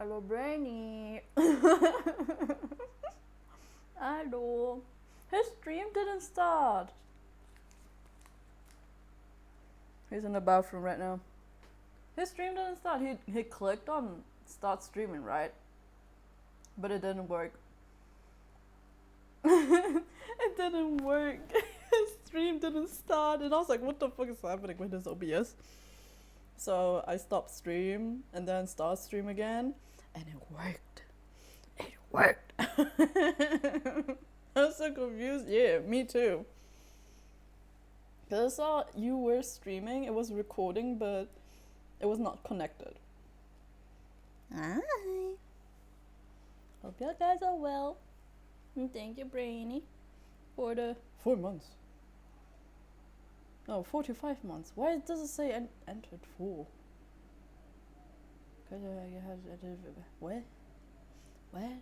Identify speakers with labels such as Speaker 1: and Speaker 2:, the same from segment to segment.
Speaker 1: Hello, Brainy. Hello. His stream didn't start. He's in the bathroom right now. His stream didn't start. He clicked on start streaming, right? But it didn't work. It didn't work. His stream didn't start, and I was like, what the fuck is happening with this OBS? So I stopped stream and then start stream again, and it worked. It worked. I was so confused. Yeah, me too. Because I saw you were streaming, it was recording, but it was not connected. Hi. Hope you guys are well. And thank you, Brainy, for the 4 months. No, 4 to 5 months. Why does it say entered 4? Because you had where? Where?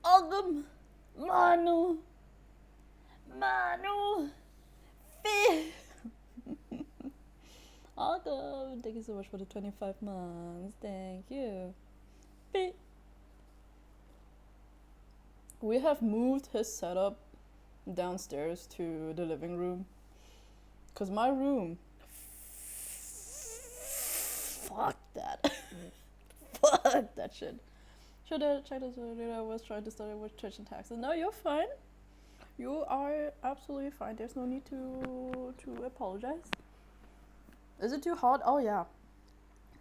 Speaker 1: Ogum, Manu, Fi. Ogum, thank you so much for the 25 months. Thank you. Fi. We have moved his setup downstairs to the living room. Cause my room, fuck that. Fuck that shit. Should have checked this earlier. I was trying to study with church and taxes. No, you're fine. You are absolutely fine. There's no need to apologize. Is it too hot? Oh yeah.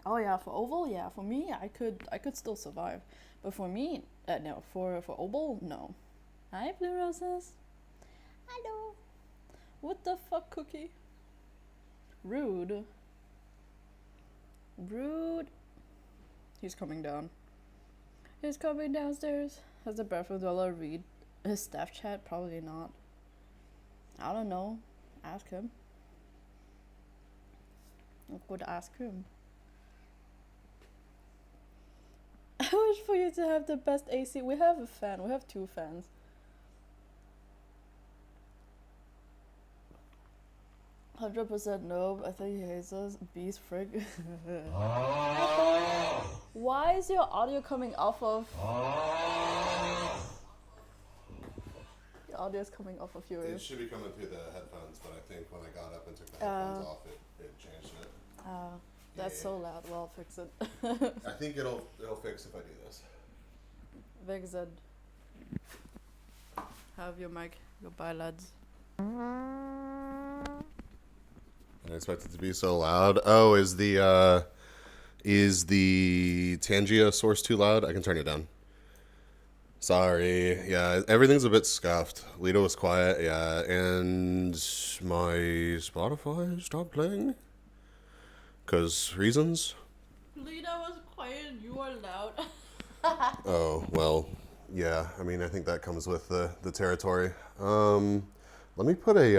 Speaker 1: Oh yeah, for oval, yeah. For me, I could still survive. But for me, no. For oval, no. Hi, Blue Roses. Hello. What the fuck, Cookie? Rude. Rude. He's coming down. He's coming downstairs. Has the bathroom dweller read his staff chat? Probably not. I don't know. Ask him. I could ask him. I wish for you to have the best AC. We have a fan. We have 2 fans. %% nope. I think he hates us. Beast frig. Why is your audio coming off of? Your audio is coming off of yours.
Speaker 2: It should be coming through the headphones, but I think when I got up and took the headphones off, it changed it.
Speaker 1: That's so loud. Well, I'll fix it.
Speaker 2: I think it'll fix if I do this.
Speaker 1: Fix it. Have your mic. Goodbye, lads.
Speaker 2: I didn't expect it to be so loud. Oh, is the Tangia source too loud? I can turn it down. Sorry. Yeah, everything's a bit scuffed. Lito was quiet, yeah, and my Spotify stopped playing. 'Cause reasons?
Speaker 1: Lita was quiet, you are loud.
Speaker 2: Oh, well, yeah, I mean, I think that comes with the territory. Let me put a,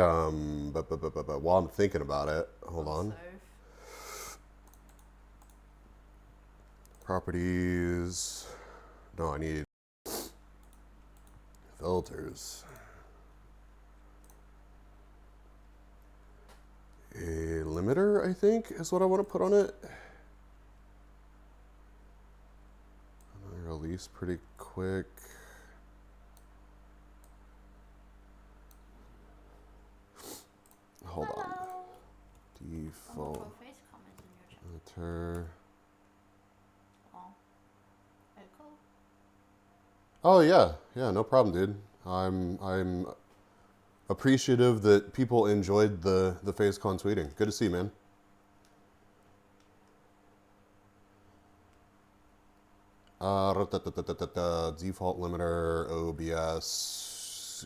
Speaker 2: while I'm thinking about it, hold on. Properties. No, I need filters. A limiter, I think, is what I want to put on it. Release pretty quick. Hold on. Default. Filter. Oh yeah, no problem, dude. I'm appreciative that people enjoyed the FaceCon tweeting. Good to see, man. Default limiter, OBS,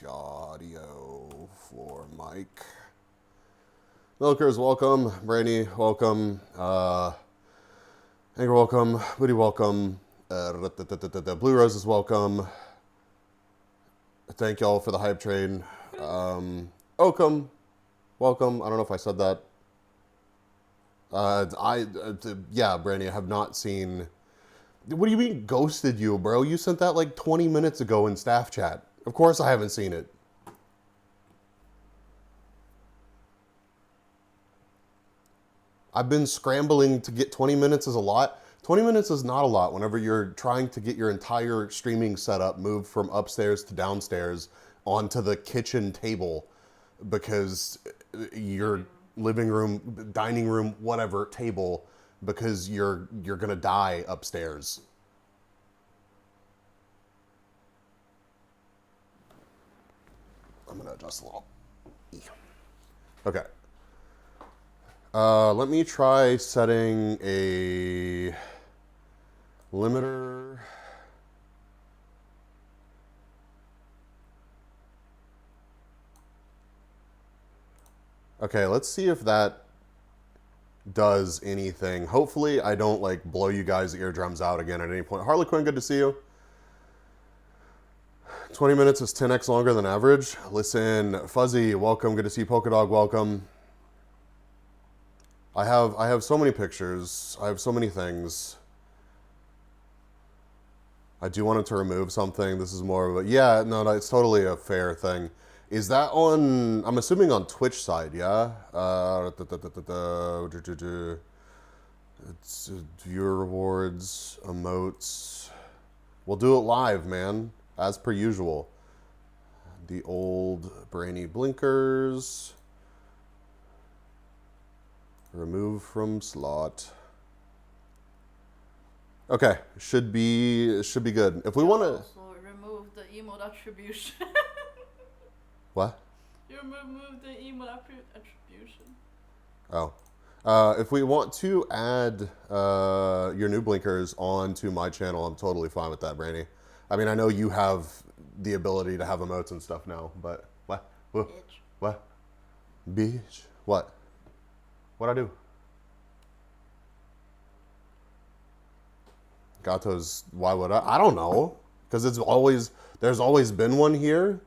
Speaker 2: audio for mic. Milkers, welcome. Brainy, welcome. Anger, welcome. Booty, welcome. Blue Roses, welcome. Thank y'all for the hype train. Oakham, welcome. I don't know if I said that. Yeah, Brandy, I have not seen. What do you mean ghosted you, bro? You sent that like 20 minutes ago in staff chat. Of course I haven't seen it. I've been scrambling to get 20 minutes is a lot. 20 minutes is not a lot whenever you're trying to get your entire streaming setup moved from upstairs to downstairs onto the kitchen table because your living room, dining room, whatever table, because you're gonna die upstairs. I'm gonna adjust a little. Okay. Let me try setting a limiter. Okay, let's see if that does anything. Hopefully I don't like blow you guys' eardrums out again at any point. Harley Quinn, good to see you. 20 minutes is 10x longer than average. Listen, Fuzzy, welcome. Good to see you. Polka Dog, welcome. I have so many pictures. I have so many things. I do want to remove something. This is more of a, yeah, no, it's totally a fair thing. Is that on, I'm assuming on Twitch side, yeah? It's viewer rewards, emotes. We'll do it live, man, as per usual. The old brainy blinkers. Remove from slot. Okay, should be good. If we want to
Speaker 1: also remove the emote attribution.
Speaker 2: What?
Speaker 1: You remove the emote attribution.
Speaker 2: Oh. If we want to add your new blinkers onto my channel, I'm totally fine with that, Brainy. I mean, I know you have the ability to have emotes and stuff now, but what?
Speaker 1: Bitch.
Speaker 2: What? Bitch? What? What'd I do? Gato's, why would I don't know. Because there's always been one here.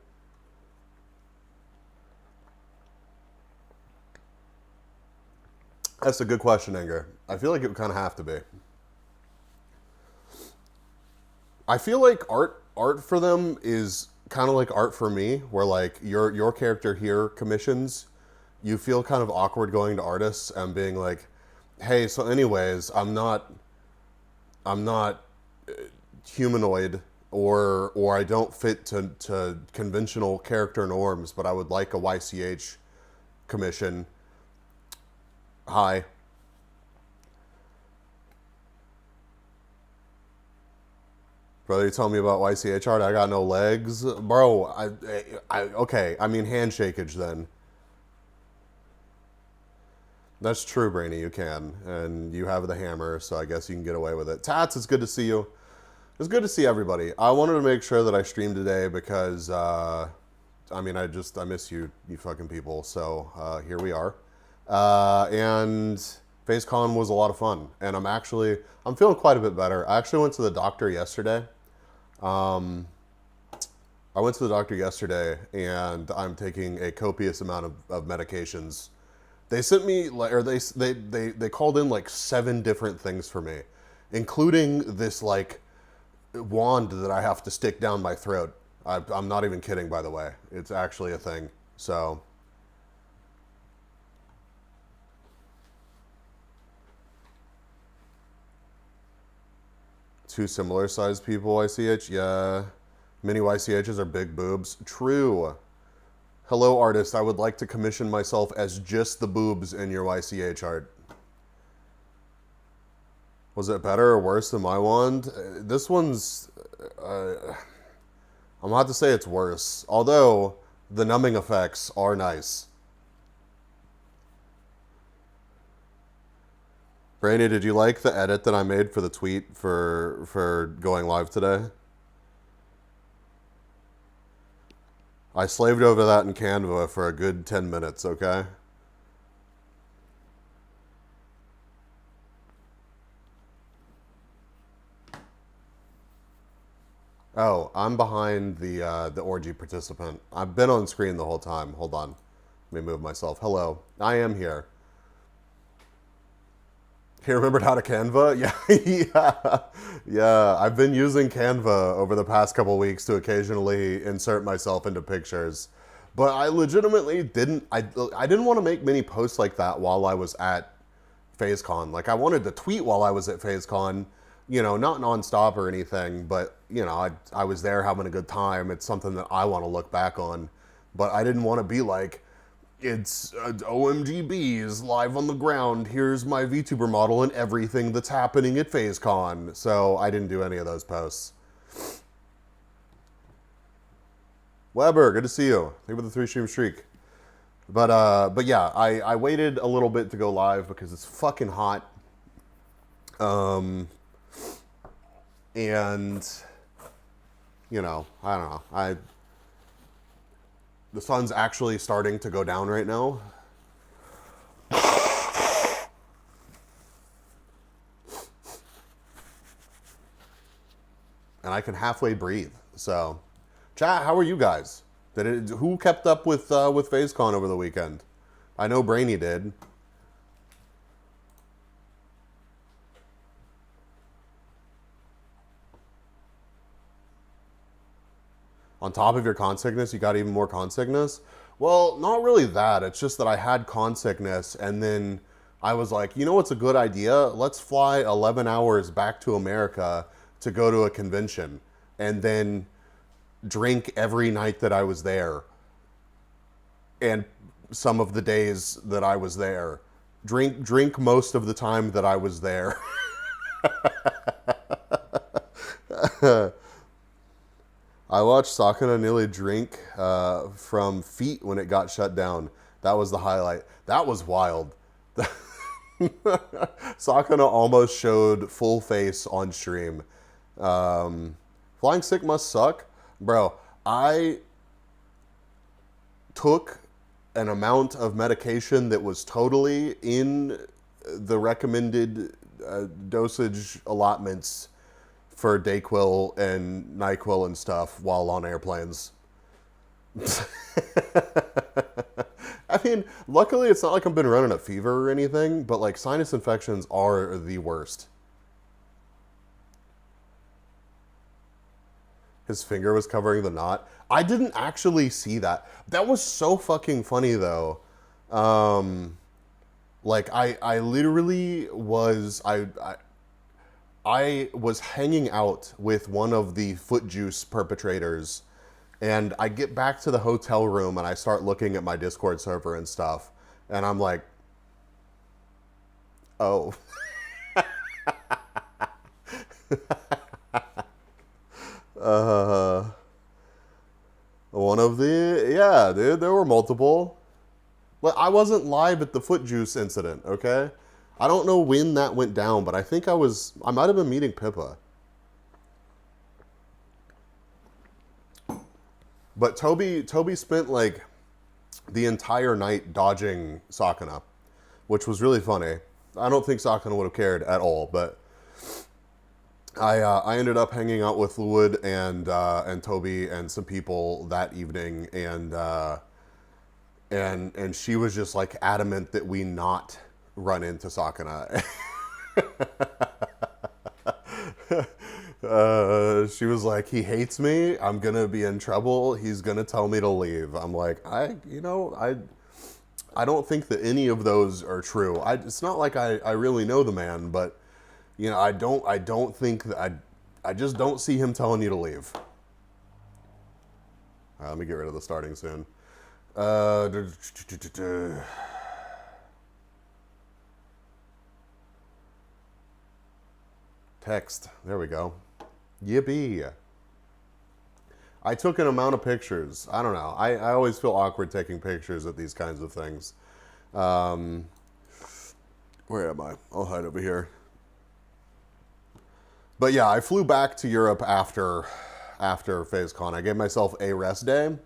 Speaker 2: That's a good question, Anger. I feel like it would kind of have to be. I feel like art for them is kind of like art for me, where like your character here commissions, you feel kind of awkward going to artists and being like, hey, so anyways, I'm not humanoid or I don't fit to conventional character norms, but I would like a YCH commission. Hi. Brother, you tell me about YCH art? I got no legs. Bro, okay, I mean handshakeage then. That's true, Brainy, you can. And you have the hammer, so I guess you can get away with it. Tats, it's good to see you. It's good to see everybody. I wanted to make sure that I streamed today because, I mean, I miss you fucking people. So here we are. And FaceCon was a lot of fun. And I'm feeling quite a bit better. I actually went to the doctor yesterday. And I'm taking a copious amount of medications. They sent me, or they called in like 7 different things for me, including this like wand that I have to stick down my throat. I'm not even kidding, by the way. It's actually a thing. So. Two similar sized people, YCH? Yeah. Mini YCHs are big boobs. True. Hello, artist. I would like to commission myself as just the boobs in your YCH art. Was it better or worse than my wand? This one's... I'm about to say it's worse. Although, the numbing effects are nice. Brandy, did you like the edit that I made for the tweet for going live today? I slaved over that in Canva for a good 10 minutes, okay? Oh, I'm behind the orgy participant. I've been on screen the whole time. Hold on. Let me move myself. Hello. I am here. He remembered how to Canva? Yeah. I've been using Canva over the past couple weeks to occasionally insert myself into pictures. But I legitimately didn't, I didn't want to make many posts like that while I was at FazeCon. Like, I wanted to tweet while I was at FazeCon, you know, not nonstop or anything, but, you know, I was there having a good time. It's something that I want to look back on. But I didn't want to be like, it's OMGBs live on the ground. Here's my VTuber model and everything that's happening at FazeCon. So I didn't do any of those posts. Weber, good to see you. Thank you for the 3-stream streak. But yeah, I waited a little bit to go live because it's fucking hot. And, you know, I don't know. The sun's actually starting to go down right now. And I can halfway breathe. So, chat, how are you guys? Who kept up with FazeCon over the weekend? I know Brainy did. On top of your con sickness, you got even more con sickness? Well, not really that. It's just that I had con sickness, and then I was like, you know what's a good idea? Let's fly 11 hours back to America to go to a convention, and then drink every night that I was there, and some of the days that I was there. Drink most of the time that I was there. I watched Sakuna nearly drink from feet when it got shut down. That was the highlight. That was wild. Sakuna almost showed full face on stream. Flying sick must suck. Bro, I took an amount of medication that was totally in the recommended dosage allotments for Dayquil and NyQuil and stuff while on airplanes. I mean, luckily it's not like I've been running a fever or anything, but like sinus infections are the worst. His finger was covering the knot. I didn't actually see that. That was so fucking funny though. Like I literally was, I was hanging out with one of the foot juice perpetrators, and I get back to the hotel room and I start looking at my Discord server and stuff, and I'm like, oh. One of the, yeah, dude, there were multiple. Like, I wasn't live at the foot juice incident, okay? I don't know when that went down, but I think I might have been meeting Pippa. But Toby spent like the entire night dodging Sakuna, which was really funny. I don't think Sakuna would have cared at all, but I ended up hanging out with Fluid and Toby and some people that evening, and she was just like adamant that we not run into Sakuna. She was like, he hates me. I'm gonna be in trouble. He's gonna tell me to leave. I'm like, I don't think that any of those are true. It's not like I really know the man, but you know, I don't think that I just don't see him telling you to leave. All right, let me get rid of the starting soon. Text. There we go. Yippee. I took an amount of pictures. I don't know. I always feel awkward taking pictures at these kinds of things. Where am I? I'll hide over here. But yeah, I flew back to Europe after FazeCon. I gave myself a rest day.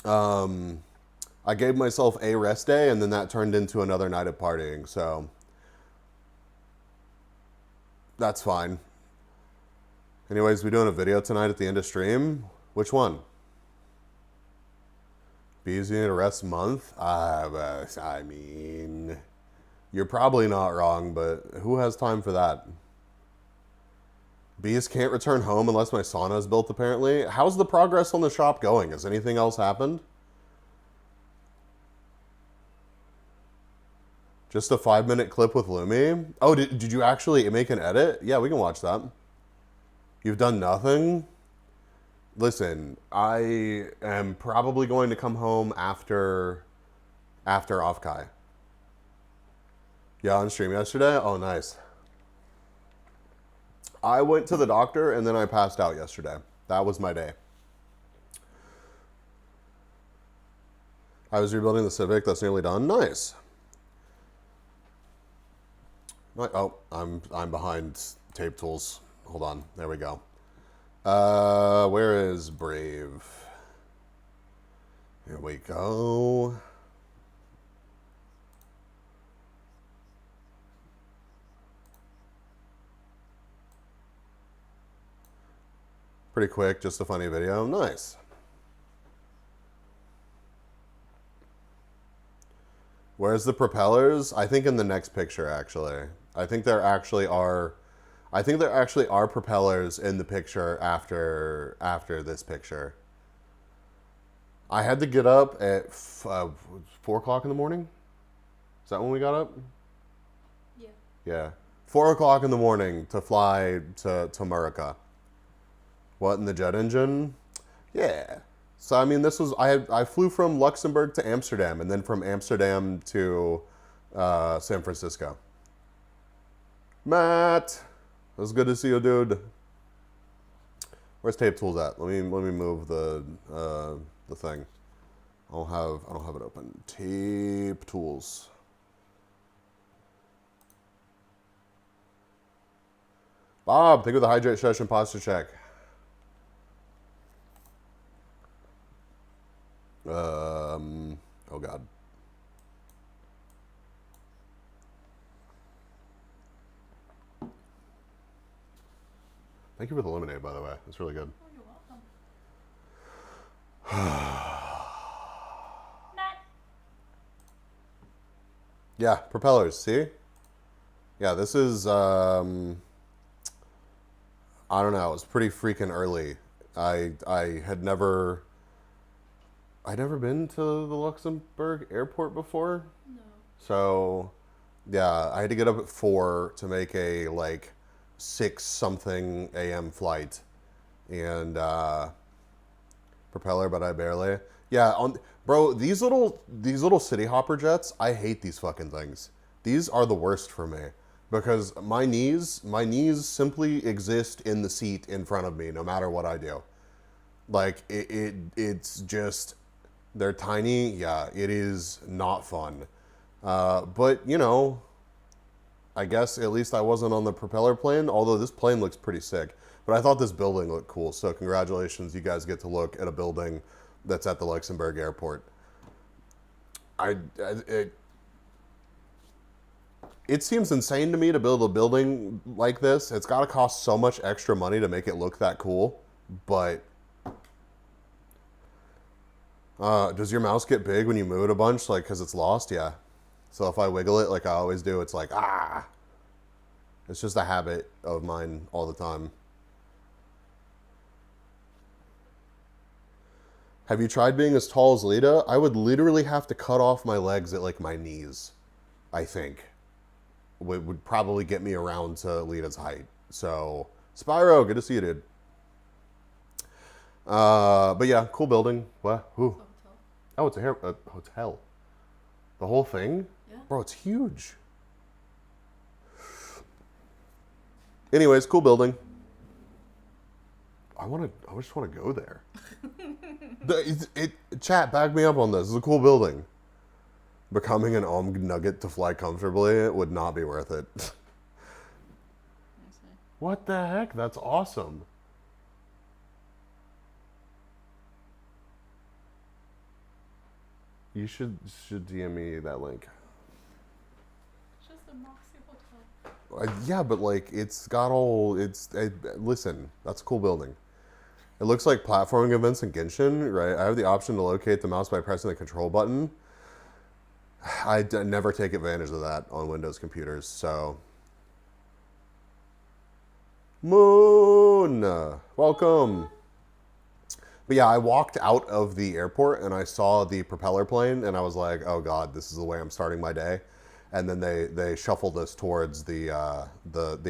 Speaker 2: I gave myself a rest day, and then that turned into another night of partying, so that's fine. Anyways, we doing a video tonight at the end of stream? Which one? Bees need a rest month? I mean, you're probably not wrong, but who has time for that? Bees can't return home unless my sauna is built, apparently. How's the progress on the shop going? Has anything else happened? Just a 5-minute clip with Lumi. Oh, did you actually make an edit? Yeah, we can watch that. You've done nothing? Listen, I am probably going to come home after Offkai. Yeah, on stream yesterday? Oh, nice. I went to the doctor and then I passed out yesterday. That was my day. I was rebuilding the Civic. That's nearly done. Nice. Oh, I'm behind tape tools. Hold on. There we go. Where is Brave? Here we go. Pretty quick, just a funny video. Nice. Where's the propellers? I think in the next picture, actually. I think there actually are propellers in the picture after this picture. I had to get up at 4 o'clock in the morning. Is that when we got up?
Speaker 1: Yeah.
Speaker 2: Yeah. 4 o'clock in the morning to fly to Murica. What, in the jet engine? Yeah. So I mean, this was I flew from Luxembourg to Amsterdam, and then from Amsterdam to San Francisco. Matt, it was good to see you, dude. Where's tape tools at? Let me move the thing. I don't have it open. Tape tools. Bob, thank you for the hydrate session posture check. Oh God. Thank you for the lemonade, by the way. It's really good.
Speaker 1: Oh, you're welcome. Matt.
Speaker 2: Yeah, propellers, see? Yeah, this is, I don't know, it was pretty freaking early. I'd never been to the Luxembourg airport before.
Speaker 1: No.
Speaker 2: So, yeah, I had to get up at 4 to make a, like, 6-something a.m. flight. And, propeller, but I barely. Yeah, bro, these little city hopper jets, I hate these fucking things. These are the worst for me. Because my knees simply exist in the seat in front of me, no matter what I do. Like, it's just, they're tiny. Yeah, it is not fun. But, you know, I guess at least I wasn't on the propeller plane, although this plane looks pretty sick. But I thought this building looked cool, so congratulations, you guys get to look at a building that's at the Luxembourg airport. It seems insane to me to build a building like this. It's got to cost so much extra money to make it look that cool. But does your mouse get big when you move it a bunch, like because it's lost? Yeah. So if I wiggle it like I always do, it's like, ah. It's just a habit of mine all the time. Have you tried being as tall as Lita? I would literally have to cut off my legs at like my knees, I think. Would probably get me around to Lita's height. So, Spyro, good to see you, dude. But yeah, cool building. What? Who? Oh, it's a hotel. The whole thing?
Speaker 1: Yeah.
Speaker 2: Bro, it's huge. Anyways, cool building. I just want to go there. Chat, back me up on this. It's a cool building. Becoming an nugget to fly comfortably, it would not be worth it. What the heck? That's awesome. You should DM me that link.
Speaker 1: It's just a Moxie hotel.
Speaker 2: Yeah, but like listen, that's a cool building. It looks like platforming events in Genshin, right? I have the option to locate the mouse by pressing the control button. I never take advantage of that on Windows computers, so. Moon, welcome. But yeah, I walked out of the airport and I saw the propeller plane and I was like, oh God, this is the way I'm starting my day. and then they shuffled us towards the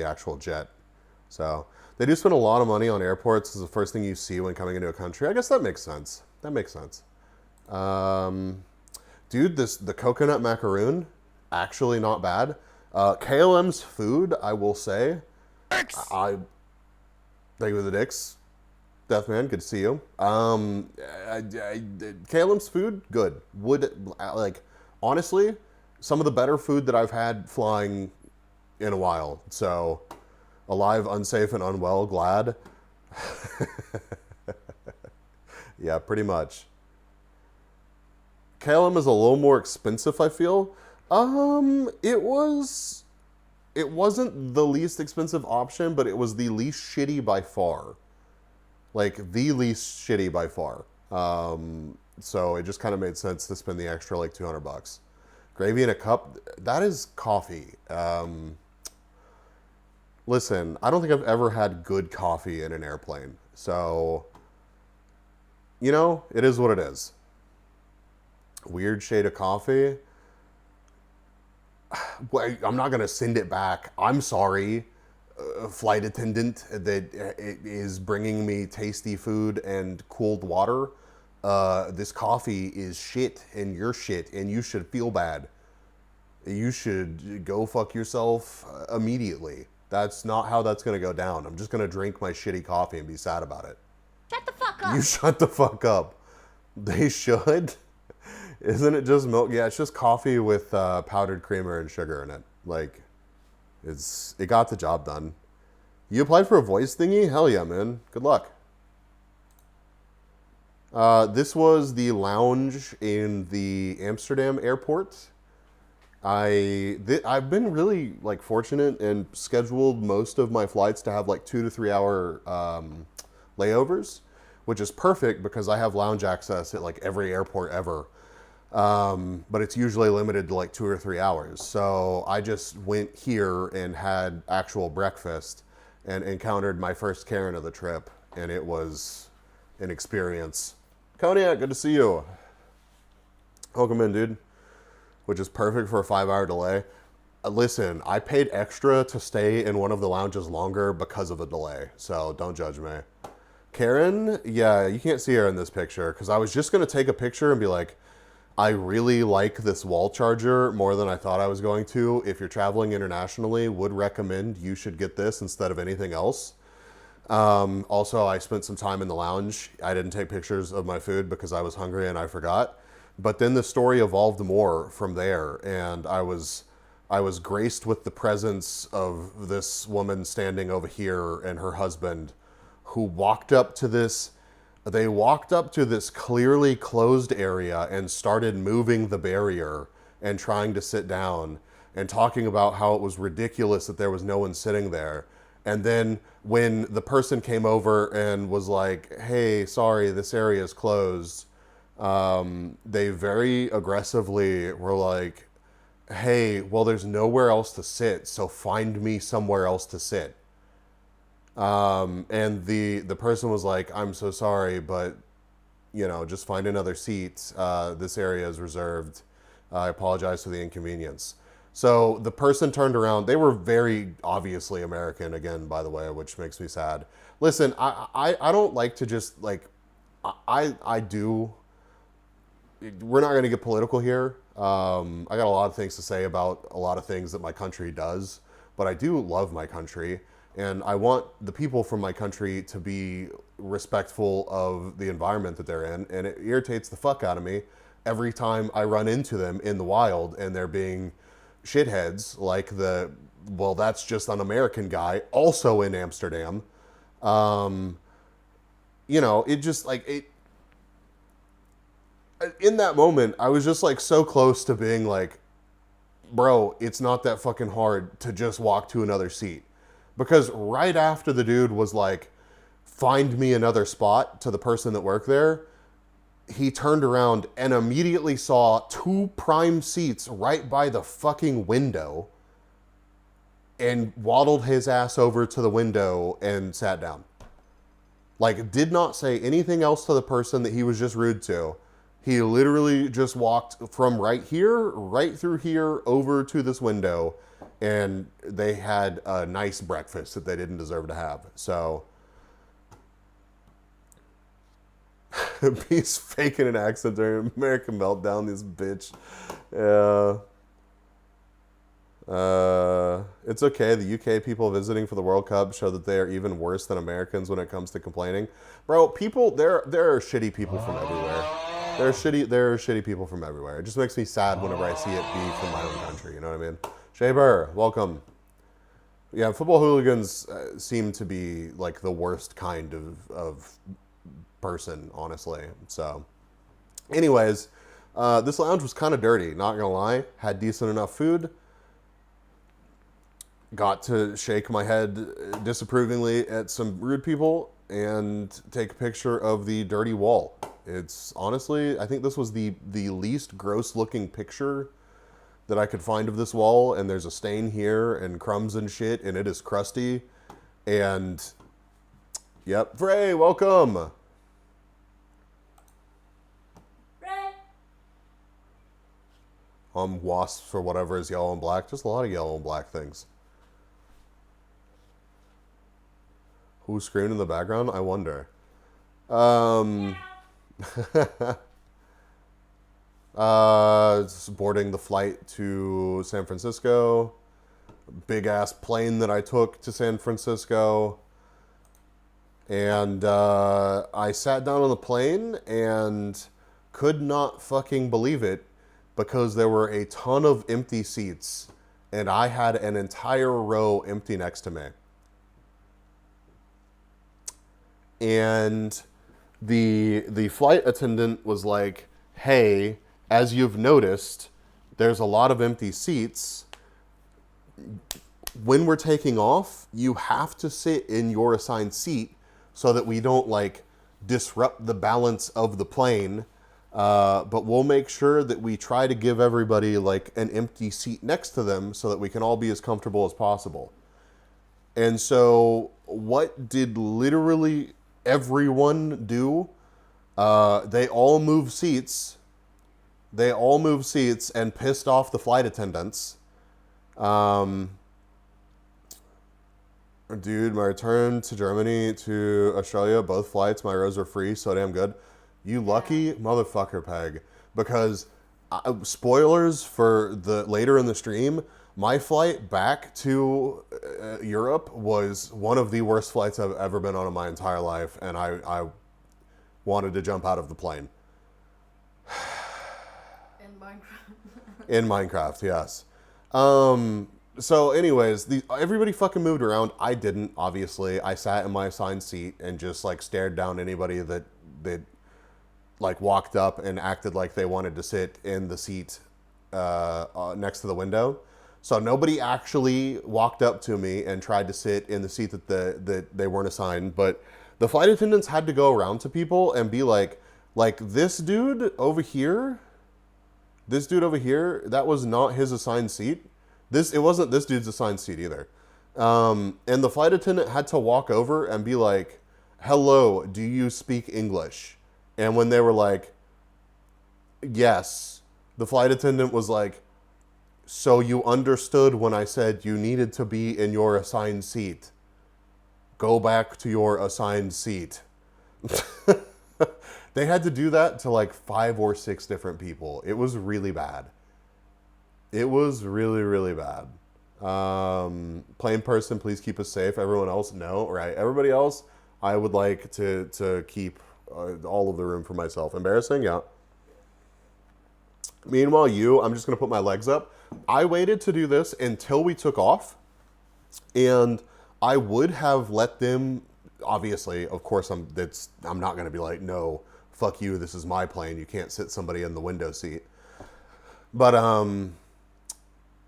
Speaker 2: actual jet. So they do spend a lot of money on airports. Is the first thing you see when coming into a country. I guess that makes sense. That makes sense. Dude, the coconut macaroon, actually not bad. KLM's food, I will say. I thank you for the dicks. Deathman, good to see you. KLM's food, good. Honestly, some of the better food that I've had flying in a while. So, alive, unsafe, and unwell, glad. Yeah, pretty much. KLM is a little more expensive, I feel. It wasn't the least expensive option, but it was the least shitty by far. Like, the least shitty by far. So it just kind of made sense to spend the extra, like, $200. Gravy in a cup, that is coffee. Listen, I don't think I've ever had good coffee in an airplane. So, you know, it is what it is. Weird shade of coffee. I'm not going to send it back. I'm sorry, flight attendant that is bringing me tasty food and cooled water. This coffee is shit and you're shit and you should feel bad. You should go fuck yourself immediately. That's not how that's going to go down. I'm just going to drink my shitty coffee and be sad about it.
Speaker 3: Shut the fuck up.
Speaker 2: You shut the fuck up. They should. Isn't it just milk? Yeah, it's just coffee with powdered creamer and sugar in it. Like, it got the job done. You applied for a voice thingy? Hell yeah, man. Good luck. This was the lounge in the Amsterdam airport. I've been really like fortunate and scheduled most of my flights to have like 2 to 3 hour layovers, which is perfect because I have lounge access at like every airport ever. But it's usually limited to like 2 or 3 hours. So I just went here and had actual breakfast and encountered my first Karen of the trip. And it was an experience. Cognac, good to see you. Welcome in, dude. Which is perfect for a 5-hour delay. Listen, I paid extra to stay in one of the lounges longer because of the delay. So don't judge me. Karen, yeah, you can't see her in this picture because I was just going to take a picture and be like, I really like this wall charger more than I thought I was going to. If you're traveling internationally, would recommend you should get this instead of anything else. Also, I spent some time in the lounge. I didn't take pictures of my food because I was hungry and I forgot. But then the story evolved more from there, and I was graced with the presence of this woman standing over here and her husband, who walked up to this. They walked up to this clearly closed area and started moving the barrier and trying to sit down and talking about how it was ridiculous that there was no one sitting there. And then when the person came over and was like, hey, sorry, this area is closed, they very aggressively were like, hey, well, there's nowhere else to sit, so find me somewhere else to sit. And the person was like, I'm so sorry, but, you know, just find another seat. This area is reserved. I apologize for the inconvenience. So the person turned around. They were very obviously American, again, by the way, which makes me sad. Listen, I don't like to just, like, I do. We're not going to get political here. I got a lot of things to say about a lot of things that my country does, but I do love my country. And I want the people from my country to be respectful of the environment that they're in. And it irritates the fuck out of me every time I run into them in the wild and they're being shitheads like well, that's just an American guy also in Amsterdam. You know, it just like it. In that moment, I was just like so close to being like, bro, it's not that fucking hard to just walk to another seat. Because right after the dude was like, find me another spot to the person that worked there, he turned around and immediately saw 2 prime seats right by the fucking window and waddled his ass over to the window and sat down. Like, did not say anything else to the person that he was just rude to He literally just walked from right here, right through here, over to this window, and they had a nice breakfast that they didn't deserve to have. So, he's faking an accent during American Meltdown, this bitch. Yeah. It's okay. The UK people visiting for the World Cup show that they are even worse than Americans when it comes to complaining. Bro, people, there are shitty people from everywhere. There are shitty people from everywhere. It just makes me sad whenever I see it be from my own country. You know what I mean? Shaber, welcome. Yeah, football hooligans seem to be like the worst kind of person, honestly. So, anyways, this lounge was kind of dirty. Not gonna lie, had decent enough food. Got to shake my head disapprovingly at some rude people and take a picture of the dirty wall. It's honestly, I think this was the least gross looking picture that I could find of this wall, and there's a stain here and crumbs and shit, and it is crusty. And yep, Frey, welcome. Wasps for whatever is yellow and black. Just a lot of yellow and black things. Who screamed in the background? I wonder. Boarding the flight to San Francisco. Big ass plane that I took to San Francisco. And I sat down on the plane and could not fucking believe it because there were a ton of empty seats and I had an entire row empty next to me. And the flight attendant was like, hey, as you've noticed, there's a lot of empty seats. When we're taking off, you have to sit in your assigned seat so that we don't like disrupt the balance of the plane. But we'll make sure that we try to give everybody like an empty seat next to them so that we can all be as comfortable as possible. And so what did literally everyone do? They all moved seats. They all moved seats and pissed off the flight attendants. Dude, my return to Germany to Australia, both flights, my rows are free, so damn good. You lucky motherfucker, Peg. Because, spoilers for the later in the stream, my flight back to Europe was one of the worst flights I've ever been on in my entire life, and I wanted to jump out of the plane.
Speaker 1: In Minecraft.
Speaker 2: In Minecraft, yes. So anyways, everybody fucking moved around. I didn't, obviously. I sat in my assigned seat and just like stared down anybody that like walked up and acted like they wanted to sit in the seat next to the window. So nobody actually walked up to me and tried to sit in the seat that they weren't assigned. But the flight attendants had to go around to people and be like this dude over here, that was not his assigned seat. It wasn't this dude's assigned seat either. And the flight attendant had to walk over and be like, hello, do you speak English? And when they were like, yes, the flight attendant was like, so you understood when I said you needed to be in your assigned seat. Go back to your assigned seat. They had to do that to like 5 or 6 different people. It was really bad. It was really, really bad. Plain person, please keep us safe. Everyone else, no, right? Everybody else, I would like to keep all of the room for myself. Embarrassing, yeah. Meanwhile, I'm just going to put my legs up. I waited to do this until we took off, and I would have let them, obviously, of course, I'm not going to be like, no, fuck you, this is my plane, you can't sit somebody in the window seat. But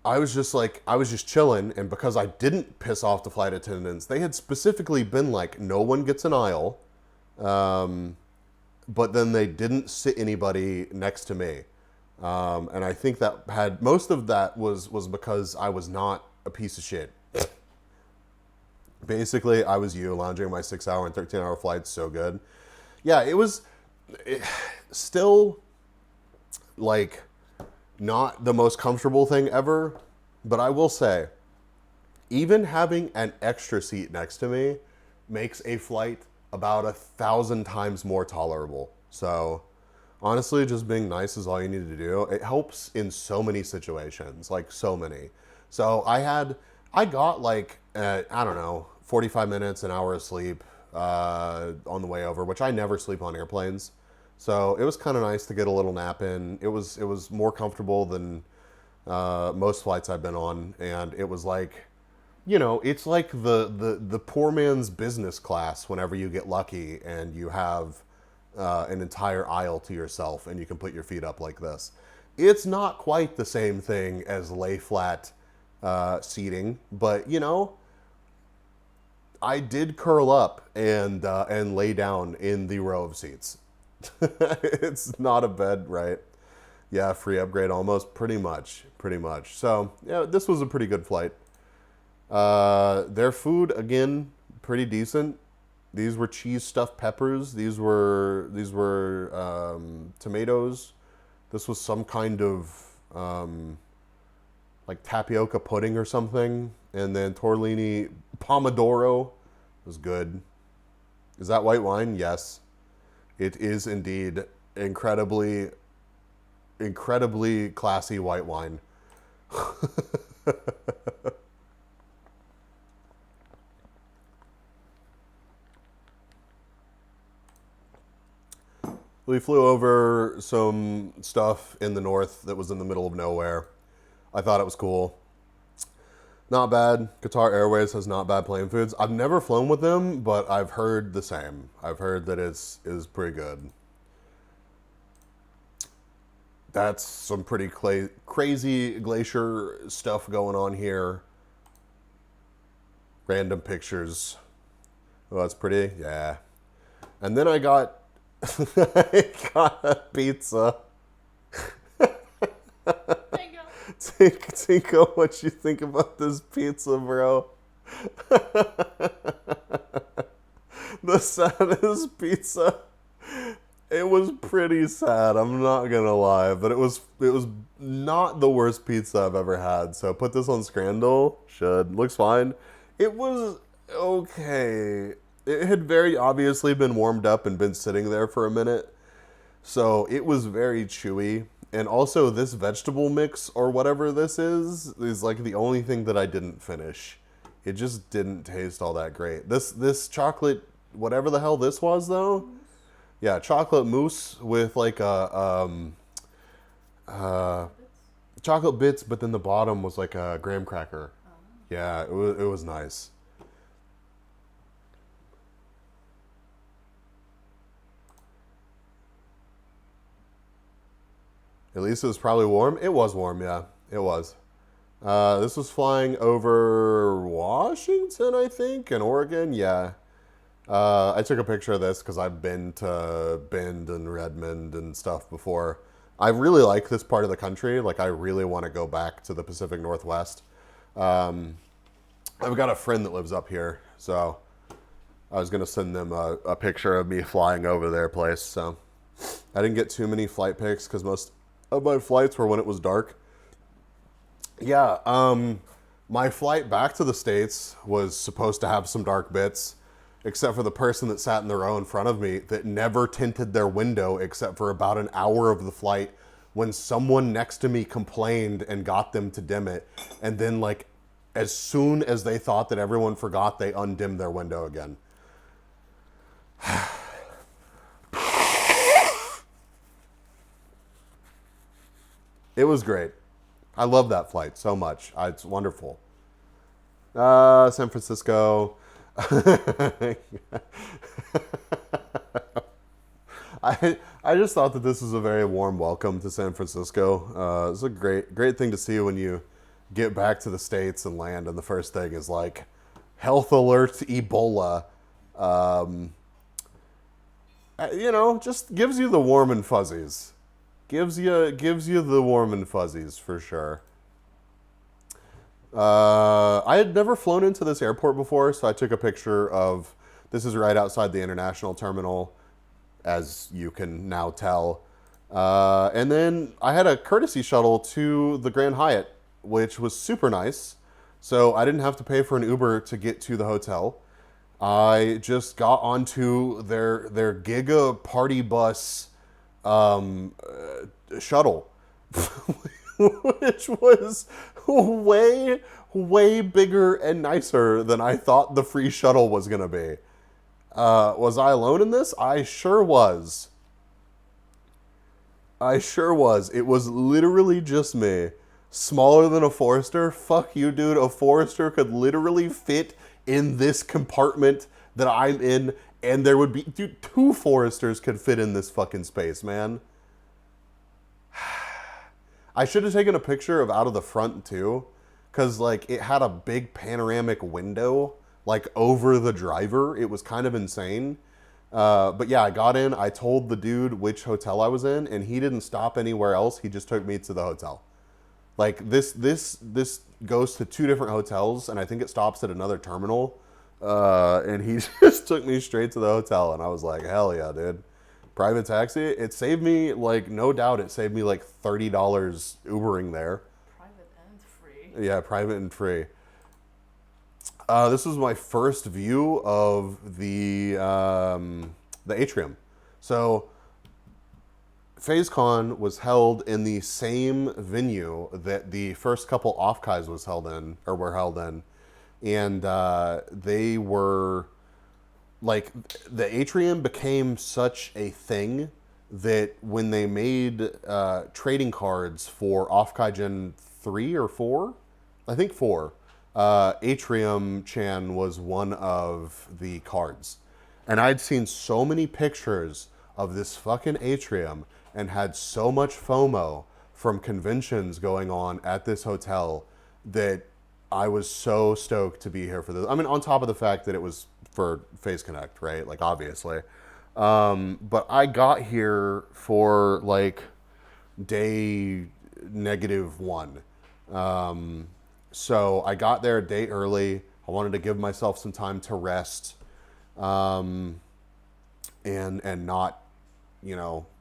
Speaker 2: I was just chilling, and because I didn't piss off the flight attendants, they had specifically been like, no one gets an aisle, but then they didn't sit anybody next to me. And I think that most of that was because I was not a piece of shit. Basically, I was you lounging my 6-hour and 13-hour flights so good. Yeah, still like not the most comfortable thing ever, but I will say, even having an extra seat next to me makes a flight about 1,000 times more tolerable. So honestly, just being nice is all you need to do. It helps in so many situations, like so many. So I got like, I don't know, 45 minutes, an hour of sleep on the way over, which I never sleep on airplanes. So it was kind of nice to get a little nap in. It was more comfortable than most flights I've been on, and it was like, it's like the poor man's business class whenever you get lucky and you have an entire aisle to yourself and you can put your feet up like this. It's not quite the same thing as lay flat seating, but I did curl up and lay down in the row of seats. It's not a bed, right? Yeah, free upgrade almost, pretty much. So yeah, this was a pretty good flight. Their food, again, pretty decent. These were cheese stuffed peppers. These were tomatoes. This was some kind of like tapioca pudding or something. And then tortellini pomodoro was good. Is that white wine? Yes. It is indeed incredibly classy white wine. We flew over some stuff in the north that was in the middle of nowhere. I thought it was cool. Not bad. Qatar Airways has not bad plane foods. I've never flown with them, but I've heard the same. I've heard that is pretty good. That's some pretty crazy glacier stuff going on here. Random pictures. Oh, that's pretty. Yeah. And then I got a pizza. Tinko, what you think about this pizza, bro? The saddest pizza. It was pretty sad, I'm not gonna lie, but it was not the worst pizza I've ever had. So put this on Scrandle. Looks fine. It was okay. It had very obviously been warmed up and been sitting there for a minute. So it was very chewy. And also this vegetable mix or whatever this is like the only thing that I didn't finish. It just didn't taste all that great. This chocolate, whatever the hell this was though. Yeah, chocolate mousse with like chocolate bits, but then the bottom was like a graham cracker. Yeah, it was nice. At least it was probably warm. It was warm, yeah. It was. This was flying over Washington, I think, and Oregon. Yeah. I took a picture of this because I've been to Bend and Redmond and stuff before. I really like this part of the country. Like, I really want to go back to the Pacific Northwest. I've got a friend that lives up here, so I was going to send them a picture of me flying over their place. So I didn't get too many flight pics because most of my flights were when it was dark. Yeah, my flight back to the States was supposed to have some dark bits, except for the person that sat in the row in front of me that never tinted their window except for about an hour of the flight when someone next to me complained and got them to dim it. And then, like, as soon as they thought that everyone forgot, they undimmed their window again. It was great. I love that flight so much. It's wonderful. San Francisco. I just thought that this was a very warm welcome to San Francisco. It's a great thing to see when you get back to the States and land, and the first thing is like, health alert, Ebola. Just gives you the warm and fuzzies. Gives you the warm and fuzzies for sure. I had never flown into this airport before, so I took a picture of, this is right outside the international terminal, as you can now tell. And then I had a courtesy shuttle to the Grand Hyatt, which was super nice. So I didn't have to pay for an Uber to get to the hotel. I just got onto their Giga Party Bus shuttle, which was way, way bigger and nicer than I thought the free shuttle was going to be. Was I alone in this? I sure was. I sure was. It was literally just me. Smaller than a Forester? Fuck you, dude. A Forester could literally fit in this compartment that I'm in, and there would be... Dude, 2 Foresters could fit in this fucking space, man. I should have taken a picture of out of the front, too, because, like, it had a big panoramic window, like, over the driver. It was kind of insane. But yeah, I got in. I told the dude which hotel I was in, and he didn't stop anywhere else. He just took me to the hotel. Like this goes to 2 different hotels, and I think it stops at another terminal. And he just took me straight to the hotel, and I was like, hell yeah, dude. Private taxi. It saved me, like, no doubt, it saved me like $30 Ubering there.
Speaker 1: Private and free.
Speaker 2: Yeah, private and free. This was my first view of the atrium. So, FazeCon was held in the same venue that the first couple off-kais were held in, and they were like the atrium became such a thing that when they made trading cards for off-kai Gen 3 or 4, I think 4. Atrium Chan was one of the cards. And I'd seen so many pictures of this fucking atrium and had so much FOMO from conventions going on at this hotel that I was so stoked to be here for this. I mean, on top of the fact that it was for Phase Connect, right? Like, obviously. But I got here for, like, day -1. So I got there a day early. I wanted to give myself some time to rest, and not,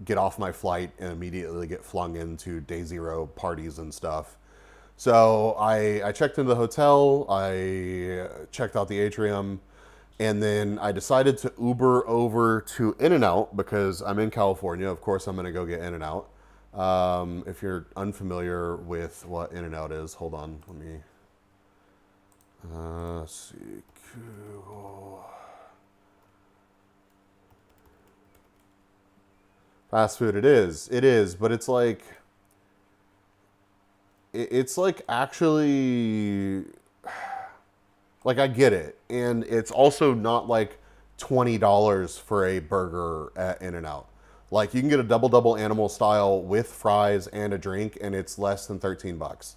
Speaker 2: get off my flight and immediately get flung into day 0 parties and stuff. So I checked into the hotel. I checked out the atrium, and then I decided to Uber over to In-N-Out because I'm in California. Of course, I'm gonna go get In-N-Out. If you're unfamiliar with what In-N-Out is, hold on, let me see. Fast food, it is, but it's like, it's like actually, like, I get it, and it's also not like $20 for a burger at In-N-Out. Like, you can get a double animal style with fries and a drink, and it's less than $13.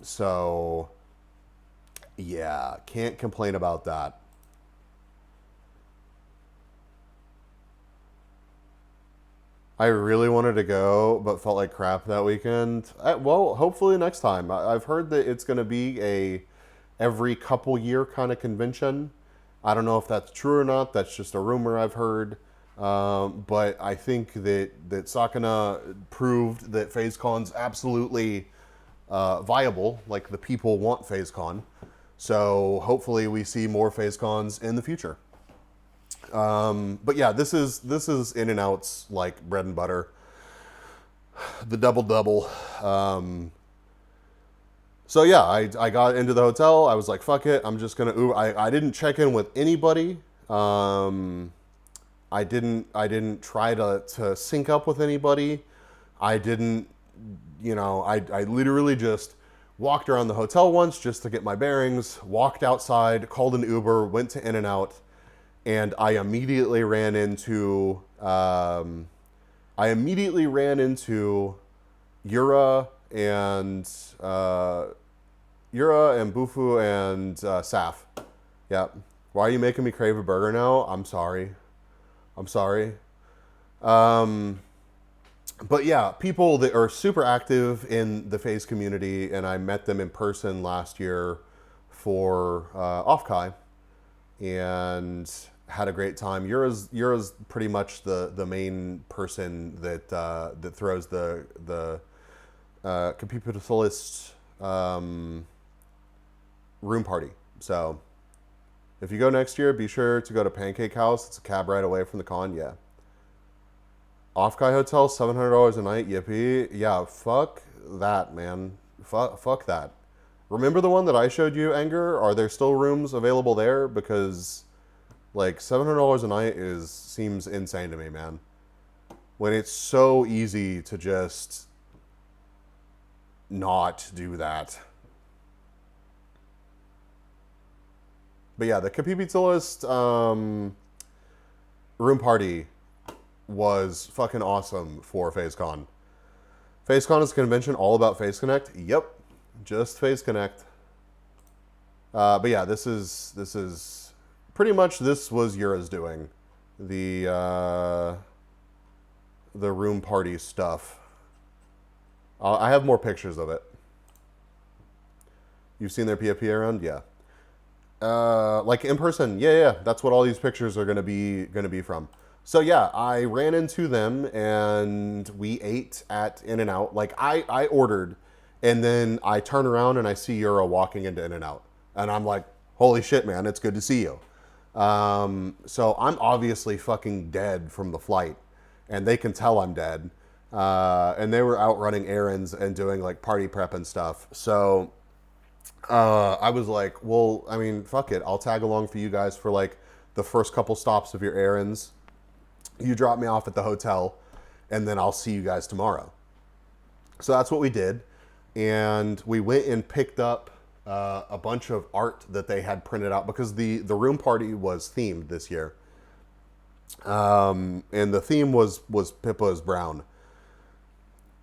Speaker 2: So, yeah, can't complain about that. I really wanted to go, but felt like crap that weekend. Well, hopefully next time. I've heard that it's going to be a every couple year kind of convention. I don't know if that's true or not. That's just a rumor I've heard. But I think that Sakana proved that FazeCon's absolutely viable. Like, the people want FazeCon. So hopefully we see more FazeCons in the future. But yeah, this is In-N-Out's, like, bread and butter. The double. So yeah, I got into the hotel. I was like, fuck it, I'm just gonna Uber. I didn't check in with anybody. I didn't try to sync up with anybody. I didn't, I literally just walked around the hotel once just to get my bearings, walked outside, called an Uber, went to In-N-Out, and I immediately ran into Yura and Bufu and Saf. Yeah. Why are you making me crave a burger now? I'm sorry. But yeah, people that are super active in the Phase community, and I met them in person last year for Off-Kai, and had a great time. Yura's pretty much the main person that throws the capitalist room party. So if you go next year, be sure to go to Pancake House. It's a cab ride away from the con. Yeah. Off-Kai Hotel, $700 a night. Yippee. Yeah, fuck that, man. Fuck that. Remember the one that I showed you, Anger? Are there still rooms available there? Because, like, $700 a night seems insane to me, man. When it's so easy to just not do that. But yeah, the capitalist room party was fucking awesome for FaceCon. FaceCon is a convention all about Face Connect. Yep, just Face Connect. But yeah, this is pretty much this was Yura's doing the room party stuff. I have more pictures of it. You've seen their PFP around, yeah. Like in person, yeah. That's what all these pictures are gonna be from. So yeah, I ran into them and we ate at In-N-Out. Like I ordered, and then I turn around and I see Yura walking into In-N-Out, and I'm like, holy shit, man, it's good to see you. So I'm obviously fucking dead from the flight, and they can tell I'm dead. And they were out running errands and doing like party prep and stuff. So I was like, well, I mean, fuck it. I'll tag along for you guys for like the first couple stops of your errands. You drop me off at the hotel, and then I'll see you guys tomorrow. So that's what we did. And we went and picked up a bunch of art that they had printed out because the room party was themed this year. And the theme was Pippa's brown.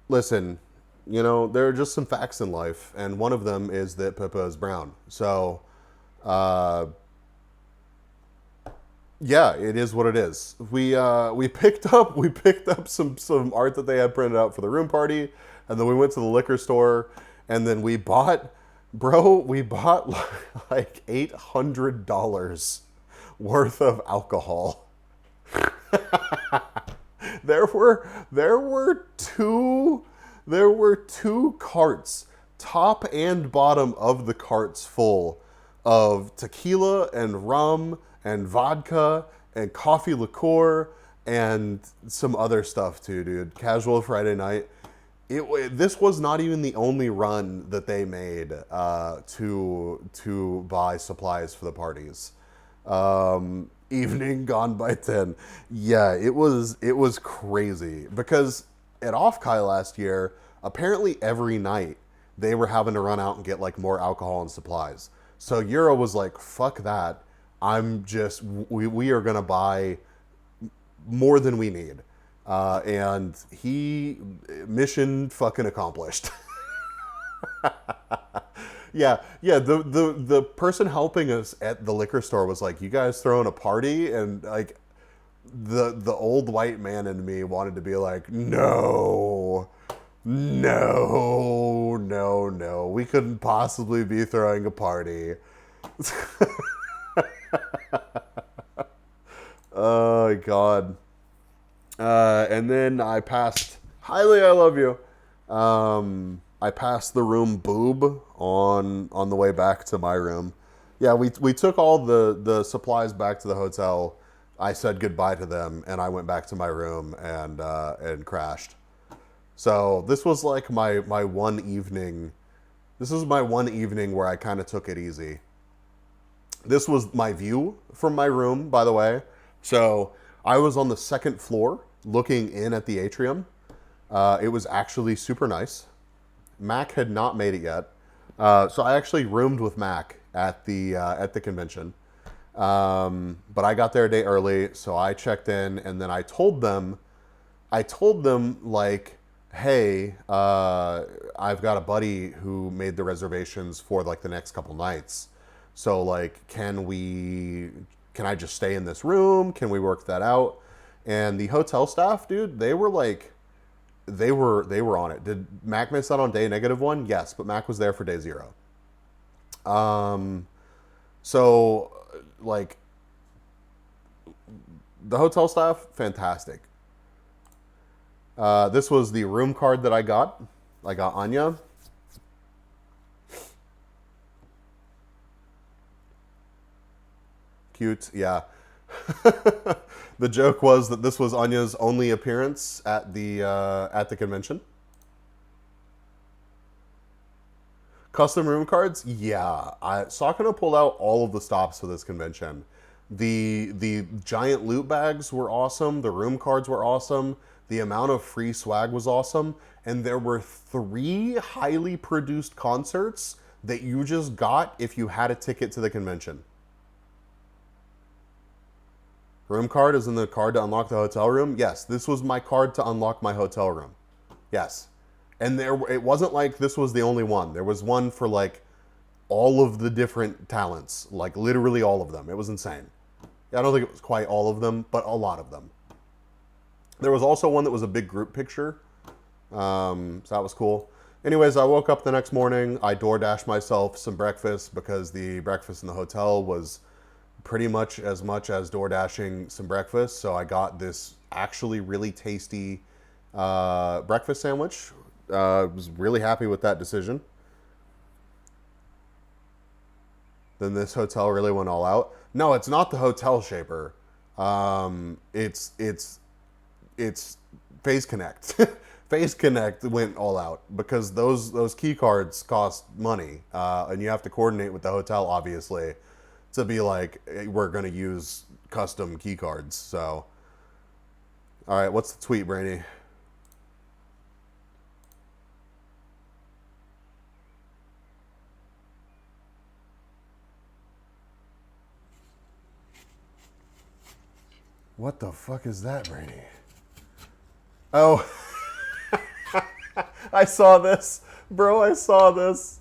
Speaker 2: Listen, you know, there are just some facts in life, and one of them is that Pippa is brown. So, yeah, it is what it is. We picked up some art that they had printed out for the room party, and then we went to the liquor store, and then we bought like $800 worth of alcohol. There were two carts, top and bottom of the carts, full of tequila and rum and vodka and coffee liqueur and some other stuff too, dude. Casual Friday night. This was not even the only run that they made to buy supplies for the parties. Evening gone by 10. Yeah, it was crazy because at Off-Kai last year, apparently every night they were having to run out and get like more alcohol and supplies. So Yura was like, fuck that. We are gonna buy more than we need. And mission fucking accomplished. Yeah. The person helping us at the liquor store was like, you guys throwing a party? And like the old white man in me wanted to be like, no, we couldn't possibly be throwing a party. Oh God. And then I passed Highly I Love You. I passed the room boob on the way back to my room. Yeah, we took all the supplies back to the hotel. I said goodbye to them, and I went back to my room and crashed. So this was like my one evening. This is my one evening where I kind of took it easy. This was my view from my room, by the way. So I was on the second floor looking in at the atrium. It was actually super nice. Mac had not made it yet. So I actually roomed with Mac at the convention. But I got there a day early, so I checked in, and then I told them like, hey, I've got a buddy who made the reservations for like the next couple nights. So like, can I just stay in this room? Can we work that out? And the hotel staff, dude, they were on it. Did Mac miss out on day -1? Yes, but Mac was there for day 0. So like, The hotel staff, fantastic. This was the room card that I got. I got Anya. Cute, yeah. The joke was that this was Anya's only appearance at the convention. Custom room cards, yeah. Sakuna pulled out all of the stops for this convention. The giant loot bags were awesome. The room cards were awesome. The amount of free swag was awesome. And there were 3 highly produced concerts that you just got if you had a ticket to the convention. Room card is in the card to unlock the hotel room. Yes, this was my card to unlock my hotel room. Yes. And it wasn't like this was the only one. There was one for like all of the different talents, like literally all of them. It was insane. I don't think it was quite all of them, but a lot of them. There was also one that was a big group picture. So that was cool. Anyways, I woke up the next morning. I DoorDashed myself some breakfast because the breakfast in the hotel was pretty much as DoorDashing some breakfast. So I got this actually really tasty breakfast sandwich. Was really happy with that decision. Then this hotel really went all out. No, it's not the hotel shaper. It's Phase Connect. Phase Connect went all out because those key cards cost money, and you have to coordinate with the hotel obviously to be like, hey, we're gonna use custom key cards. So, all right, what's the tweet, Brainy? What the fuck is that, Brainy? Oh, I saw this, bro. I saw this.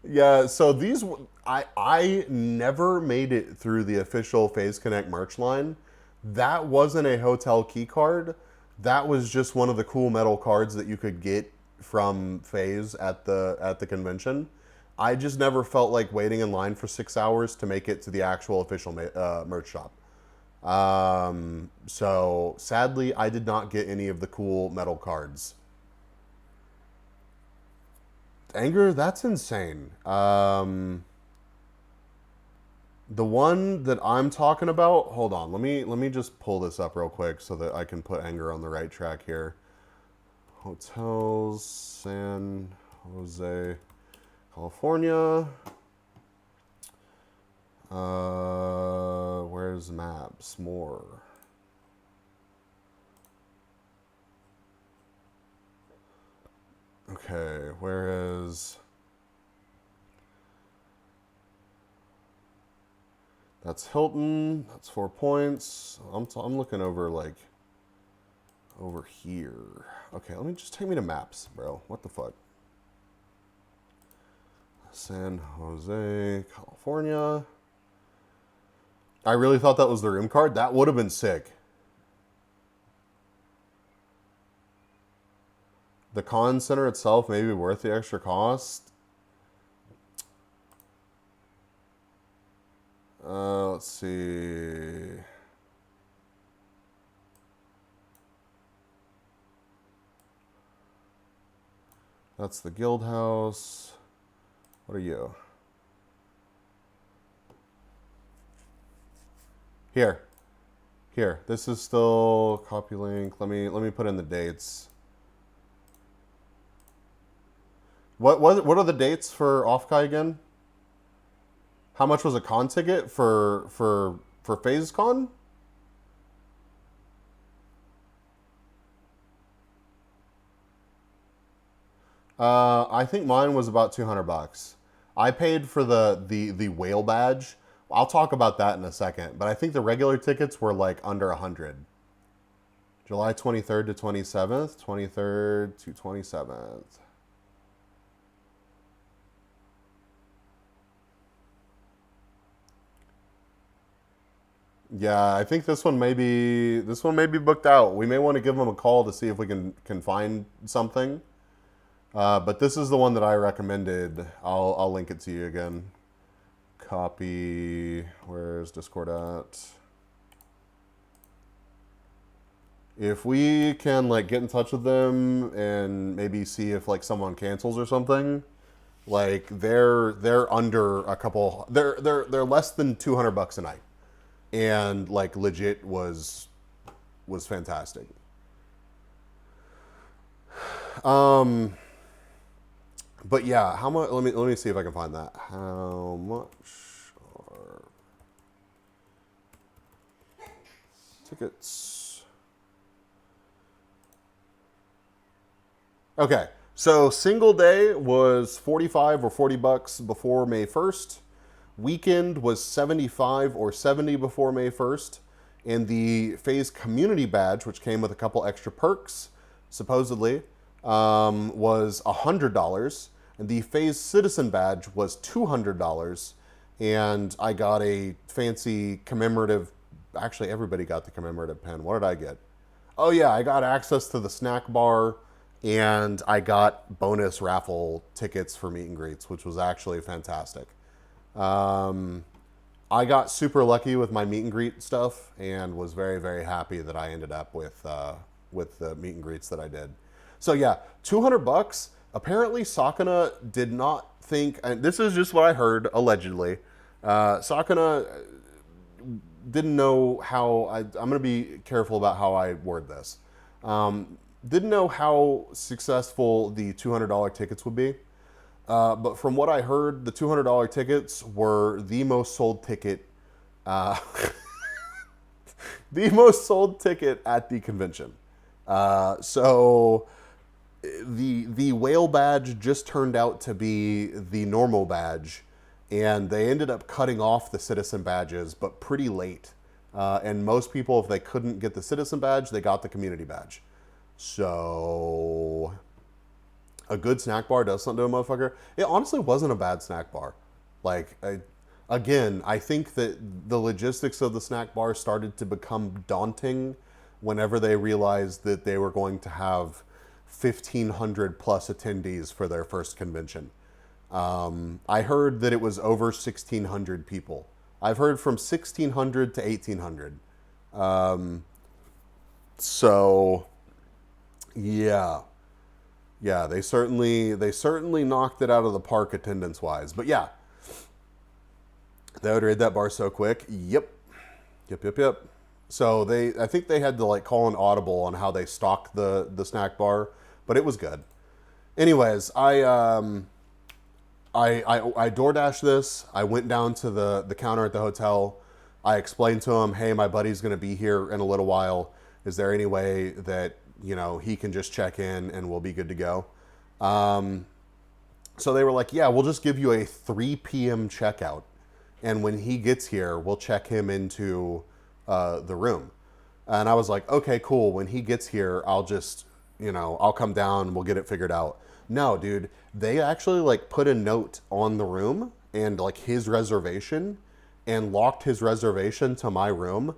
Speaker 2: Yeah, so these I never made it through the official Phase Connect merch line. That wasn't a hotel key card. That was just one of the cool metal cards that you could get from Phase at the convention. I just never felt like waiting in line for 6 hours to make it to the actual official merch shop. So sadly, I did not get any of the cool metal cards. Anger, that's insane. The one that I'm talking about, hold on, let me just pull this up real quick so that I can put Anger on the right track here. Hotels, San Jose, California. Where's maps? More. Okay, where is... That's Hilton. That's 4 points. I'm looking over, like, over here. Okay, let me just take me to maps, bro. What the fuck? San Jose, California. I really thought that was the room card. That would have been sick. The con center itself may be worth the extra cost. Let's see. That's the guild house. What are you? Here. This is still copy link. Let me put in the dates. What are the dates for Offkai again? How much was a con ticket for Phase Con? I think mine was about $200. I paid for the whale badge. I'll talk about that in a second, but I think the regular tickets were like under 100. July 23rd to 27th, 23rd to 27th. Yeah, I think this one may be booked out. We may want to give them a call to see if we can find something. But this is the one that I recommended. I'll link it to you again. copy. Where's Discord at? If we can like get in touch with them and maybe see if like someone cancels or something, like they're under a couple. They're less than $200 a night, and like legit was fantastic. But yeah, how much? Let me see if I can find that. How much are tickets? Okay, so single day was 45 or $40 before May 1st. Weekend was 75 or 70 before May 1st. And the Phase Community Badge, which came with a couple extra perks, supposedly, was $100. And the Phase Citizen Badge was $200. And I got a fancy commemorative... Actually, everybody got the commemorative pen. What did I get? Oh yeah, I got access to the snack bar, and I got bonus raffle tickets for meet and greets, which was actually fantastic. I got super lucky with my meet and greet stuff, and was very, very happy that I ended up with the meet and greets that I did. So yeah, $200. Apparently, Sakana did not think, and this is just what I heard allegedly. Sakana didn't know how. I'm going to be careful about how I word this. Didn't know how successful the $200 tickets would be. But from what I heard, the $200 tickets were the most sold ticket, the most sold ticket at the convention. So the whale badge just turned out to be the normal badge, and they ended up cutting off the citizen badges, but pretty late. And most people, if they couldn't get the citizen badge, they got the community badge. So a good snack bar does something to a motherfucker. It honestly wasn't a bad snack bar. Like, I think that the logistics of the snack bar started to become daunting whenever they realized that they were going to have 1,500 plus attendees for their first convention. I heard that it was over 1,600 people. I've heard from 1,600 to 1,800. So yeah, they certainly knocked it out of the park attendance wise. But yeah, they would raid that bar so quick. Yep. So I think they had to like call an audible on how they stocked the snack bar, but it was good. Anyways, I DoorDashed this. I went down to the counter at the hotel. I explained to him, hey, my buddy's going to be here in a little while. Is there any way that, he can just check in and we'll be good to go? So they were like, yeah, we'll just give you a 3 p.m. checkout. And when he gets here, we'll check him into the room. And I was like, okay, cool. When he gets here, I'll just, I'll come down and we'll get it figured out. No, dude, they actually like put a note on the room and like his reservation and locked his reservation to my room.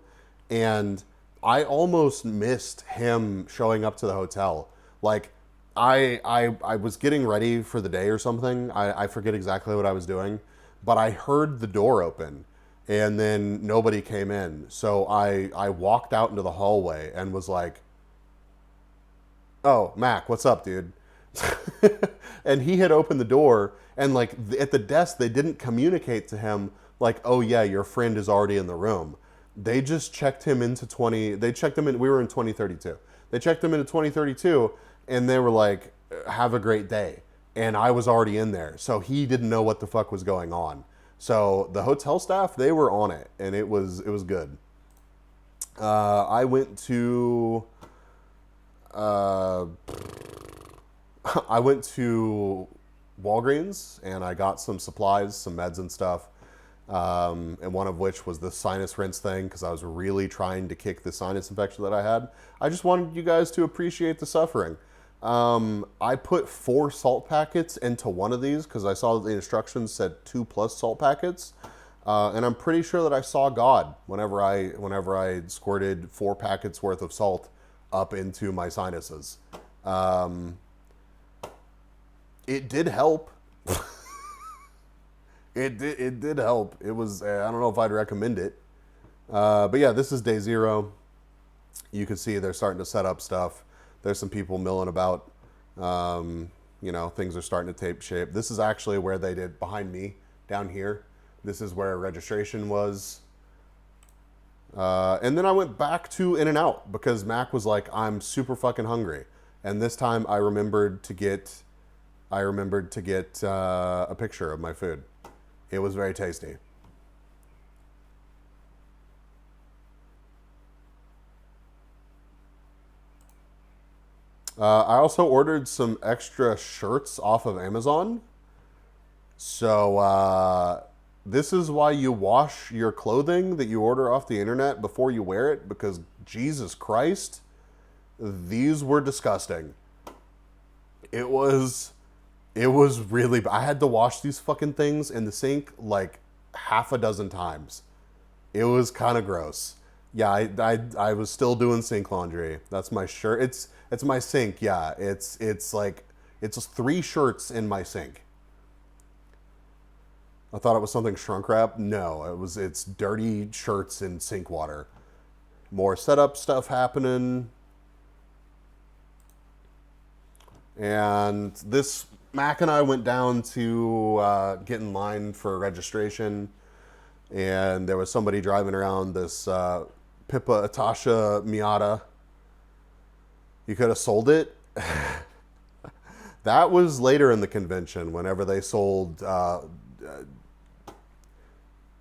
Speaker 2: And I almost missed him showing up to the hotel. Like I was getting ready for the day or something. I forget exactly what I was doing, but I heard the door open and then nobody came in. So I walked out into the hallway and was like, oh, Mac, what's up, dude? And he had opened the door, and like at the desk, they didn't communicate to him like, oh yeah, your friend is already in the room. They just checked him into we were in 2032. They checked him into 2032 and they were like, have a great day. And I was already in there. So he didn't know what the fuck was going on. So the hotel staff, they were on it, and it was good. I went to Walgreens and I got some supplies, some meds and stuff. And one of which was the sinus rinse thing, because I was really trying to kick the sinus infection that I had. I just wanted you guys to appreciate the suffering. I put 4 salt packets into one of these because I saw that the instructions said 2+ salt packets. And I'm pretty sure that I saw God whenever I squirted 4 packets worth of salt up into my sinuses. It did help. It did help. It was, I don't know if I'd recommend it. But yeah, this is day 0. You can see they're starting to set up stuff. There's some people milling about. Things are starting to take shape. This is actually where they did behind me down here. This is where registration was. And then I went back to In-N-Out because Mac was like, I'm super fucking hungry. And this time I remembered to get a picture of my food. It was very tasty. I also ordered some extra shirts off of Amazon. So this is why you wash your clothing that you order off the internet before you wear it, because Jesus Christ, these were disgusting. It was really, I had to wash these fucking things in the sink like half a dozen times. It was kind of gross. Yeah, I was still doing sink laundry. That's my shirt. It's my sink. Yeah, it's 3 shirts in my sink. I thought it was something shrunk wrap. No, it's dirty shirts in sink water. More setup stuff happening. And this Mac and I went down to get in line for registration, and there was somebody driving around this Pippa Atasha Miata. You could have sold it. That was later in the convention, whenever they sold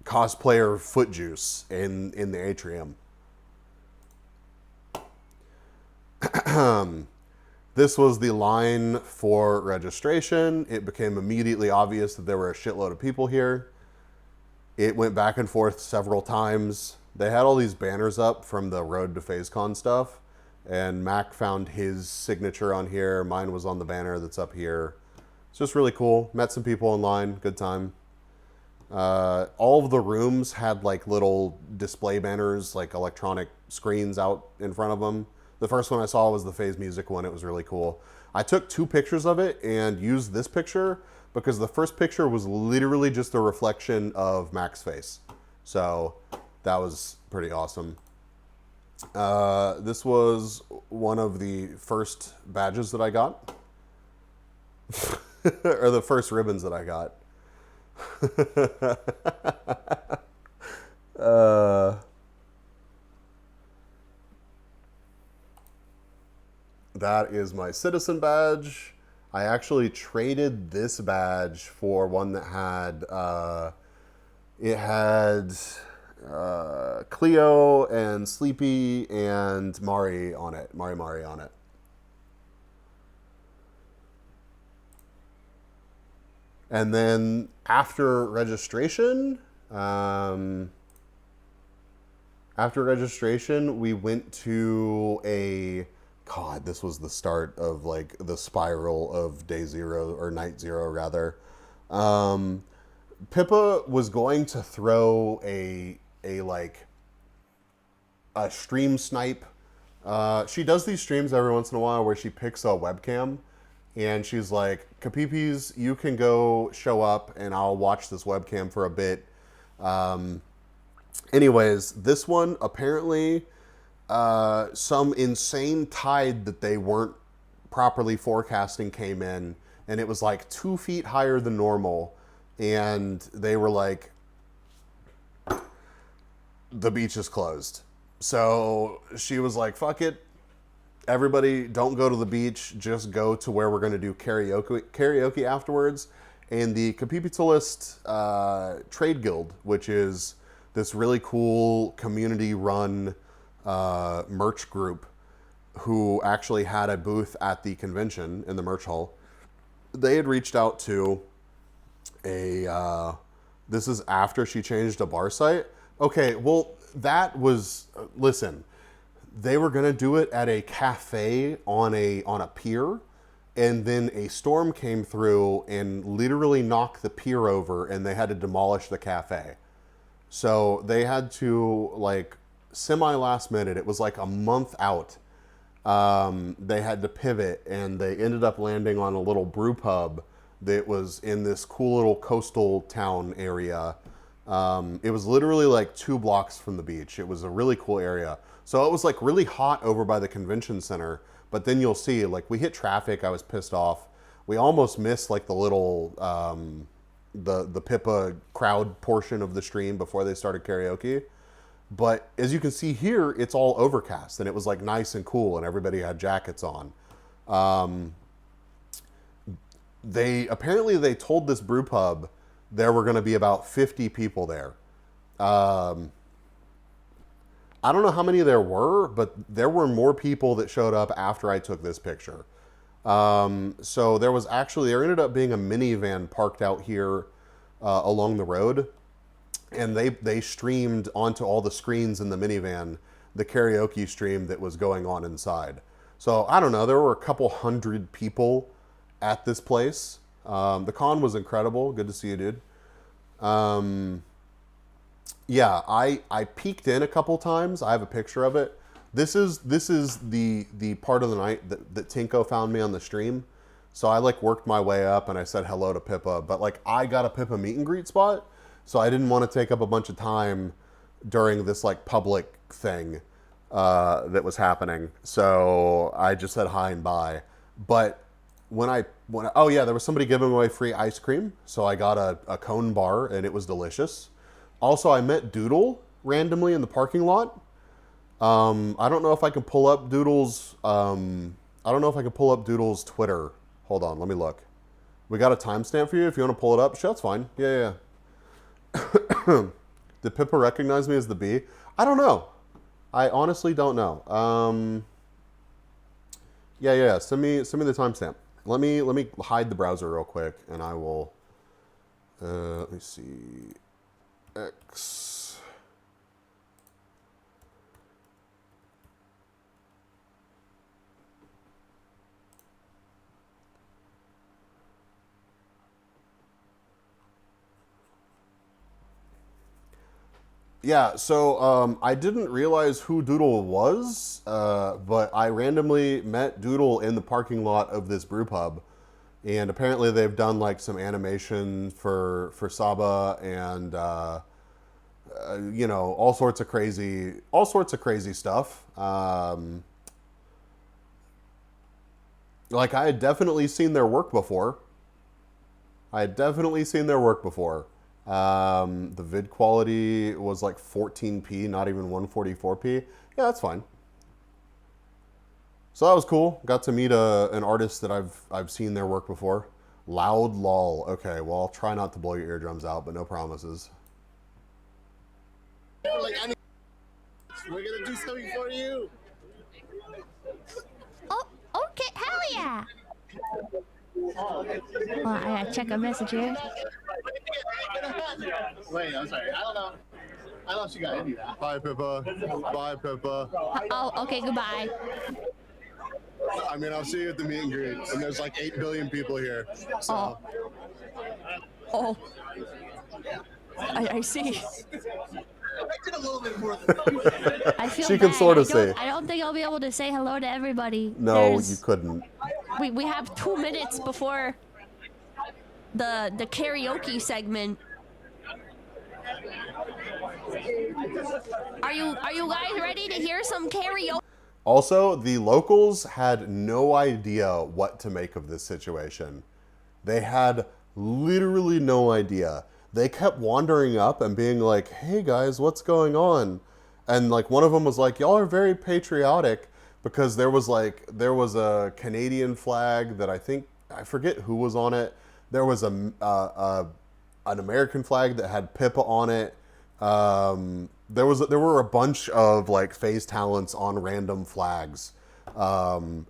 Speaker 2: cosplayer foot juice in the atrium. This was the line for registration. It became immediately obvious that there were a shitload of people here. It went back and forth several times. They had all these banners up from the Road to FazeCon stuff, and Mac found his signature on here. Mine was on the banner that's up here. It's just really cool. Met some people in line. Good time. All of the rooms had like little display banners, like electronic screens out in front of them. The first one I saw was the Phase Music one. It was really cool. I took 2 pictures of it and used this picture because the first picture was literally just a reflection of Mac's face. So that was pretty awesome. This was one of the first badges that I got. Or the first ribbons that I got. That is my citizen badge. I actually traded this badge for one that had Cleo and Sleepy and Mari on it. Mari on it. And then after registration, we went to a... God, this was the start of like the spiral of day 0 or night 0 rather. Pippa was going to throw a stream snipe. She does these streams every once in a while where she picks a webcam and she's like, Kapipis, you can go show up and I'll watch this webcam for a bit. Anyways, this one apparently some insane tide that they weren't properly forecasting came in, and it was like 2 feet higher than normal, and they were like, the beach is closed. So she was like, fuck it, everybody don't go to the beach, just go to where we're going to do karaoke afterwards. And the Capitalist Trade Guild, which is this really cool community run merch group who actually had a booth at the convention in the merch hall. They had reached out to this is after she changed a bar site. Okay, well, that was, listen, they were going to do it at a cafe on a pier, and then a storm came through and literally knocked the pier over, and they had to demolish the cafe. So they had to, like, semi-last minute, it was like a month out, they had to pivot, and they ended up landing on a little brew pub that was in this cool little coastal town area. It was literally like 2 blocks from the beach. It was a really cool area. So it was like really hot over by the convention center. But then you'll see, like, we hit traffic. I was pissed off. We almost missed like the little the Pippa crowd portion of the stream before they started karaoke. But as you can see here, it's all overcast, and it was like nice and cool, and everybody had jackets on. They told this brew pub there were going to be about 50 people there. I don't know how many there were, but there were more people that showed up after I took this picture. So there ended up being a minivan parked out here along the road, and they streamed onto all the screens in the minivan the karaoke stream that was going on inside. So I don't know, there were a couple hundred people at this place. The con was incredible. Good to see you, dude. Yeah, I peeked in a couple times. I have a picture of it. This is the part of the night that Tinko found me on the stream. So I like worked my way up and I said hello to Pippa, but like I got a Pippa meet and greet spot, so I didn't want to take up a bunch of time during this like public thing that was happening. So I just said hi and bye. But oh yeah, there was somebody giving away free ice cream, so I got a cone bar and it was delicious. Also, I met Doodle randomly in the parking lot. I don't know if I can pull up Doodle's Twitter. Hold on, let me look. We got a timestamp for you if you want to pull it up. Sure, that's fine. Yeah. Did Pippa recognize me as the bee? I don't know. I honestly don't know. Yeah. Send me the timestamp. Let me hide the browser real quick, and I will. Let me see. X. Yeah, so I didn't realize who Doodle was, but I randomly met Doodle in the parking lot of this brew pub, and apparently they've done like some animation for Saba and all sorts of crazy stuff. Like I had definitely seen their work before. The vid quality was like 14p, not even 144p. Yeah, that's fine. So that was cool. Got to meet an artist that I've seen their work before. Loud lol. Okay, well I'll try not to blow your eardrums out, but no promises.
Speaker 3: We're gonna do something for you.
Speaker 4: Oh, okay, hell yeah! Oh, I gotta check a message here.
Speaker 3: Wait, I'm sorry. I don't know if she got any of that.
Speaker 2: Bye, Pippa. Bye, Pippa.
Speaker 4: Oh, okay, goodbye.
Speaker 2: I mean, I'll see you at the meet and greet. And there's like 8 billion people here. So.
Speaker 4: Oh. I see.
Speaker 3: I did a little bit more than that.
Speaker 4: I feel
Speaker 2: she can
Speaker 4: bad.
Speaker 2: sort of say.
Speaker 4: I don't think I'll be able to say hello to everybody.
Speaker 2: No, you couldn't.
Speaker 4: We have 2 minutes before the karaoke segment. Are you guys ready to hear some karaoke?
Speaker 2: Also, the locals had no idea what to make of this situation. They had literally no idea. They kept wandering up and being like, hey guys, what's going on? And like one of them was like, y'all are very patriotic, because there was a Canadian flag that I forget who was on it. There was an American flag that had Pippa on it. There were a bunch of like phase talents on random flags. And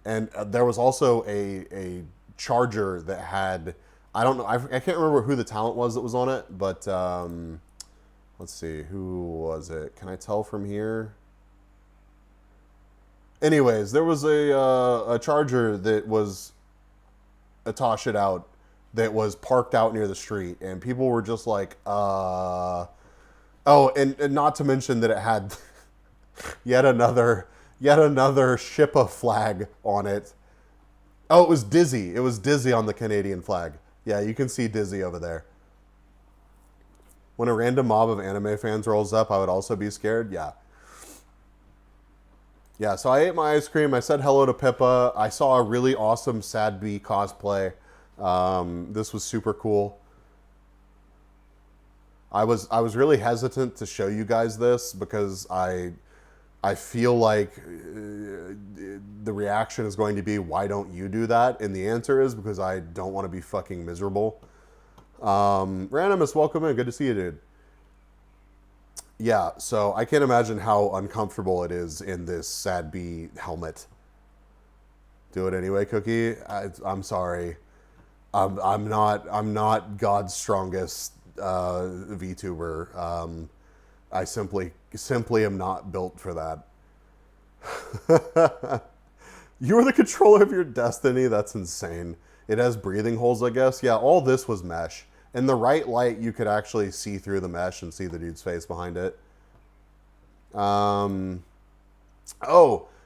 Speaker 2: there was also a charger that had, I don't know, I can't remember who the talent was that was on it, but let's see, who was it? Can I tell from here? Anyways, there was a charger that was Atosh it out that was parked out near the street, and people were just like, oh, and not to mention that it had yet another Shippa flag on it. Oh, it was Dizzy. It was Dizzy on the Canadian flag. Yeah, you can see Dizzy over there. When a random mob of anime fans rolls up, I would also be scared. Yeah. Yeah, so I ate my ice cream. I said hello to Pippa. I saw a really awesome Sad Bee cosplay. This was super cool. I was really hesitant to show you guys this because I feel like the reaction is going to be, why don't you do that? And the answer is because I don't want to be fucking miserable. Randomus, welcome in. Good to see you, dude. Yeah, so I can't imagine how uncomfortable it is in this Sad Bee helmet. Do it anyway, Cookie. I'm sorry. I'm not God's strongest VTuber. I simply am not built for that. You're the controller of your destiny. That's insane. It has breathing holes, I guess. Yeah, all this was mesh. In the right light, you could actually see through the mesh and see the dude's face behind it. Oh,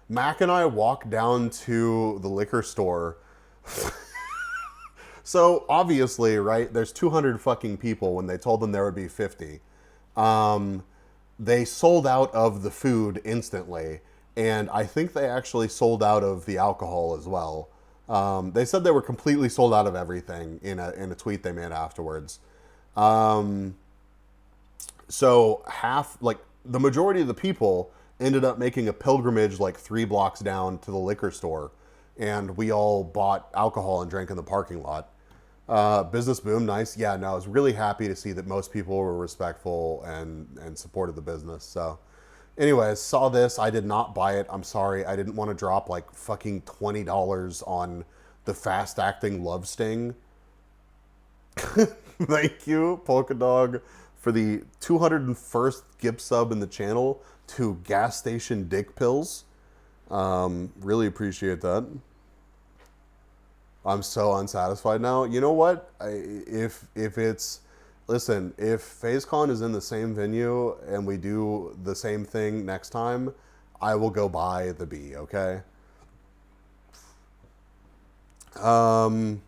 Speaker 2: Mac and I walked down to the liquor store. So, obviously, right, there's 200 fucking people when they told them there would be 50. They sold out of the food instantly, and I think they actually sold out of the alcohol as well. They said they were completely sold out of everything in a tweet they made afterwards. So the majority of the people ended up making a pilgrimage like 3 blocks down to the liquor store, and we all bought alcohol and drank in the parking lot. Business boom, nice. Yeah, no, I was really happy to see that most people were respectful and supported the business. So anyways, saw this. I did not buy it. I'm sorry. I didn't want to drop like fucking $20 on the fast-acting love sting. Thank you, Polka Dog, for the 201st gift sub in the channel to gas station dick pills. Really appreciate that. I'm so unsatisfied now. You know what? If FazeCon is in the same venue and we do the same thing next time, I will go buy the bee, okay? Oh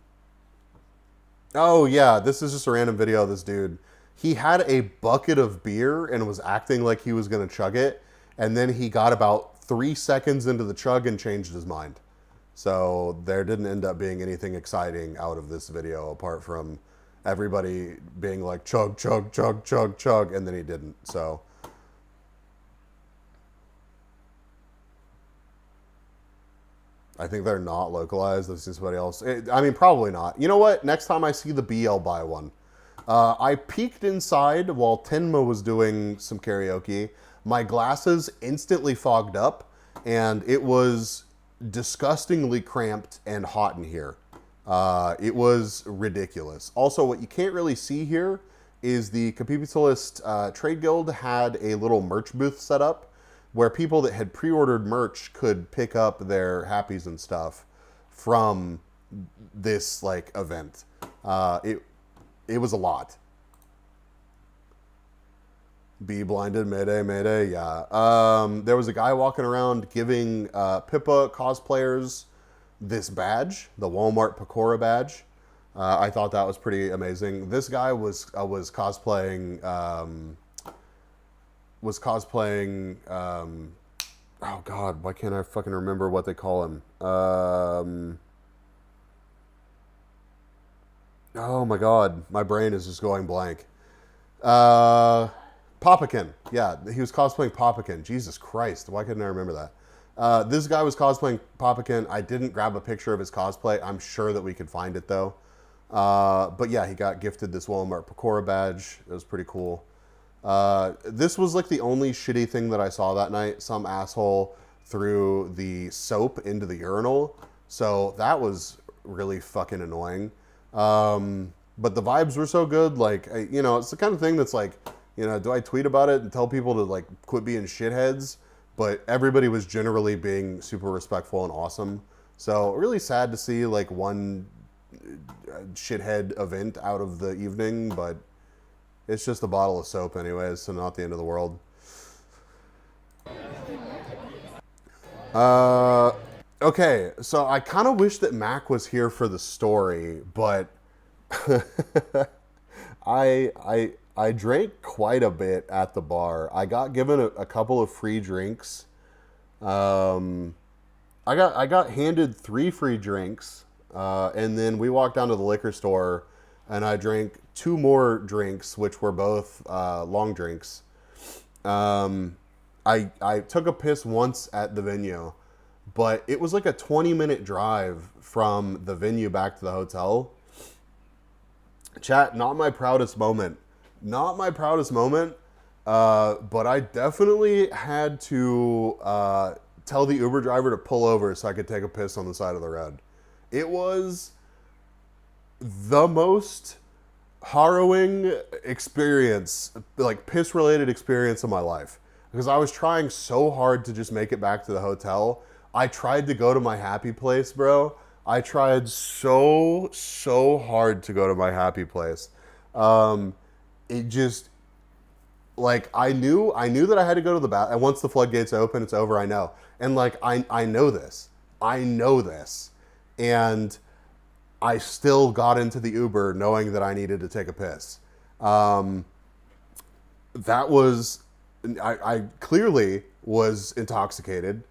Speaker 2: yeah, this is just a random video of this dude. He had a bucket of beer and was acting like he was gonna chug it, and then he got about 3 seconds into the chug and changed his mind. So there didn't end up being anything exciting out of this video apart from everybody being like chug, chug, chug, chug, chug, and then he didn't. So I think they're not localized. This is somebody else. I mean, probably not. You know what? Next time I see the bee, I'll buy one. I peeked inside while Tenma was doing some karaoke. My glasses instantly fogged up, and it was disgustingly cramped and hot in here. It was ridiculous. Also, what you can't really see here is the Capitalist Trade Guild had a little merch booth set up where people that had pre-ordered merch could pick up their happies and stuff from this like event. It was a lot. Be blinded, mayday, mayday, yeah. There was a guy walking around giving Pippa cosplayers this badge, the Walmart Pecora badge. I thought that was pretty amazing. This guy was cosplaying, oh God, why can't I fucking remember what they call him? Oh my God, my brain is just going blank. Popakin. Yeah, he was cosplaying Popakin. Jesus Christ, why couldn't I remember that? This guy was cosplaying Popakin. I didn't grab a picture of his cosplay. I'm sure that we could find it though. But yeah, he got gifted this Walmart Pecora badge. It was pretty cool. This was like the only shitty thing that I saw that night. Some asshole threw the soap into the urinal. So that was really fucking annoying. But the vibes were so good. Like, you know, it's the kind of thing that's like, you know, do I tweet about it and tell people to like quit being shitheads? But everybody was generally being super respectful and awesome. So really sad to see like one shithead event out of the evening, but it's just a bottle of soap anyways, so not the end of the world. Okay, so I kind of wish that Mac was here for the story, but I drank quite a bit at the bar. I got given a couple of free drinks. Um, I got handed 3 free drinks, and then we walked down to the liquor store, and I drank 2 more drinks, which were both long drinks. I took a piss once at the venue, but it was like a 20-minute drive from the venue back to the hotel. Chat, not my proudest moment. Not my proudest moment, but I definitely had to tell the Uber driver to pull over so I could take a piss on the side of the road. It was the most harrowing experience, like piss-related experience of my life. Because I was trying so hard to just make it back to the hotel. I tried to go to my happy place, bro. I tried so hard to go to my happy place. It just, like, I knew that I had to go to the bath. And once the floodgates open, it's over, I know. And, like, I know this. I know this. And I still got into the Uber knowing that I needed to take a piss. That was, I clearly was intoxicated.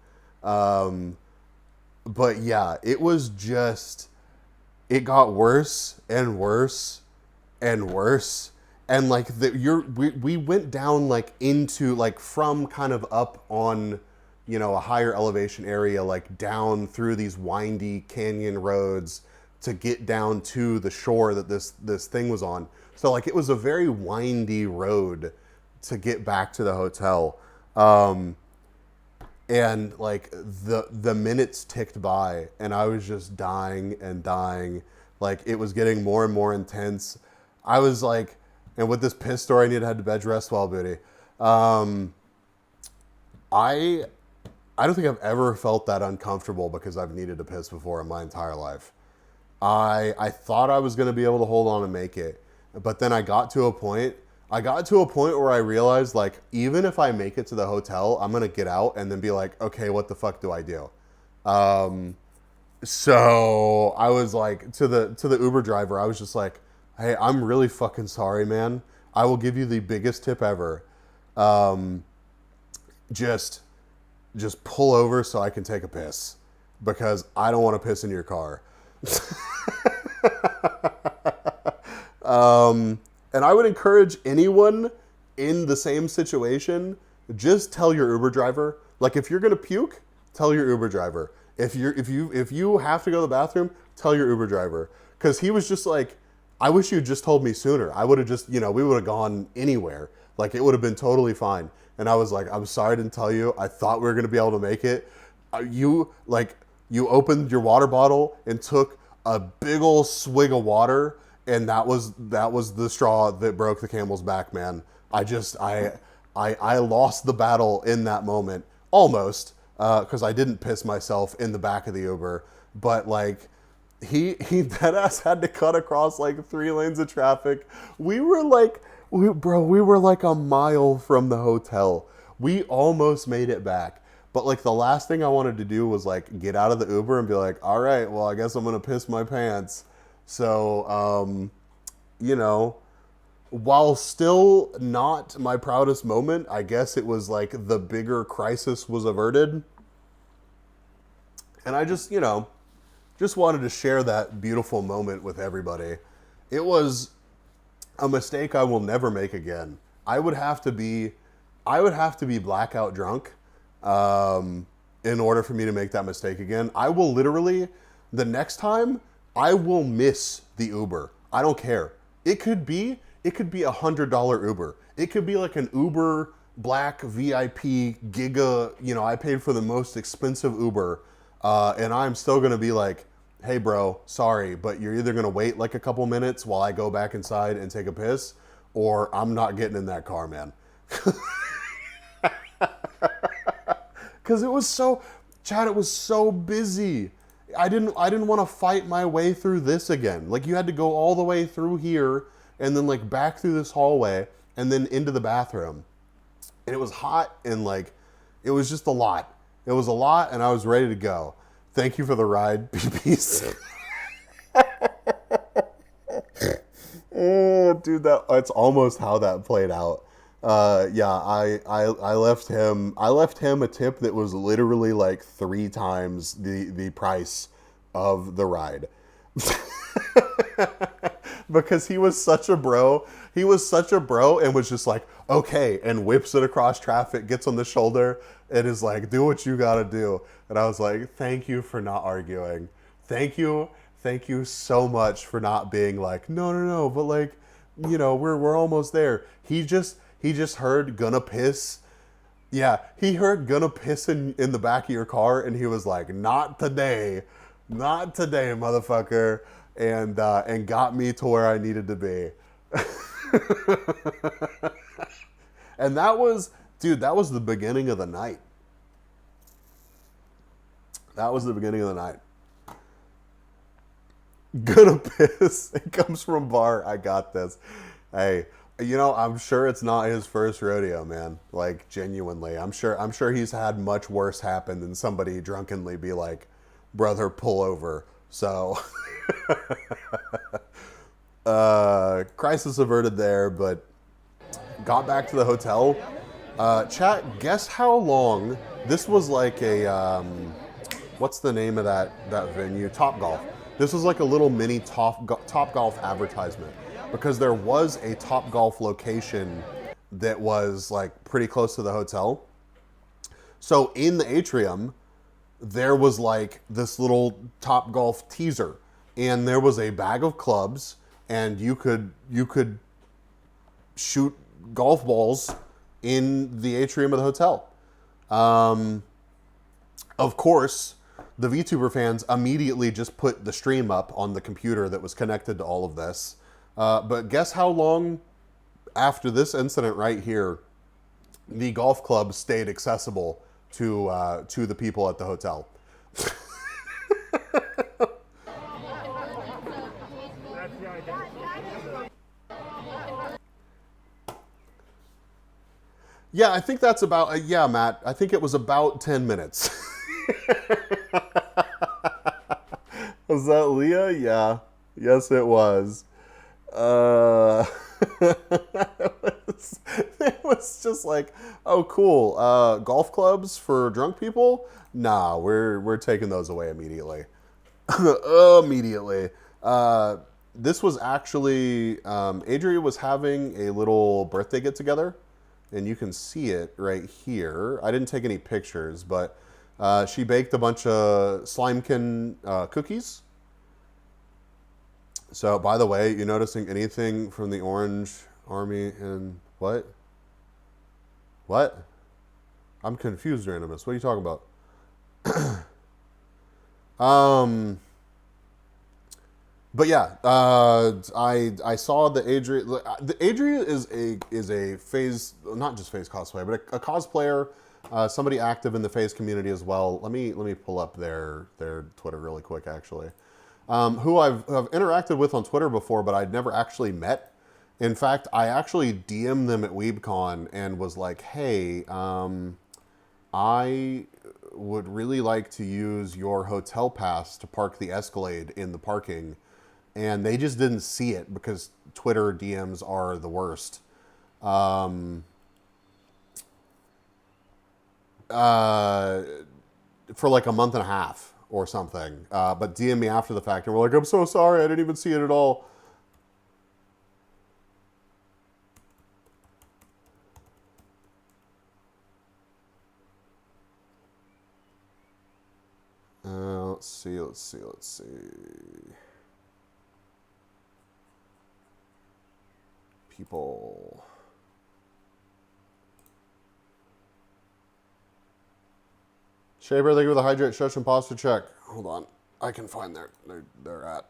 Speaker 2: But yeah, it was just, it got worse and worse and worse. And like we went down like into like from kind of up on, you know, a higher elevation area, like down through these windy canyon roads to get down to the shore that this thing was on. So like it was a very windy road to get back to the hotel. And like the minutes ticked by and I was just dying and dying. Like it was getting more and more intense. I was like, and with this piss story, I need to head to bed, rest well, booty. I don't think I've ever felt that uncomfortable because I've needed to piss before in my entire life. I thought I was going to be able to hold on and make it. But then I got to a point where I realized, like, even if I make it to the hotel, I'm going to get out and then be like, okay, what the fuck do I do? So I was like, to the Uber driver, I was just like, hey, I'm really fucking sorry, man. I will give you the biggest tip ever. Just pull over so I can take a piss because I don't want to piss in your car. And I would encourage anyone in the same situation, just tell your Uber driver. Like if you're gonna puke, tell your Uber driver. If you have to go to the bathroom, tell your Uber driver. Because he was just like, I wish you just told me sooner. I would have just, we would have gone anywhere. Like it would have been totally fine. And I was like, I'm sorry I didn't tell you. I thought we were gonna be able to make it. You opened your water bottle and took a big old swig of water. And that was the straw that broke the camel's back, man. I lost the battle in that moment, almost, because I didn't piss myself in the back of the Uber. But like, he deadass had to cut across like 3 lanes of traffic. We were like a mile from the hotel. We almost made it back. But like the last thing I wanted to do was like get out of the Uber and be like, all right, well, I guess I'm gonna piss my pants. So, while still not my proudest moment, I guess it was like the bigger crisis was averted. And I just wanted to share that beautiful moment with everybody. It was a mistake I will never make again. I would have to be blackout drunk, in order for me to make that mistake again. I will literally, the next time, I will miss the Uber. I don't care. It could be $100 Uber. It could be like an Uber Black VIP Giga, I paid for the most expensive Uber. And I'm still going to be like, hey bro, sorry, but you're either going to wait like a couple minutes while I go back inside and take a piss, or I'm not getting in that car, man. Because it was so busy. I didn't want to fight my way through this again. Like you had to go all the way through here and then like back through this hallway and then into the bathroom. And it was hot and like it was just a lot. It was a lot and I was ready to go. Thank you for the ride. Peace. Oh, dude, it's almost how that played out. Yeah, I left him a tip that was literally like 3 times the price of the ride. Because he was such a bro. He was such a bro and was just like, okay, and whips it across traffic, gets on the shoulder, and is like, do what you gotta do. And I was like, thank you for not arguing. Thank you. Thank you so much for not being like, no, but like, we're almost there. He just heard gonna piss. Yeah, he heard gonna piss in the back of your car, and he was like, not today, motherfucker, and got me to where I needed to be. And that was the beginning of the night. That was the beginning of the night. Gonna piss. It comes from bar. I got this. Hey, I'm sure it's not his first rodeo, man. Like, genuinely, I'm sure he's had much worse happen than somebody drunkenly be like, brother, pull over. So, crisis averted there, but got back to the hotel. Chat, guess how long? This was like a, what's the name of that venue? Top Golf. This was like a little mini Top Golf advertisement, because there was a Top Golf location that was like pretty close to the hotel. So in the atrium, there was like this little Top Golf teaser, and there was a bag of clubs, and you could shoot golf balls in the atrium of the hotel. Of course, the VTuber fans immediately just put the stream up on the computer that was connected to all of this. But guess how long after this incident right here, the golf club stayed accessible to the people at the hotel? Yeah, I think that's about, yeah, Matt, I think it was about 10 minutes. Was that Leah? Yeah. Yes, it was. It was just like, oh, cool. Golf clubs for drunk people? Nah, we're taking those away immediately. Immediately. This was actually, Adria was having a little birthday get-together, and you can see it right here. I didn't take any pictures, but she baked a bunch of Slimekin cookies. So, by the way, you noticing anything from the Orange Army and what? What? I'm confused, Randomus. What are you talking about? But yeah, I saw the Adria. The Adria is a phase, not just phase cosplay, but a cosplayer, somebody active in the phase community as well. Let me pull up their Twitter really quick, actually. Who I've interacted with on Twitter before, but I'd never actually met. In fact, I actually DM'd them at WeebCon and was like, hey, I would really like to use your hotel pass to park the Escalade in the parking. And they just didn't see it because Twitter DMs are the worst. For like a month and a half or something. But DM me after the fact and we're like, I'm so sorry, I didn't even see it at all. Let's see. People. Shaper, thank you for the hydrate stretch and posture check. Hold on. I can find they're at.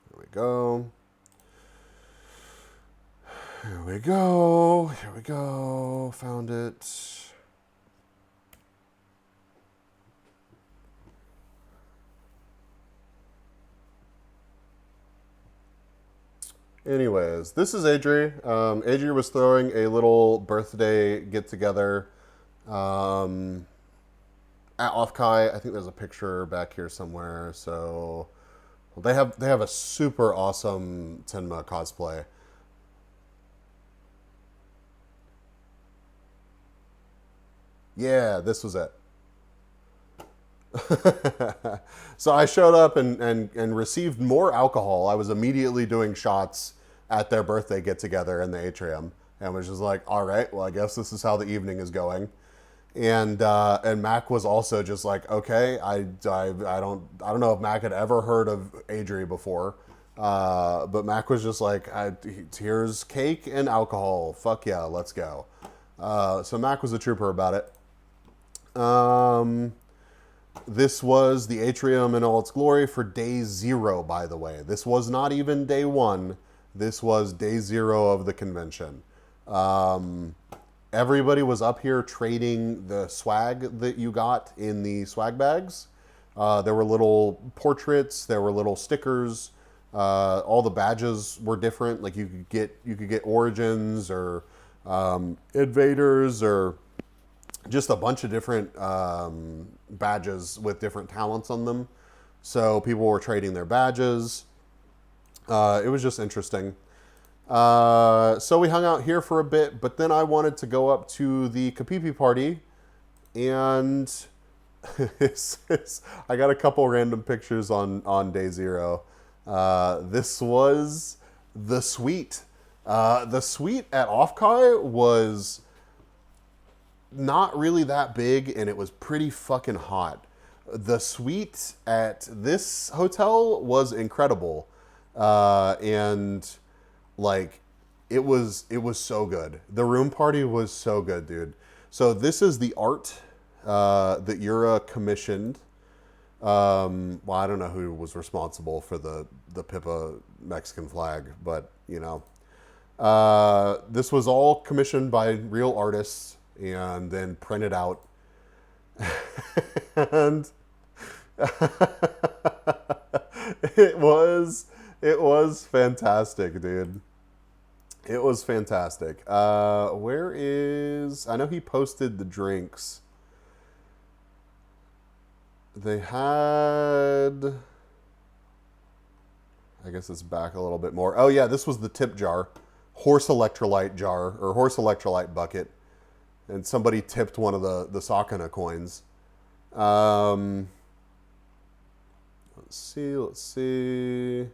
Speaker 2: Here we go. Here we go. Found it. Anyways, this is Adri. Adri was throwing a little birthday get-together At Offkai, I think there's a picture back here somewhere. So well, they have a super awesome Tenma cosplay. Yeah, this was it. So I showed up and received more alcohol. I was immediately doing shots at their birthday get together in the atrium, and was just like, all right, well, I guess this is how the evening is going. And Mac was also just like, okay, I don't know if Mac had ever heard of Adri before, but Mac was just like, here's cake and alcohol. Fuck yeah, let's go. So Mac was a trooper about it. This was the atrium in all its glory for day 0, by the way. This was not even day 1. This was day 0 of the convention. Everybody was up here trading the swag that you got in the swag bags. There were little portraits, there were little stickers. All the badges were different. Like you could get origins or invaders or just a bunch of different badges with different talents on them. So people were trading their badges. It was just interesting. So we hung out here for a bit, but then I wanted to go up to the Kapipi party, and I got a couple random pictures on day 0. This was the suite. The suite at Offkai was not really that big, and it was pretty fucking hot. The suite at this hotel was incredible, and like it was so good. The room party was so good, dude. So this is the art that Yura commissioned. Well, I don't know who was responsible for the Pippa Mexican flag, but you know, this was all commissioned by real artists and then printed out. And it was fantastic, dude. It was fantastic. Where is... I know he posted the drinks. They had... I guess it's back a little bit more. Oh yeah, this was the tip jar. Horse electrolyte jar, or horse electrolyte bucket. And somebody tipped one of the Sakana coins. Let's see.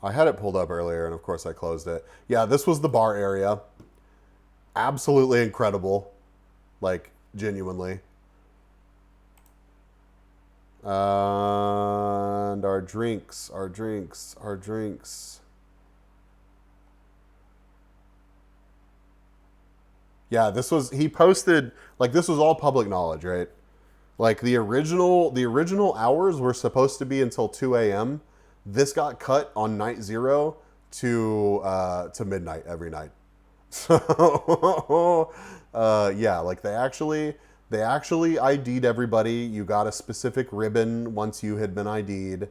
Speaker 2: I had it pulled up earlier, and of course I closed it. Yeah, this was the bar area. Absolutely incredible. Like, genuinely. And our drinks. Yeah, he posted, like, this was all public knowledge, right? Like, the original hours were supposed to be until 2 a.m. This got cut on night 0 to midnight every night. So, yeah, like, they actually ID'd everybody. You got a specific ribbon once you had been ID'd.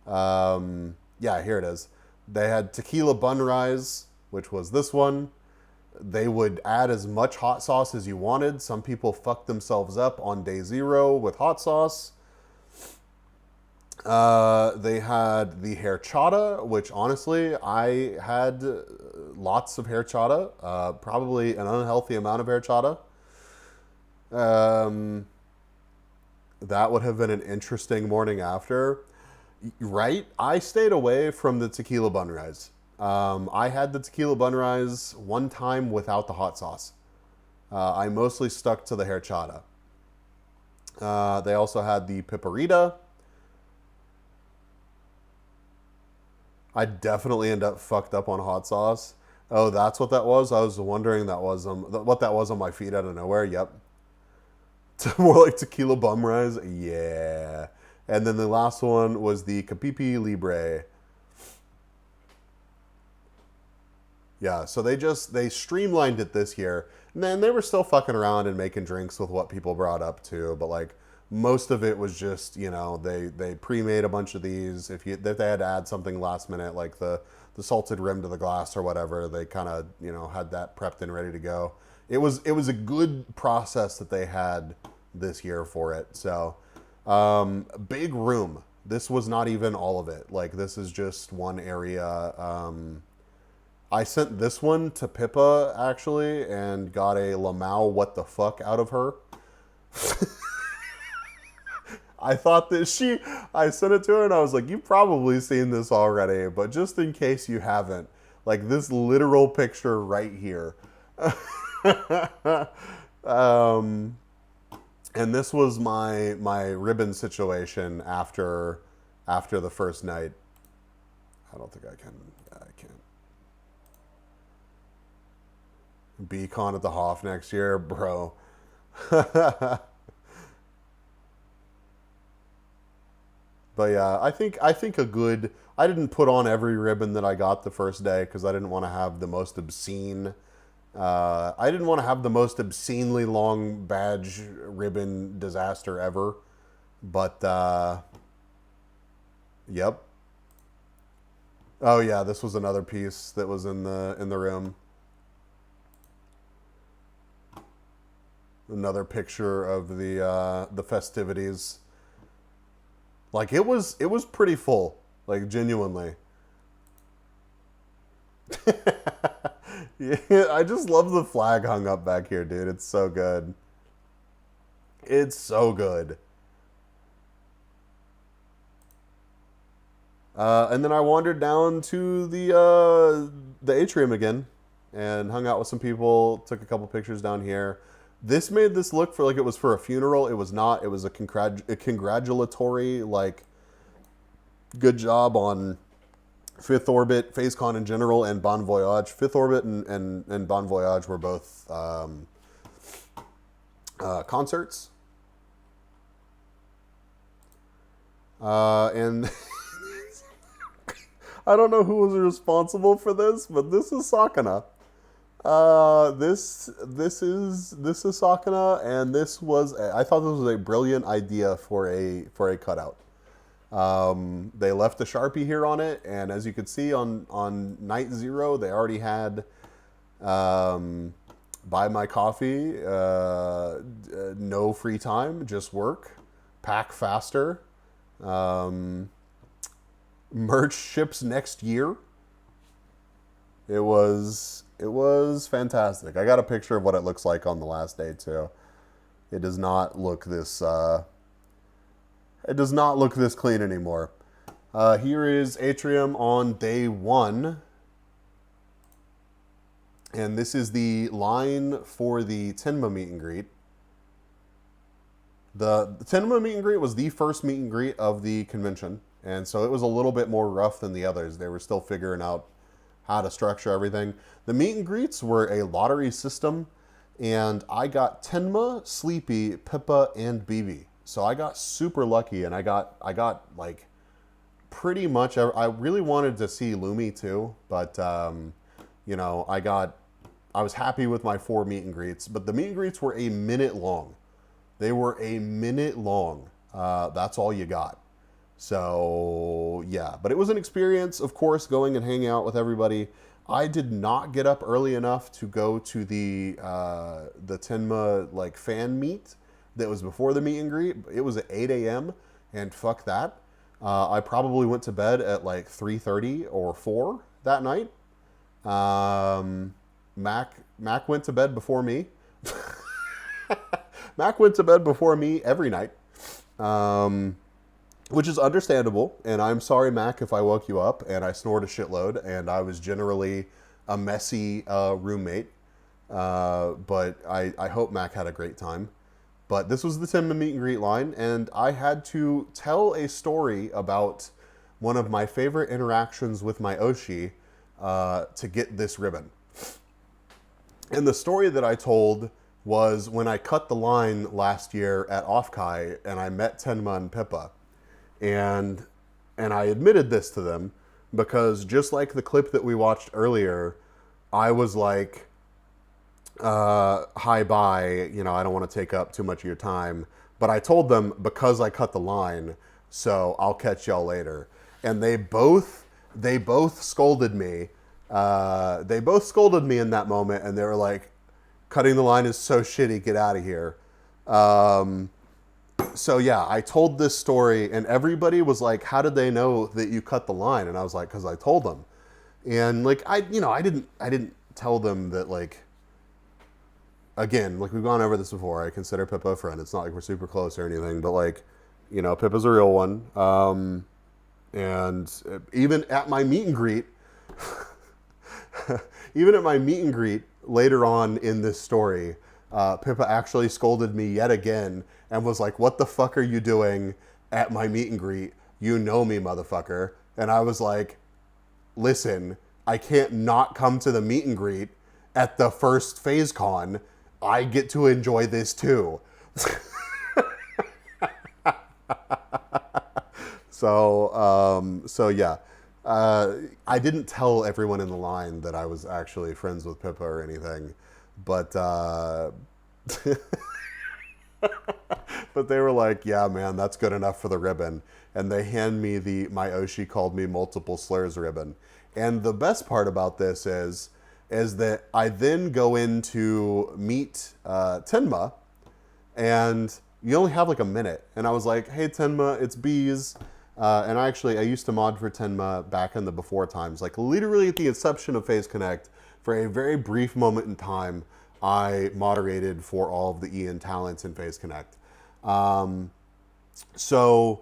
Speaker 2: Yeah, here it is. They had tequila bun rise, which was this one. They would add as much hot sauce as you wanted. Some people fucked themselves up on day 0 with hot sauce. They had the hair chata, which honestly, I had lots of hair chata. Probably an unhealthy amount of hair chata. That would have been an interesting morning after. Right? I stayed away from the tequila bun rise. I had the tequila bun rise one time without the hot sauce. I mostly stuck to the hair chata. They also had the piparita. I definitely end up fucked up on hot sauce. Oh, that's what that was? I was wondering what that was on my feet out of nowhere. Yep. More like tequila bum rise. Yeah. And then the last one was the Kapipi Libre. Yeah, so they streamlined it this year. And then they were still fucking around and making drinks with what people brought up too, but like most of it was just, you know, they pre-made a bunch of these. If they had to add something last minute, like the salted rim to the glass or whatever, they kind of, you know, had that prepped and ready to go. it was a good process that they had this year for it. So big room. This was not even all of it. Like, this is just one area. I sent this one to Pippa, actually, and got a Lamau what the fuck out of her. I thought that I sent it to her and I was like, you've probably seen this already, but just in case you haven't, like, this literal picture right here. And this was my ribbon situation after the first night. I don't think I can. I can't. Beacon at the Hoff next year, bro. But yeah, I think a good. I didn't put on every ribbon that I got the first day because I didn't want to have the most obscene. I didn't want to have the most obscenely long badge ribbon disaster ever. But yep. Oh yeah, this was another piece that was in the room. Another picture of the festivities. Like, it was pretty full, like, genuinely. Yeah, I just love the flag hung up back here, dude. It's so good. It's so good. And then I wandered down to the atrium again and hung out with some people, took a couple pictures down here. This made this look for like it was for a funeral. It was not. It was a congratulatory, like, good job on Fifth Orbit, FaceCon in general, and Bon Voyage. Fifth Orbit and Bon Voyage were both concerts. And I don't know who was responsible for this, but this is Sakana. This is Sakana, and I thought this was a brilliant idea for a cutout. They left the Sharpie here on it, and as you could see on night 0, they already had buy my coffee, no free time, just work, pack faster, merch ships next year. It was fantastic. I got a picture of what it looks like on the last day too. It does not look this. It does not look this clean anymore. Here is Atrium on day 1. And this is the line for the Tenma meet and greet. The Tenma meet and greet was the first meet and greet of the convention. And so it was a little bit more rough than the others. They were still figuring out how to structure everything. The meet and greets were a lottery system. And I got Tenma, Sleepy, Pippa, and BB. So I got super lucky, and I got like pretty much. I really wanted to see Lumi too, but you know, I was happy with my 4 meet and greets. But the meet and greets were a minute long. They were a minute long. That's all you got. So yeah, but it was an experience, of course, going and hanging out with everybody. I did not get up early enough to go to the Tenma like fan meet that was before the meet and greet. It was at 8 a.m. and fuck that. I probably went to bed at like 3:30 or 4 that night. Mac went to bed before me. Mac went to bed before me every night, which is understandable. And I'm sorry, Mac, if I woke you up and I snored a shitload and I was generally a messy roommate. But I hope Mac had a great time. But this was the Tenma meet and greet line, and I had to tell a story about one of my favorite interactions with my Oshi to get this ribbon. And the story that I told was when I cut the line last year at Offkai, and I met Tenma and Pippa. And I admitted this to them because just like the clip that we watched earlier, I was like, hi, bye, you know, I don't want to take up too much of your time. But I told them because I cut the line, so I'll catch y'all later. And they both scolded me. They both scolded me in that moment, and they were like, Cutting the line is so shitty. Get out of here. So yeah, I told this story and everybody was like, how did they know that you cut the line? And I was like, cause I told them. And like, I didn't tell them that, like, again, like we've gone over this before. I consider Pippa a friend. It's not like we're super close or anything, but like, you know, Pippa's a real one. And even at my meet and greet, later on in this story, Pippa actually scolded me yet again and was like, what the fuck are you doing at my meet and greet? You know me, motherfucker. And I was like, listen, I can't not come to the meet and greet at the first Phase Con. I get to enjoy this too. So yeah. I didn't tell everyone in the line that I was actually friends with Pippa or anything, but but they were like, yeah, man, that's good enough for the ribbon. And they hand me my Oshi called me multiple slurs ribbon. And the best part about this is that I then go in to meet Tenma, and you only have like a minute. And I was like, hey, Tenma, it's Bees. And I used to mod for Tenma back in the before times. Like literally at the inception of Phase Connect, for a very brief moment in time, I moderated for all of the Ian talents in Phase Connect. So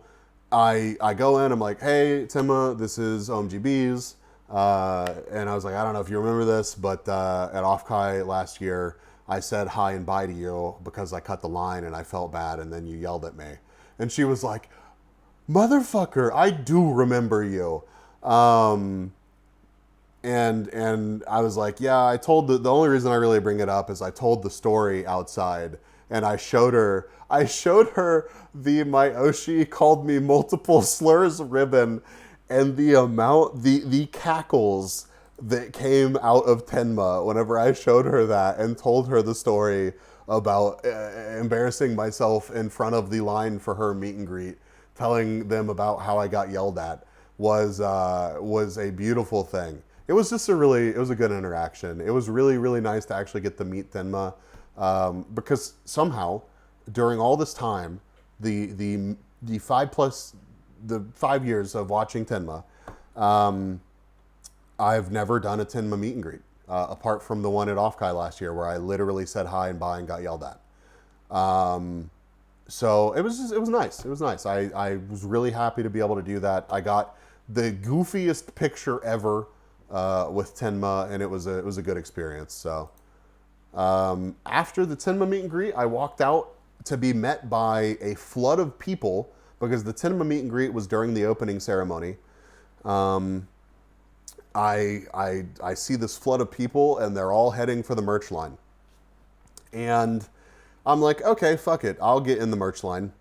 Speaker 2: I go in, I'm like, hey, Tenma, this is OMGBs. And I was like, I don't know if you remember this, but at Offkai last year, I said hi and bye to you because I cut the line and I felt bad, and then you yelled at me. And she was like, motherfucker, I do remember you. And I was like, yeah, I told the only reason I really bring it up is I told the story outside, and I showed her the my Oshi called me multiple slurs ribbon, and the cackles that came out of Tenma whenever I showed her that and told her the story about embarrassing myself in front of the line for her meet and greet, telling them about how I got yelled at, was a beautiful thing. It was just a good interaction. It was really, really nice to actually get to meet Tenma, because somehow during all this time, the 5 years of watching Tenma, I've never done a Tenma meet and greet, apart from the one at Offkai last year where I literally said hi and bye and got yelled at. So it was nice. It was nice. I was really happy to be able to do that. I got the goofiest picture ever with Tenma, and it was a good experience. So after the Tenma meet and greet, I walked out to be met by a flood of people because the Tenma meet and greet was during the opening ceremony. I see this flood of people, and they're all heading for the merch line, and I'm like, okay, fuck it. I'll get in the merch line.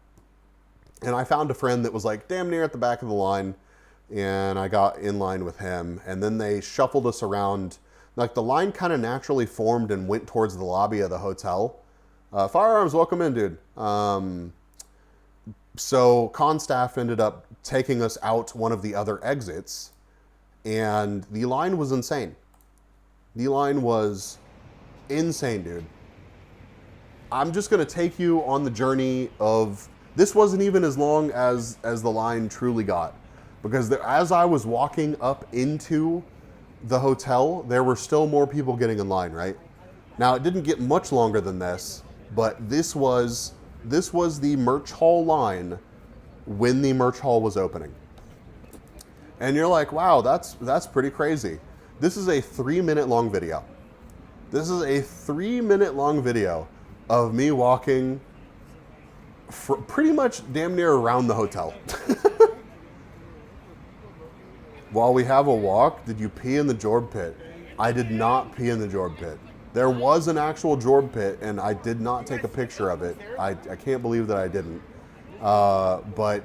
Speaker 2: And I found a friend that was like damn near at the back of the line, and I got in line with him. And then they shuffled us around. Like the line kind of naturally formed and went towards the lobby of the hotel. Firearms, welcome in, dude. So con staff ended up taking us out one of the other exits, and the line was insane. The line was insane, dude. I'm just going to take you on the journey of... This wasn't even as long as the line truly got. Because as I was walking up into the hotel, there were still more people getting in line, right? Now, it didn't get much longer than this, but this was the merch hall line when the merch hall was opening. And you're like, wow, that's pretty crazy. This is a 3-minute long video. This is a 3-minute long video of me walking pretty much damn near around the hotel. While we have a walk, did you pee in the Jorb pit? I did not pee in the Jorb pit. There was an actual Jorb pit, and I did not take a picture of it. I can't believe that I didn't. But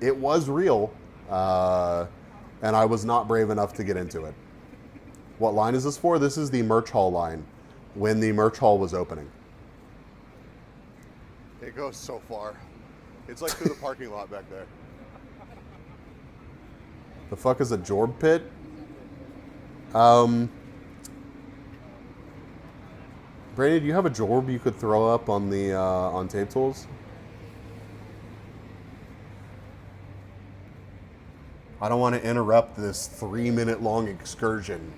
Speaker 2: it was real, and I was not brave enough to get into it. What line is this for? This is the merch hall line, when the merch hall was opening. It goes so far. It's like through the parking lot back there. The fuck is a Jorb pit? Brady, do you have a jorb you could throw up on the on Tape Tools? I don't want to interrupt this 3-minute long excursion.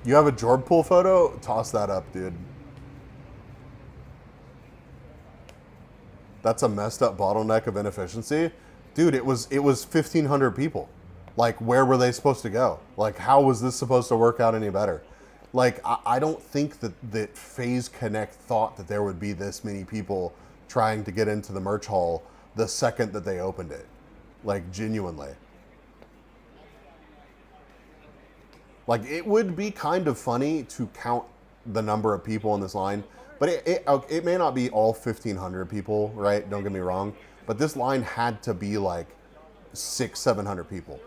Speaker 2: You have a jorb pool photo? Toss that up, dude. That's a messed up bottleneck of inefficiency. Dude, it was 1,500 people. Like, where were they supposed to go? Like, how was this supposed to work out any better? Like, I don't think that Phase Connect thought that there would be this many people trying to get into the merch hall the second that they opened it. Like, genuinely. Like, it would be kind of funny to count the number of people in this line, but it may not be all 1,500 people, right? Don't get me wrong. But this line had to be like 600-700 people.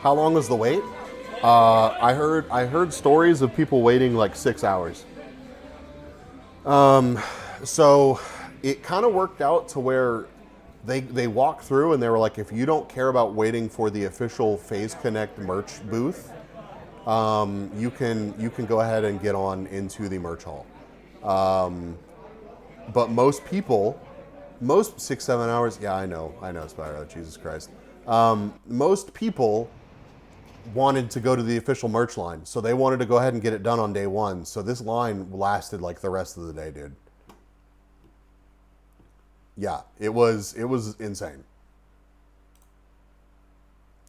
Speaker 2: How long was the wait? I heard stories of people waiting like 6 hours. So it kind of worked out to where they walked through and they were like, if you don't care about waiting for the official Phase Connect merch booth, you can go ahead and get on into the merch hall. But most 6-7 hours. Yeah, I know, Spyro. Jesus Christ. Most people wanted to go to the official merch line, so they wanted to go ahead and get it done on day one. So this line lasted like the rest of the day, dude. Yeah, it was insane.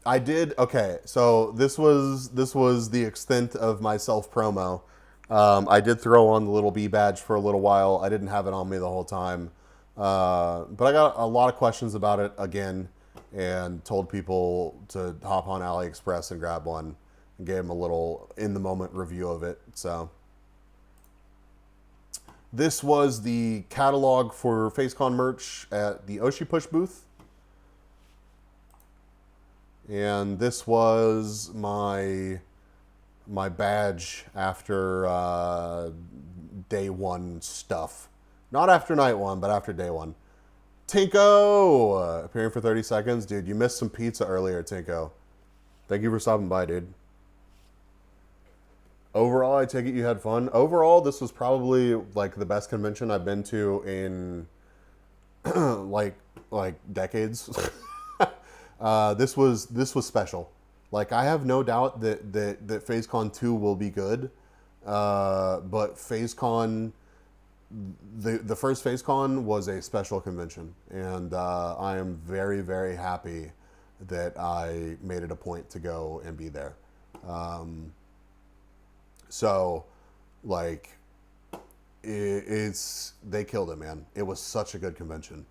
Speaker 2: I did okay. So this was the extent of my self promo. I did throw on the little B badge for a little while. I didn't have it on me the whole time, but I got a lot of questions about it again, and told people to hop on AliExpress and grab one, and gave them a little in the moment review of it. So this was the catalog for FaceCon merch at the Oshi Push booth. And this was my badge after day one stuff. Not after night one, but after day one. Tinko! Appearing for 30 seconds. Dude, you missed some pizza earlier, Tinko. Thank you for stopping by, dude. Overall, I take it you had fun. Overall, this was probably like the best convention I've been to in like decades. This was special. Like, I have no doubt that FaceCon 2 will be good. But FaceCon, the first FaceCon was a special convention, and I am very, very happy that I made it a point to go and be there. So, like, they killed it, man. It was such a good convention.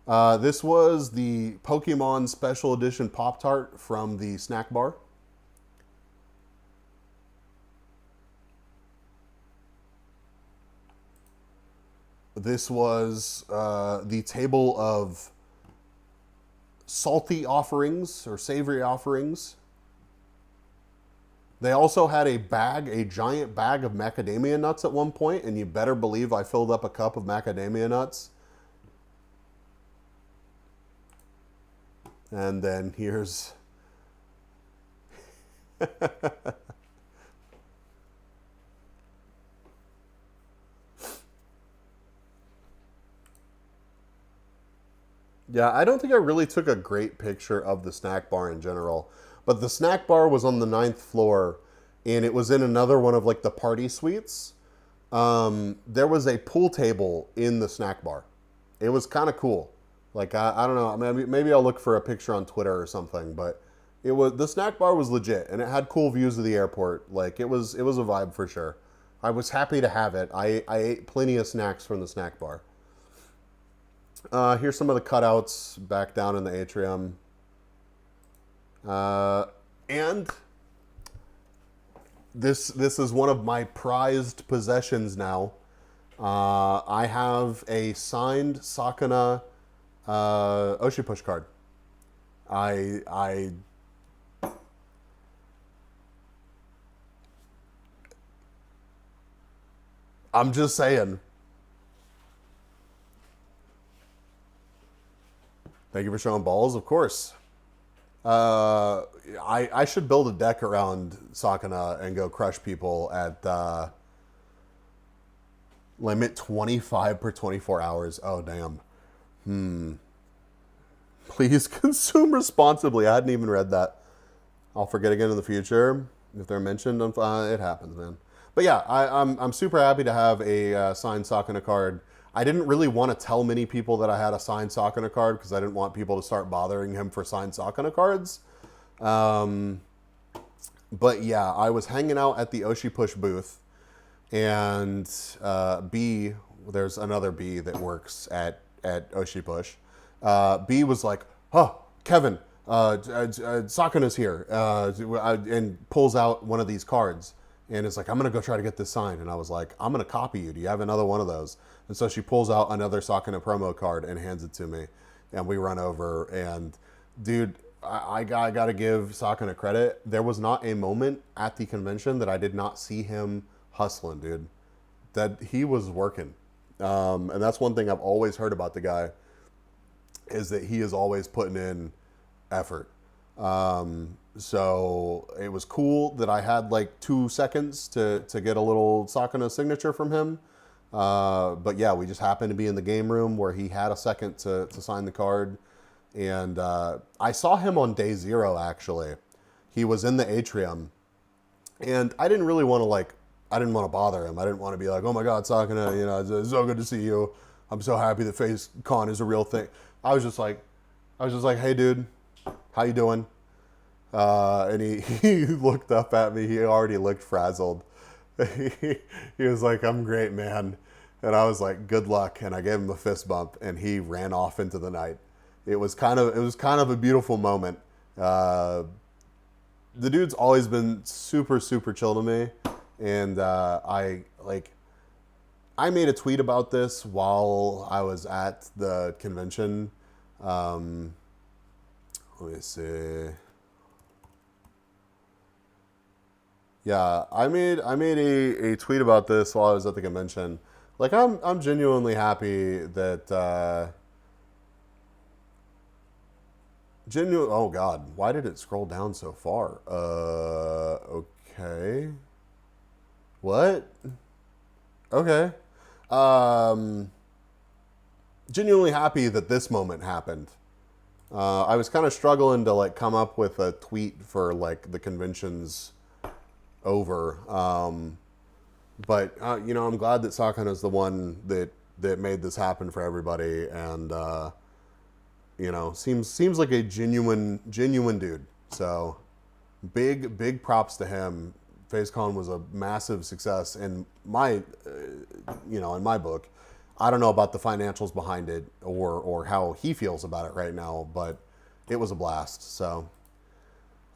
Speaker 2: This was the Pokemon Special Edition Pop-Tart from the snack bar. This was the table of salty offerings or savory offerings. They also had a giant bag of macadamia nuts at one point, and you better believe I filled up a cup of macadamia nuts. And then here's... Yeah, I don't think I really took a great picture of the snack bar in general. But the snack bar was on the 9th floor, and it was in another one of like the party suites. There was a pool table in the snack bar. It was kind of cool. Like, I don't know, maybe I'll look for a picture on Twitter or something, but the snack bar was legit, and it had cool views of the airport. Like, it was a vibe for sure. I was happy to have it. I ate plenty of snacks from the snack bar. Here's some of the cutouts back down in the atrium. And this is one of my prized possessions now. I have a signed Sakuna Oshi Push card. I'm just saying. Thank you for showing balls, of course. I should build a deck around Sakana and go crush people at limit 25 per 24 hours. Oh, damn. Please consume responsibly. I hadn't even read that. I'll forget again in the future. If they're mentioned, it happens, man. But yeah, I'm super happy to have a signed Sakana card. I didn't really want to tell many people that I had a signed Sakana card because I didn't want people to start bothering him for signed Sakana cards. But yeah, I was hanging out at the Oshi Push booth, and B, there's another B that works at Oshi Push. B was like, "Oh, Kevin, Sakana's here," and pulls out one of these cards. And it's like, "I'm going to go try to get this signed." And I was like, "I'm going to copy you. Do you have another one of those?" And so she pulls out another Sakana promo card and hands it to me. And we run over. And, dude, I got to give Sakana credit. There was not a moment at the convention that I did not see him hustling, dude. That he was working. And that's one thing I've always heard about the guy, is that he is always putting in effort. So it was cool that I had like 2 seconds to get a little Sakana signature from him. But yeah, we just happened to be in the game room where he had a second to sign the card. And I saw him on day 0, actually. He was in the atrium. And I didn't really want to I didn't want to bother him. I didn't want to be like, "Oh my God, Sakana, you know, it's so good to see you. I'm so happy that Face Con is a real thing." I was just like, "Hey dude, how you doing?" And he looked up at me. He already looked frazzled. He was like, "I'm great, man." And I was like, "Good luck." And I gave him a fist bump, and he ran off into the night. It was kind of a beautiful moment. The dude's always been super, super chill to me. And I made a tweet about this while I was at the convention. Let me see. Yeah, I made a tweet about this while I was at the convention. Like, I'm genuinely happy that oh God, why did it scroll down so far? Okay. What? Okay. Genuinely happy that this moment happened. I was kind of struggling to come up with a tweet for the convention's over. But I'm glad that Sakana is the one that made this happen for everybody, and seems like a genuine dude. So big props to him. FaceCon was a massive success in my in my book. I don't know about the financials behind it or how he feels about it right now, but it was a blast. So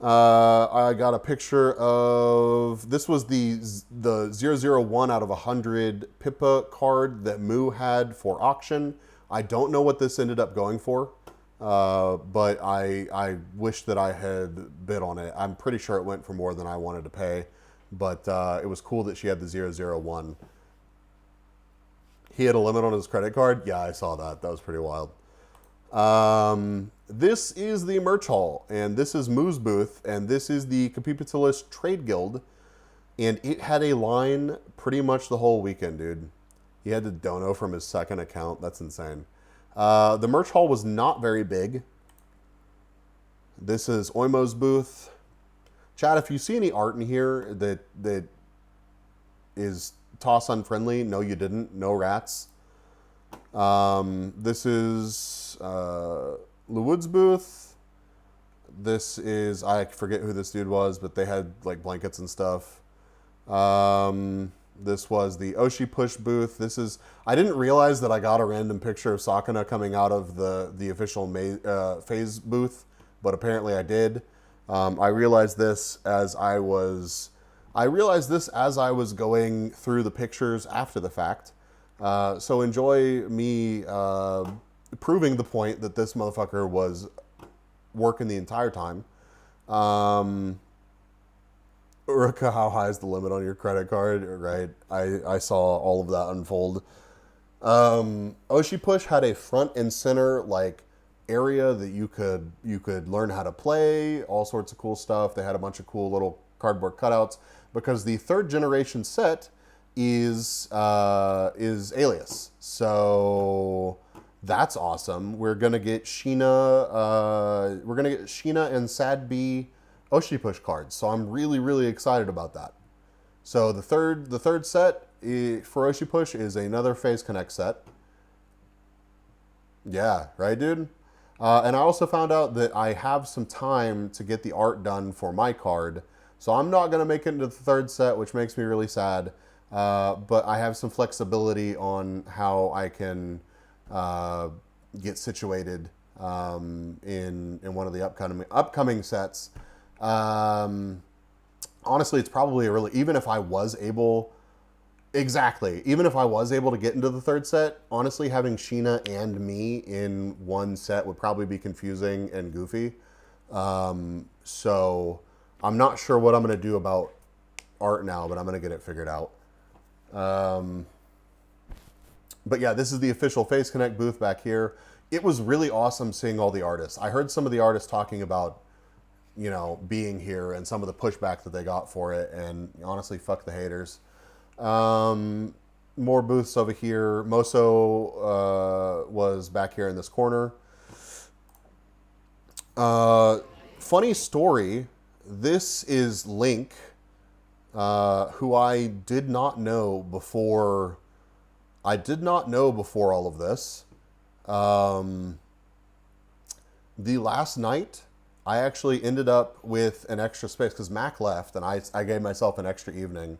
Speaker 2: I got a picture of, this was the 001 out of 100 Pippa card that Moo had for auction. I don't know what this ended up going for, but I wish that I had bid on it. I'm pretty sure it went for more than I wanted to pay, but it was cool that she had the 001. He had a limit on his credit card? Yeah, I saw that. That was pretty wild. This is the merch hall, and this is Moo's booth, and this is the Capitulist Trade Guild, and it had a line pretty much the whole weekend, dude. He had to dono from his second account. That's insane. The merch hall was not very big. This is Oimo's booth. Chad, if you see any art in here that is toss unfriendly, no you didn't. No rats. This is Lewood's booth. This is, I forget who this dude was, but they had blankets and stuff. This was the Oshi Push booth. This is, I didn't realize that I got a random picture of Sakana coming out of the official phase booth, but apparently I did. I realized this as I was going through the pictures after the fact. So enjoy me proving the point that this motherfucker was working the entire time. Urka, how high is the limit on your credit card? Right, I saw all of that unfold. Oshi Push had a front and center area that you could learn how to play, all sorts of cool stuff. They had a bunch of cool little cardboard cutouts because the 3rd generation set is Alias. So that's awesome. We're gonna get Sheena. And Sad B Oshi Push cards. So I'm really, really excited about that. So the third set for Oshi Push is another Phase Connect set. Yeah, right, dude? And I also found out that I have some time to get the art done for my card. So I'm not going to make it into the 3rd set, which makes me really sad. But I have some flexibility on how I can get situated in one of the upcoming sets. Honestly, it's probably even if I was able to get into the 3rd set, honestly, having Sheena and me in one set would probably be confusing and goofy. So I'm not sure what I'm going to do about art now, but I'm going to get it figured out. But yeah, this is the official Phase Connect booth back here. It was really awesome seeing all the artists. I heard some of the artists talking about, being here and some of the pushback that they got for it. And honestly, fuck the haters. More booths over here. Moso was back here in this corner. Funny story. This is Link, who I did not know before. All of this. The last night, I actually ended up with an extra space because Mac left, and I gave myself an extra evening,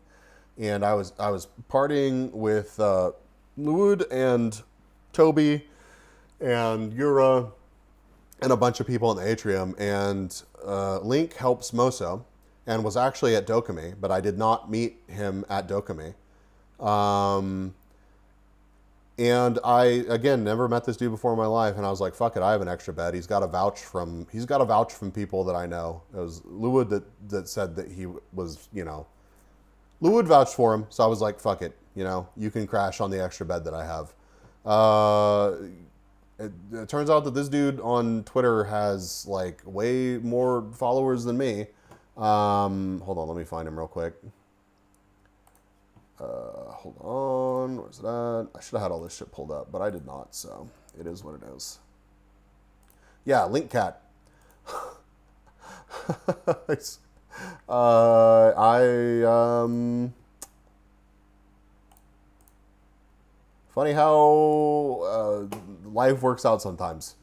Speaker 2: and I was partying with Luwood and Toby and Yura and a bunch of people in the atrium, and Link helps Moso and was actually at Dokumi, but I did not meet him at Dokumi. And I, again, never met this dude before in my life, and I was like, fuck it, I have an extra bed. He's got a vouch from people that I know. It was Luwood that said that he was, Luwood vouched for him, so I was like, fuck it, you can crash on the extra bed that I have. It turns out that this dude on Twitter has, like, way more followers than me. Hold on, let me find him real quick. Hold on, where's it at? I should have had all this shit pulled up, but I did not, so it is what it is. Yeah, Link Cat. Funny how life works out sometimes.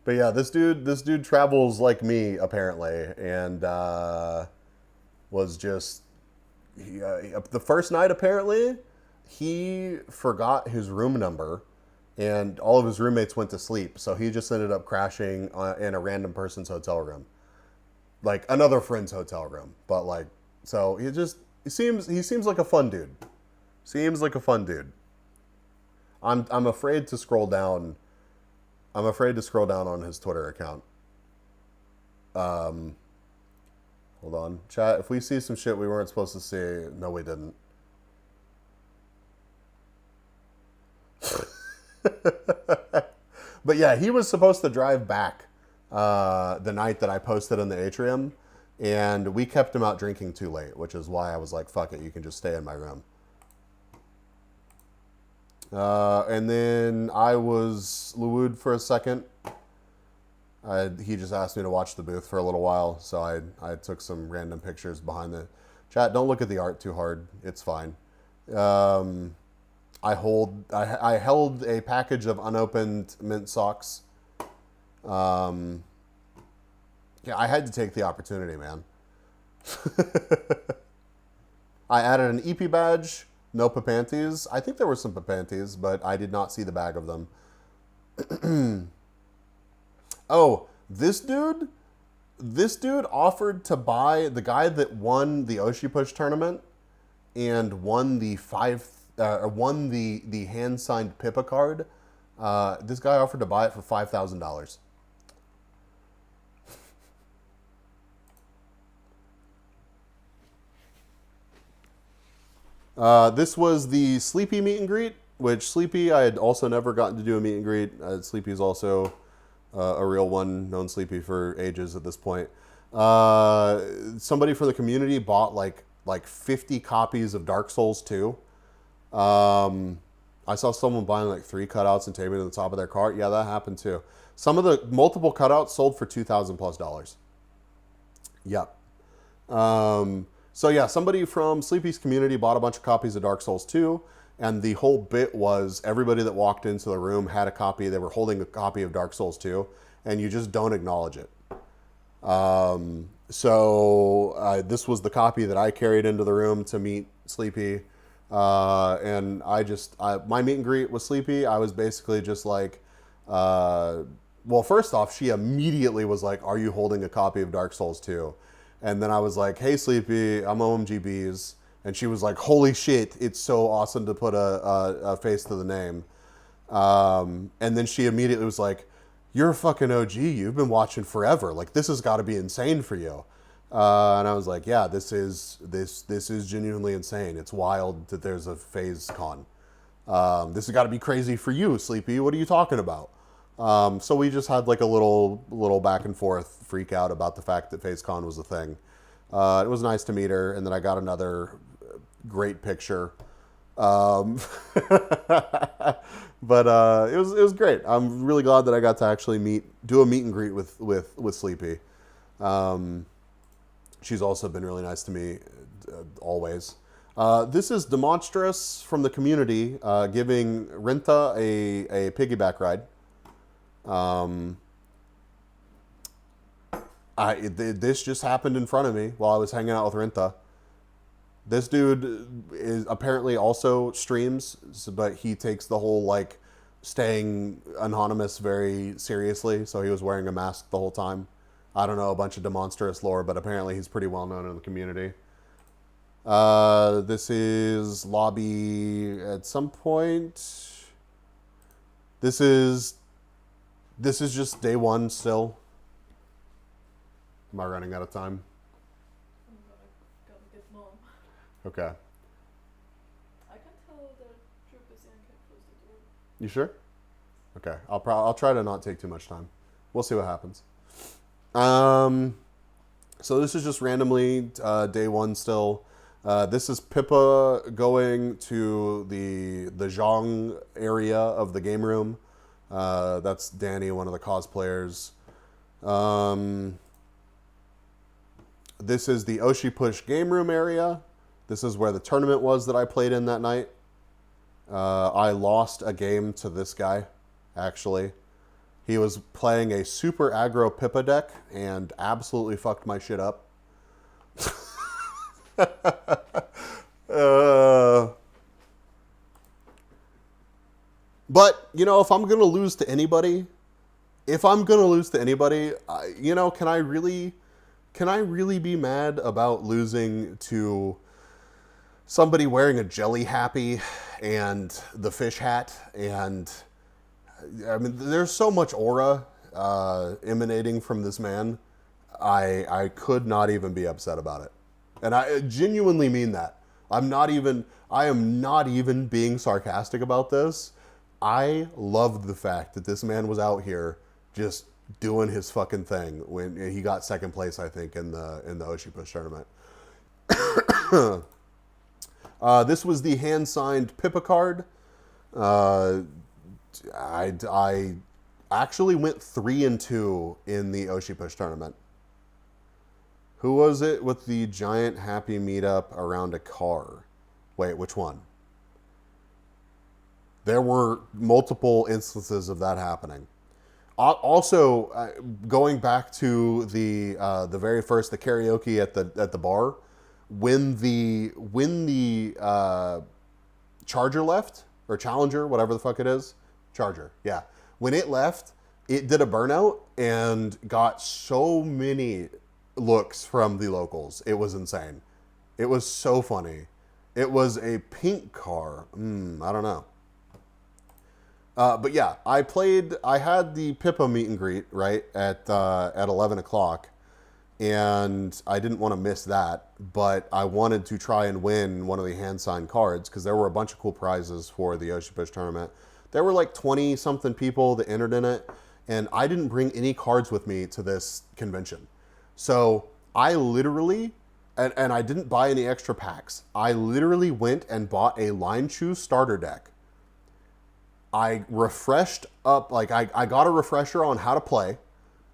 Speaker 2: But yeah, this dude travels like me apparently, and was just the first night apparently he forgot his room number, and all of his roommates went to sleep, so he just ended up crashing in a random person's hotel room, like another friend's hotel room. But like, so he seems like a fun dude. Seems like a fun dude. I'm afraid to scroll down. I'm afraid to scroll down on his Twitter account. Hold on. Chat, if we see some shit we weren't supposed to see, no, we didn't. But yeah, he was supposed to drive back the night that I posted in the atrium, and we kept him out drinking too late, which is why I was like, fuck it, you can just stay in my room. And then I was Luwood for a second. He just asked me to watch the booth for a little while, so I took some random pictures behind the chat. Don't look at the art too hard. It's fine. I held a package of unopened mint socks. Yeah, I had to take the opportunity, man. I added an EP badge. No Papanties. I think there were some Papanties, but I did not see the bag of them. Oh, this dude offered to buy, the guy that won the Oshi Push tournament and won the hand signed Pippa card. This guy offered to buy it for $5,000. This was the Sleepy meet and greet, which Sleepy, I had also never gotten to do a meet and greet. Sleepy is also a real one, known Sleepy for ages at this point. Somebody from the community bought like 50 copies of Dark Souls 2. I saw someone buying like 3 cutouts and taping to the top of their cart. Yeah, that happened too. Some of the multiple cutouts sold for $2,000+. Yep. So yeah, somebody from Sleepy's community bought a bunch of copies of Dark Souls 2, and the whole bit was everybody that walked into the room had a copy. They were holding a copy of Dark Souls 2, and you just don't acknowledge it. This was the copy that I carried into the room to meet Sleepy. And my meet and greet with Sleepy, I was basically just like, well, first off, she immediately was like, "Are you holding a copy of Dark Souls 2?" And then I was like, "Hey, Sleepy, I'm OMGBs." And she was like, "Holy shit, it's so awesome to put a face to the name." And then she immediately was like, "You're a fucking OG. You've been watching forever. Like, this has got to be insane for you." And I was like, "Yeah, this is genuinely insane. It's wild that there's a FaZe Con. This has got to be crazy for you, Sleepy. What are you talking about?" So we just had like a little back and forth freak out about the fact that FaZe Con was a thing. It was nice to meet her, and then I got another great picture. But it was great. I'm really glad that I got to actually do a meet and greet with Sleepy. She's also been really nice to me, always. This is Demonstrous from the community giving Rinta a piggyback ride. This just happened in front of me while I was hanging out with Rinta. This dude is apparently also streams, but he takes the whole like staying anonymous very seriously. So he was wearing a mask the whole time. I don't know a bunch of Demonstrous lore, but apparently he's pretty well known in the community. This is lobby at some point. This is just day one still. Am I running out of time?
Speaker 1: I'm gonna get more.
Speaker 2: Okay.
Speaker 1: I can tell the troop is in, can close the door.
Speaker 2: You sure? Okay. I'll try to not take too much time. We'll see what happens. So this is just randomly day one still. This is Pippa going to the Zhang area of the game room. That's Danny, one of the cosplayers. This is the Oshi Push game room area. This is where the tournament was that I played in that night. I lost a game to this guy, actually. He was playing a super aggro Pippa deck and absolutely fucked my shit up. But, you know, if I'm going to lose to anybody, can I really be mad about losing to somebody wearing a jelly happy and the fish hat? And I mean, there's so much aura emanating from this man. I could not even be upset about it. And I genuinely mean that. I am not even being sarcastic about this. I loved the fact that this man was out here just doing his fucking thing when he got second place, I think, in the Oshi Push tournament. This was the hand-signed Pippa card. I actually went 3-2 in the Oshi Push tournament. Who was it with the giant happy meetup around a car? Wait, which one? There were multiple instances of that happening. Also, going back to the very first, the karaoke at the bar, when the Charger left, or Challenger, whatever the fuck it is, Charger, yeah. When it left, it did a burnout and got so many looks from the locals. It was insane. It was so funny. It was a pink car. I don't know. But yeah, I had the Pippa meet and greet, right, at 11 o'clock. and I didn't want to miss that, but I wanted to try and win one of the hand-signed cards because there were a bunch of cool prizes for the Yoshi Push tournament. There were like 20-something people that entered in it, and I didn't bring any cards with me to this convention. So I literally, and I didn't buy any extra packs, I literally went and bought a Line Chew starter deck. I refreshed up, like I got a refresher on how to play,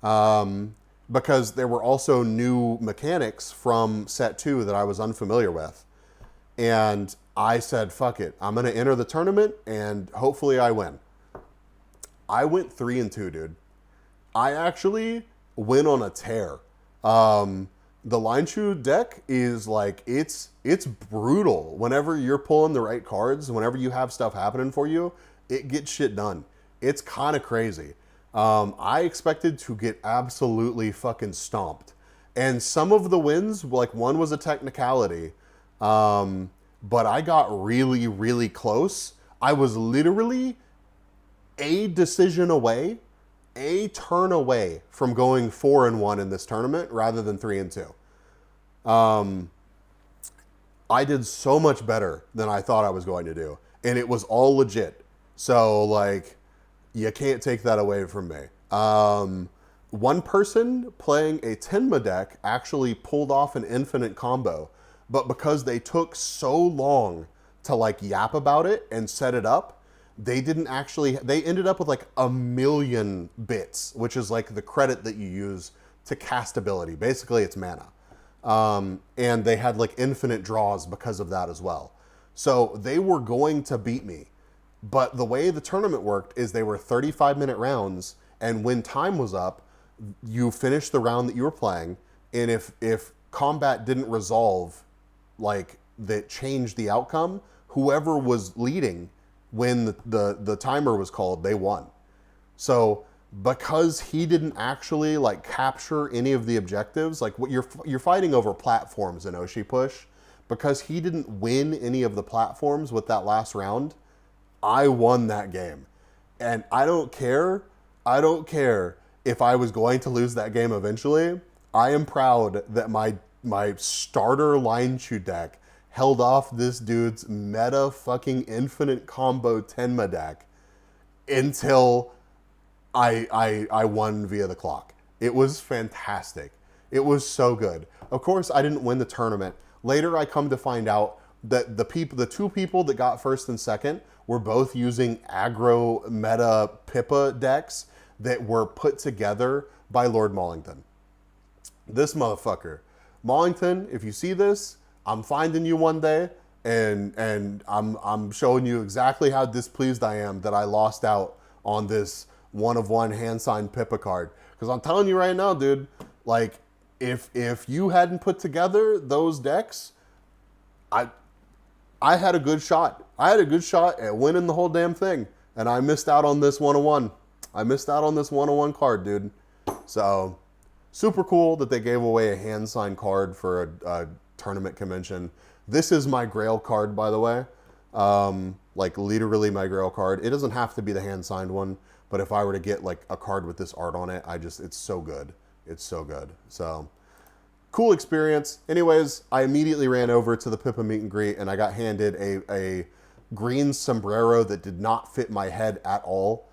Speaker 2: because there were also new mechanics from set 2 that I was unfamiliar with. And I said, fuck it, I'm going to enter the tournament and hopefully I win. I went 3-2, dude. I actually went on a tear. The Line Chew deck is like, it's brutal. Whenever you're pulling the right cards, whenever you have stuff happening for you, it gets shit done. It's kind of crazy. I expected to get absolutely fucking stomped. And some of the wins, like one was a technicality, but I got really, really close. I was literally a decision away, a turn away from going 4-1 in this tournament rather than 3-2. I did so much better than I thought I was going to do. And it was all legit. So, like, you can't take that away from me. One person playing a Tenma deck actually pulled off an infinite combo, but because they took so long to like yap about it and set it up, they ended up with like 1,000,000 bits, which is like the credit that you use to cast ability. Basically, it's mana. And they had like infinite draws because of that as well. So they were going to beat me. But the way the tournament worked is they were 35-minute rounds, and when time was up, you finished the round that you were playing, and if combat didn't resolve, like, that changed the outcome, whoever was leading when the timer was called, they won. So because he didn't actually, like, capture any of the objectives, like, what you're fighting over platforms in Oshi Push, because he didn't win any of the platforms with that last round, I won that game. And I don't care if I was going to lose that game eventually. I am proud that my starter Line Chew deck held off this dude's meta fucking infinite combo Tenma deck until I won via the clock. It was fantastic. It was so good. Of course, I didn't win the tournament. Later, I come to find out that the two people that got first and second were both using aggro meta Pippa decks that were put together by Lord Mollington. This motherfucker. Mollington, if you see this, I'm finding you one day, and I'm showing you exactly how displeased I am that I lost out on this 1-of-1 hand-signed Pippa card. Because I'm telling you right now, dude, like, if you hadn't put together those decks, I had a good shot. I had a good shot at winning the whole damn thing. And I missed out on this 1-of-1. I missed out on this 1-of-1 card, dude. So, super cool that they gave away a hand-signed card for a tournament convention. This is my Grail card, by the way. Like, literally my Grail card. It doesn't have to be the hand-signed one. But if I were to get, like, a card with this art on it, it's so good. It's so good. So, cool experience. Anyways, I immediately ran over to the Pippa meet and greet, and I got handed a green sombrero that did not fit my head at all.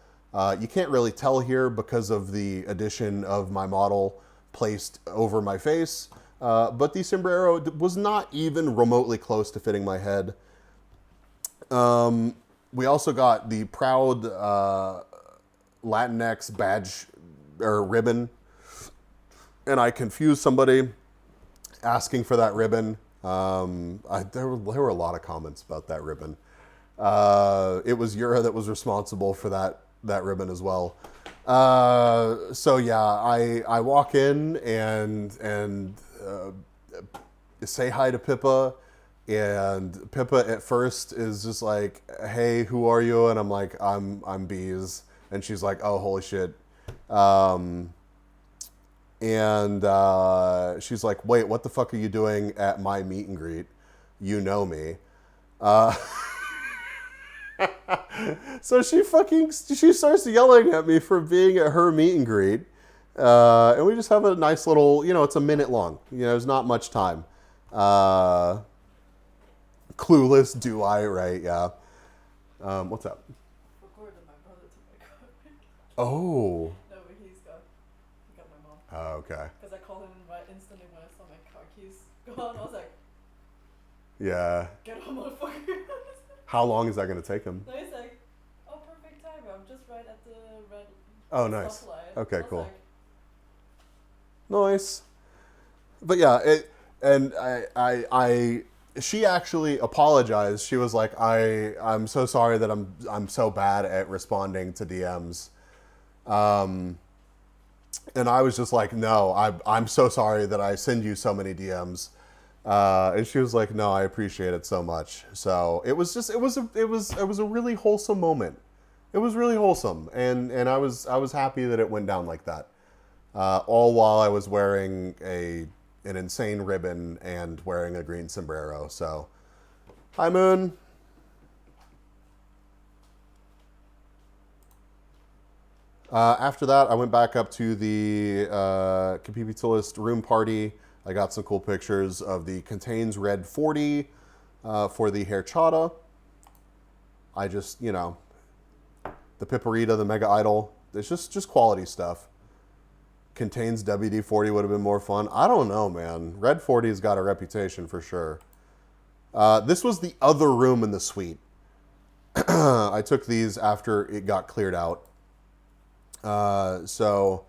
Speaker 2: You can't really tell here because of the addition of my model placed over my face, but the sombrero was not even remotely close to fitting my head. We also got the proud Latinx badge or ribbon, and I confused somebody asking for that ribbon. There were a lot of comments about that ribbon. It was Yura that was responsible for that ribbon as well. So yeah, I walk in and say hi to Pippa, and Pippa at first is just like, "Hey, who are you?" And I'm like, "I'm Bees," and she's like, "Oh, holy shit." And she's like, "Wait, what the fuck are you doing at my meet and greet? You know me." So she starts yelling at me for being at her meet and greet. And we just have a nice little, it's a minute long. There's not much time. Clueless, do I, right? Yeah. What's up?
Speaker 1: Recorded my brother to my car.
Speaker 2: Oh.
Speaker 1: No, but he got my mom.
Speaker 2: Oh, okay.
Speaker 1: Because I called him right instantly when I saw my car keys gone. I was like,
Speaker 2: Yeah.
Speaker 1: get on, motherfucker.
Speaker 2: How long is that going to take him?
Speaker 1: No, he's like, oh, perfect time. I'm just right at the red
Speaker 2: Oh, nice.
Speaker 1: stoplight.
Speaker 2: Okay,
Speaker 1: I was
Speaker 2: cool.
Speaker 1: like,
Speaker 2: Nice. But yeah, she actually apologized. She was like, I'm so sorry that I'm so bad at responding to DMs. And I was just like, no, I'm so sorry that I send you so many DMs. And she was like, no, I appreciate it so much. So it was a really wholesome moment. It was really wholesome. And I was happy that it went down like that. All while I was wearing an insane ribbon and wearing a green sombrero. So, hi, Moon. After that, I went back up to the Capipitulist room party. I got some cool pictures of the Contains Red 40 for the Herchata. I just, the Piparita, the Mega Idol. It's just quality stuff. Contains WD-40 would have been more fun. I don't know, man. Red 40's got a reputation for sure. This was the other room in the suite. I took these after it got cleared out. So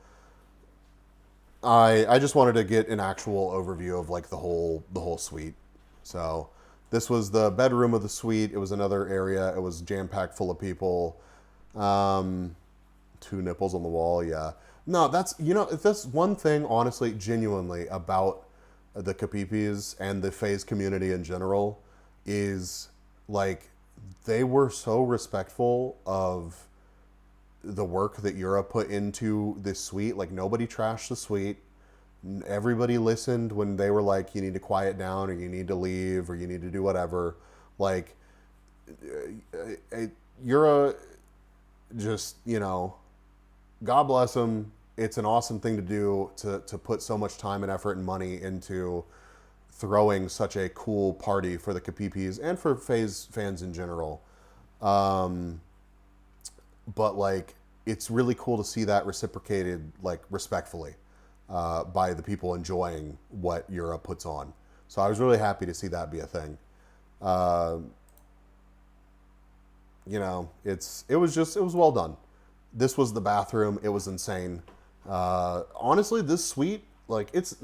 Speaker 2: I just wanted to get an actual overview of like the whole suite. So this was the bedroom of the suite. It was another area. It was jam-packed full of people. 2 nipples on the wall. Yeah. No, that's one thing, honestly, genuinely about the Capipis and the phase community in general is like they were so respectful of the work that Yura put into this suite. Like nobody trashed the suite. Everybody listened when they were like, you need to quiet down or you need to leave or you need to do whatever. Like Yura just, God bless him. It's an awesome thing to do to put so much time and effort and money into throwing such a cool party for the Capipis and for FaZe fans in general. But like, it's really cool to see that reciprocated like respectfully by the people enjoying what Europe puts on. So I was really happy to see that be a thing. It was well done. This was the bathroom. It was insane. Honestly, this suite, like it's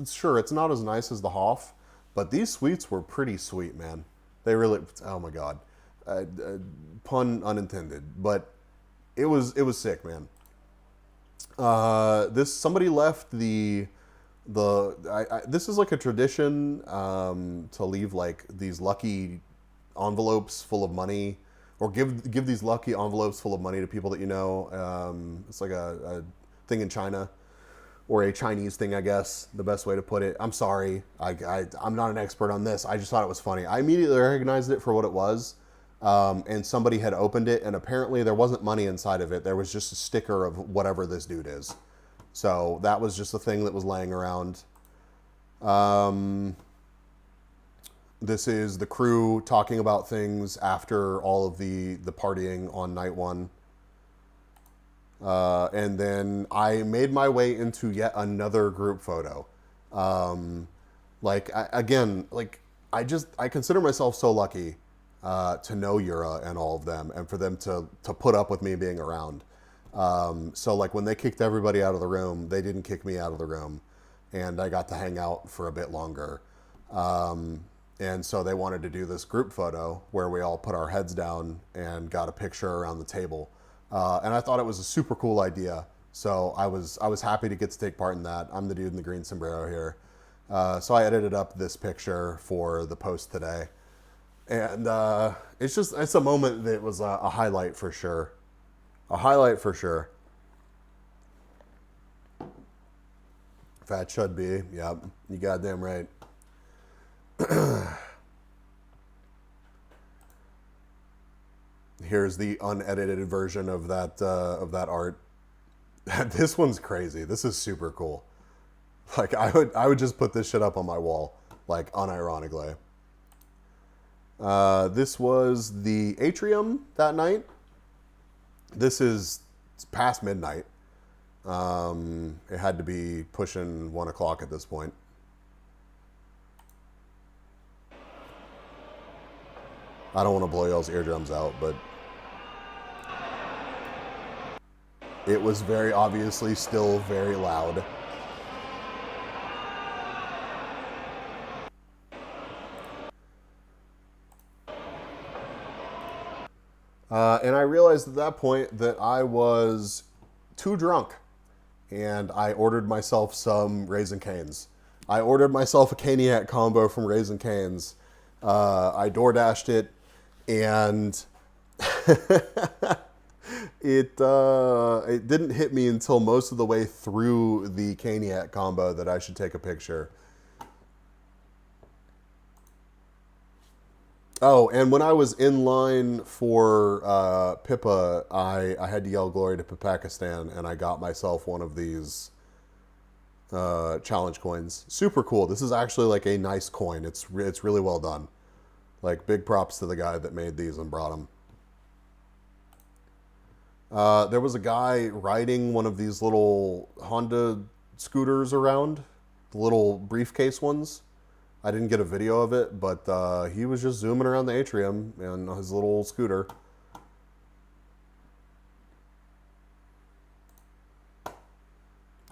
Speaker 2: not as nice as the Hoff, but these suites were pretty sweet, man. They really, oh my God, pun unintended, but it was sick, man. Somebody left this is like a tradition to leave like these lucky envelopes full of money, or give these lucky envelopes full of money to people that you know. It's like a thing in China, or a Chinese thing, I guess, the best way to put it. I'm sorry, I'm not an expert on this. I just thought it was funny. I immediately recognized it for what it was, and somebody had opened it, and apparently there wasn't money inside of it. There was just a sticker of whatever this dude is. So that was just a thing that was laying around. This is the crew talking about things after all of the partying on night one. And then I made my way into yet another group photo. I consider myself so lucky to know Yura and all of them, and for them to put up with me being around. So like when they kicked everybody out of the room, they didn't kick me out of the room, and I got to hang out for a bit longer. And so they wanted to do this group photo where we all put our heads down and got a picture around the table. And I thought it was a super cool idea. So I was happy to get to take part in that. I'm the dude in the green sombrero here. So I edited up this picture for the post today. And it's a moment that was a highlight for sure. A highlight for sure. Fat should be. Yep. You goddamn right. Here's the unedited version of that art. This one's crazy. This is super cool. Like I would just put this shit up on my wall, like unironically. This was the atrium that night. This is past midnight. It had to be pushing 1 o'clock at this point. I don't want to blow y'all's eardrums out, but it was very obviously still very loud. And I realized at that point that I was too drunk, and I ordered myself some Raisin Canes. I ordered myself a Caniac combo from Raisin Canes. I DoorDashed it, and it didn't hit me until most of the way through the Caniac combo that I should take a picture. Oh, and when I was in line for Pippa, I had to yell glory to Pakistan, and I got myself one of these challenge coins. Super cool. This is actually like a nice coin. It's really well done. Like, big props to the guy that made these and brought them. There was a guy riding one of these little Honda scooters around, the little briefcase ones. I didn't get a video of it, but he was just zooming around the atrium in his little scooter.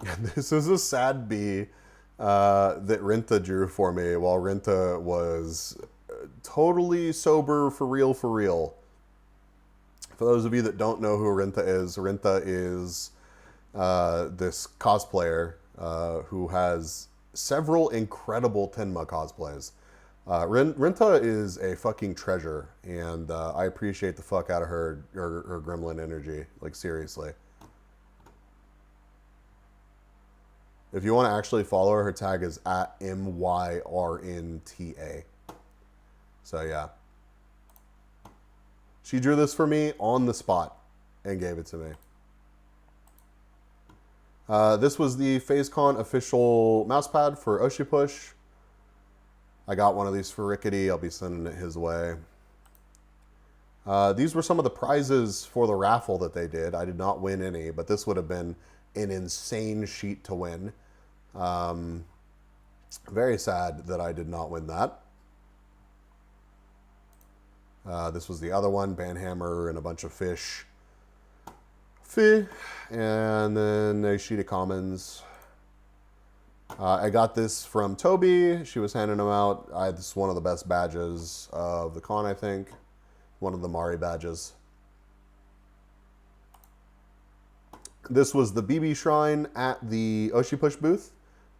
Speaker 2: And this is a sad bee that Rinta drew for me while Rinta was totally sober for real, for real. For those of you that don't know who Rinta is this cosplayer who has several incredible Tenma cosplays. Rinta is a fucking treasure, and I appreciate the fuck out of her gremlin energy. Like, seriously. If you want to actually follow her tag is at MYRNTA. So, yeah. She drew this for me on the spot and gave it to me. This was the FazeCon official mousepad for Oshipush. I got one of these for Rickety. I'll be sending it his way. These were some of the prizes for the raffle that they did. I did not win any, but this would have been an insane sheet to win. Very sad that I did not win that. This was the other one, Banhammer and a bunch of fish. And then a sheet of commons. I got this from Toby. She was handing them out. This is one of the best badges of the con, I think. One of the Mari badges. This was the BB Shrine at the Oshipush booth.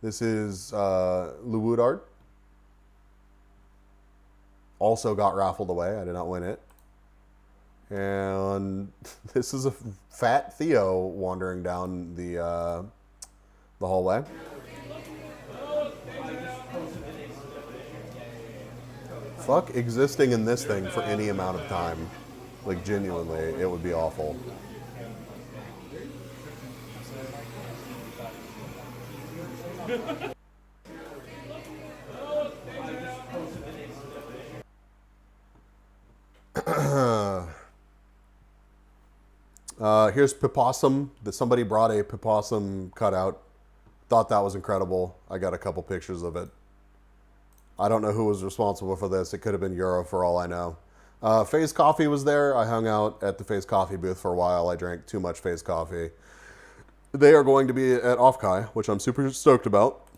Speaker 2: This is Luwood art. Also got raffled away. I did not win it. And this is a fat Theo wandering down the hallway. Fuck existing in this thing for any amount of time. Like, genuinely, it would be awful. Here's Pipossum. Somebody brought a Pipossum cutout. Thought that was incredible. I got a couple pictures of it. I don't know who was responsible for this. It could have been Euro for all I know. FaZe Coffee was there. I hung out at the FaZe Coffee booth for a while. I drank too much FaZe Coffee. They are going to be at Offkai, which I'm super stoked about.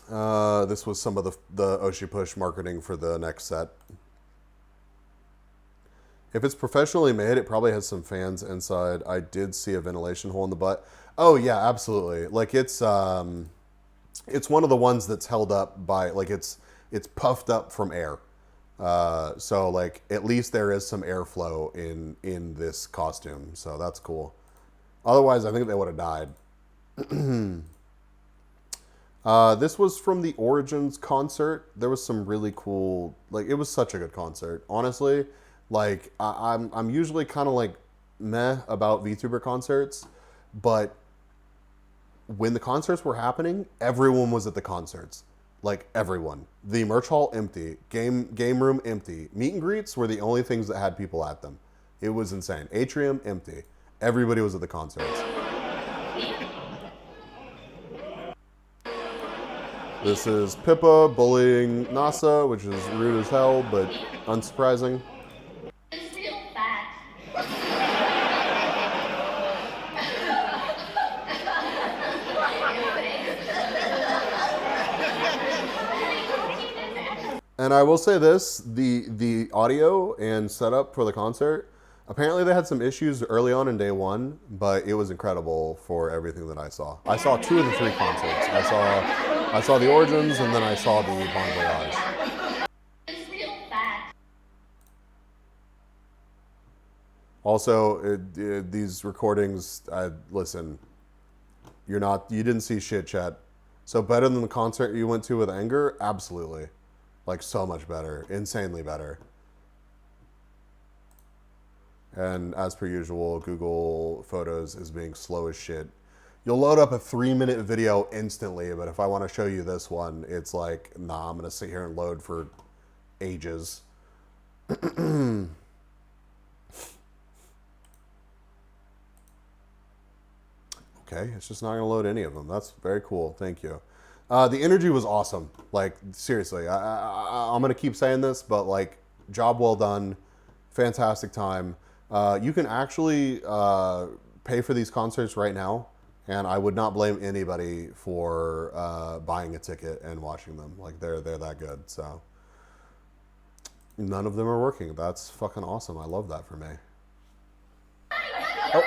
Speaker 2: This was some of the Oshipush marketing for the next set. If it's professionally made, it probably has some fans inside. I did see a ventilation hole in the butt. Oh yeah, absolutely. Like, it's one of the ones that's held up by, like, it's puffed up from air. So, like, at least there is some airflow in this costume. So that's cool. Otherwise, I think they would have died. This was from the Origins concert. There was some really cool, like, it was such a good concert. Honestly, like, I'm usually kind of like meh about VTuber concerts, But when the concerts were happening, everyone was at the concerts. Like everyone. The merch hall empty, game room empty. Meet and greets were the only things that had people at them. It was insane. Atrium empty. Everybody was at the concerts. This is Pippa bullying Nasa, which is rude as hell, but unsurprising.
Speaker 5: It's real fat.
Speaker 2: And I will say this, the audio and setup for the concert, apparently they had some issues early on in day one, but it was incredible for everything that I saw. I saw 2 of the 3 concerts. I saw the Origins, and then I saw the Bon Voyage.
Speaker 5: It's real fat.
Speaker 2: Also, these recordings, listen, you didn't see shit, chat. So better than the concert you went to with Anger? Absolutely. Like, so much better. Insanely better. And as per usual, Google Photos is being slow as shit. You'll load up a 3-minute video instantly, but if I want to show you this one, it's like, nah, I'm going to sit here and load for ages. Okay, it's just not going to load any of them. That's very cool. Thank you. The energy was awesome. Like, seriously, I'm going to keep saying this, but like, job well done. Fantastic time. You can actually pay for these concerts right now, and I would not blame anybody for buying a ticket and watching them. Like, they're that good. So none of them are working. That's fucking awesome. I love that for me. Oh.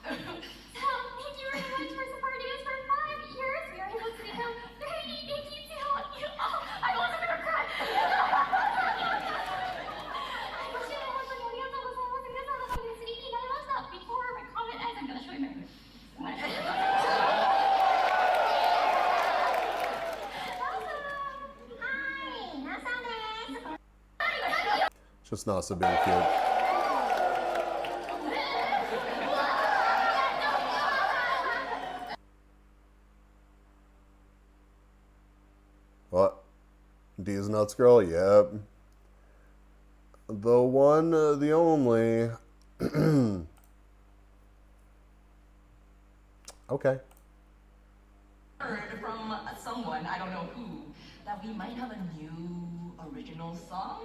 Speaker 5: Thank you very much for supporting us for 5 years. We are able to become 30. Thank you too. I wasn't gonna cry. Before my comment ends, I'm gonna show you
Speaker 2: Just Nasa being cute. What? D's nuts girl? Yep. The one, the only. Okay.
Speaker 6: Heard from someone, I don't know who, that we might have a new original song.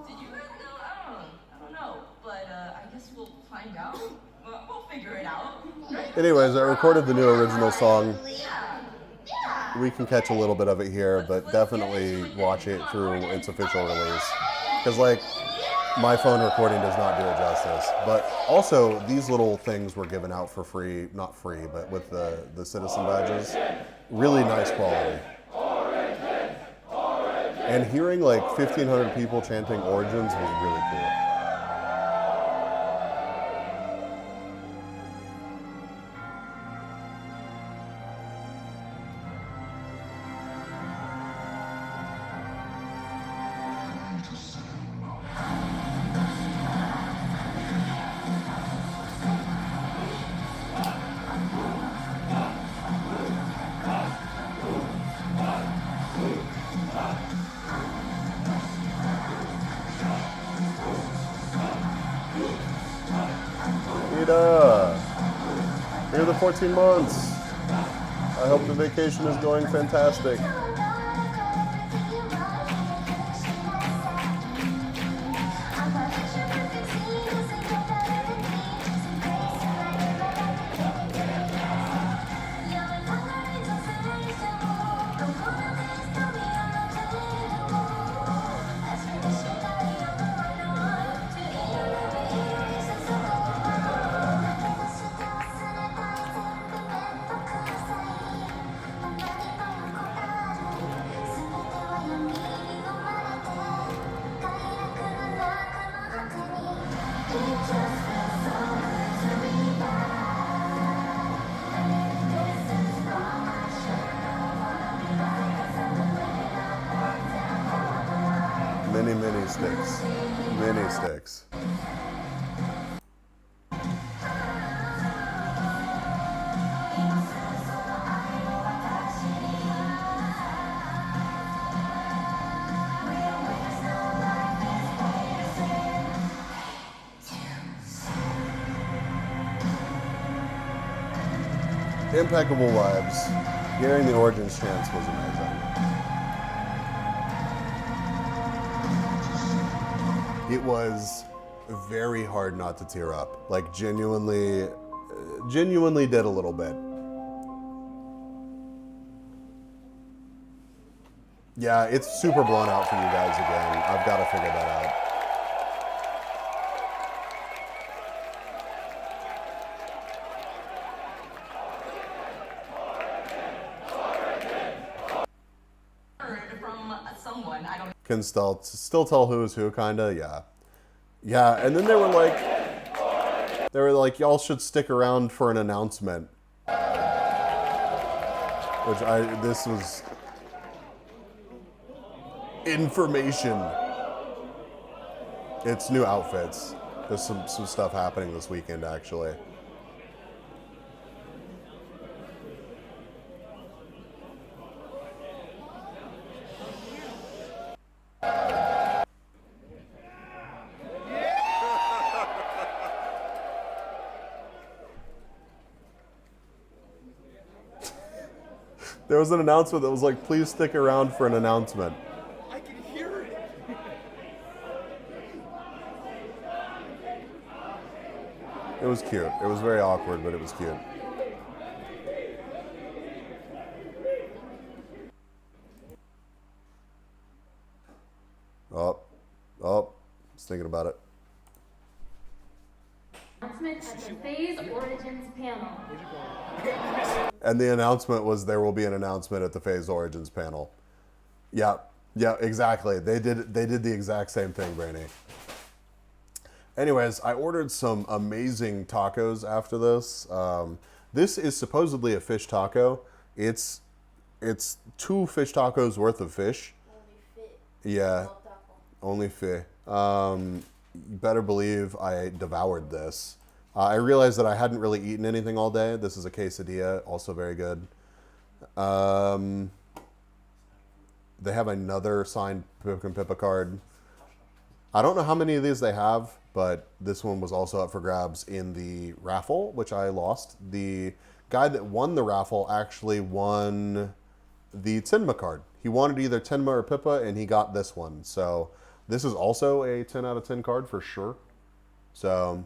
Speaker 6: Did you guys know? I don't know, but I guess we'll find out. We'll figure it out.
Speaker 2: Anyways, I recorded the new original song. We can catch a little bit of it here, but definitely watch it through its official release. Because, like, my phone recording does not do it justice. But also, these little things were given out for free. Not free, but with the citizen badges. Really nice quality. And hearing, like, 1,500 people chanting Origins was really cool. Here are the 14 months. I hope the vacation is going fantastic. Mini sticks. Mini sticks. Impeccable vibes. Hearing the Origins chants was amazing. It was very hard not to tear up. Like genuinely did a little bit. Yeah, it's super blown out for you guys again. I've got to figure that out.
Speaker 6: From someone, I don't
Speaker 2: Can still tell who's who, kinda, yeah. Yeah, and then they were like, y'all should stick around for an announcement. This was information. It's new outfits. There's some stuff happening this weekend, actually. There was an announcement that was like, please stick around for an announcement.
Speaker 3: I can hear it.
Speaker 2: It was cute. It was very awkward, but it was cute. Oh, just thinking about it.
Speaker 5: Announcement at the Phase Origins panel.
Speaker 2: And the announcement was there will be an announcement at the Phase Origins panel. Yeah, exactly. They did the exact same thing, Brainy. Anyways, I ordered some amazing tacos after this. This is supposedly a fish taco. It's 2 fish tacos worth of fish. Yeah, only fish. You better believe I devoured this. I realized that I hadn't really eaten anything all day. This is a quesadilla, also very good. They have another signed Pumpkin Pippa card. I don't know how many of these they have, but this one was also up for grabs in the raffle, which I lost. The guy that won the raffle actually won the Tenma card. He wanted either Tenma or Pippa, and he got this one. So this is also a 10 out of 10 card for sure. So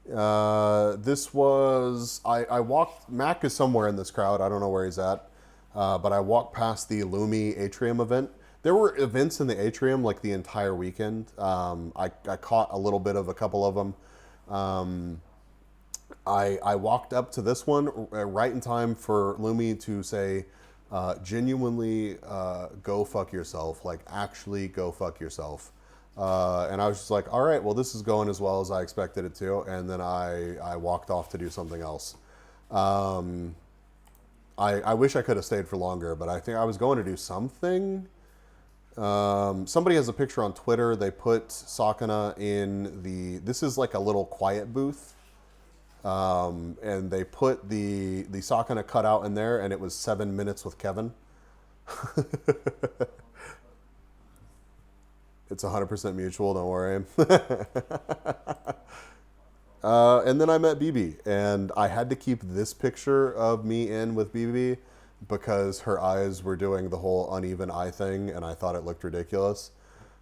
Speaker 2: this was, I walked, Mac is somewhere in this crowd. I don't know where he's at. But I walked past the Lumi Atrium event. There were events in the Atrium like the entire weekend. I caught a little bit of a couple of them. I walked up to this one right in time for Lumi to say, genuinely go fuck yourself. Like actually go fuck yourself. And I was just like, all right, well, this is going as well as I expected it to. And then I walked off to do something else. I wish I could have stayed for longer, but I think I was going to do something. Somebody has a picture on Twitter. They put Sakana in this is like a little quiet booth. And they put the Sakana cutout in there, and it was 7 minutes with Kevin. It's 100% mutual, don't worry. And then I met BB, and I had to keep this picture of me in with BB because her eyes were doing the whole uneven eye thing, and I thought it looked ridiculous.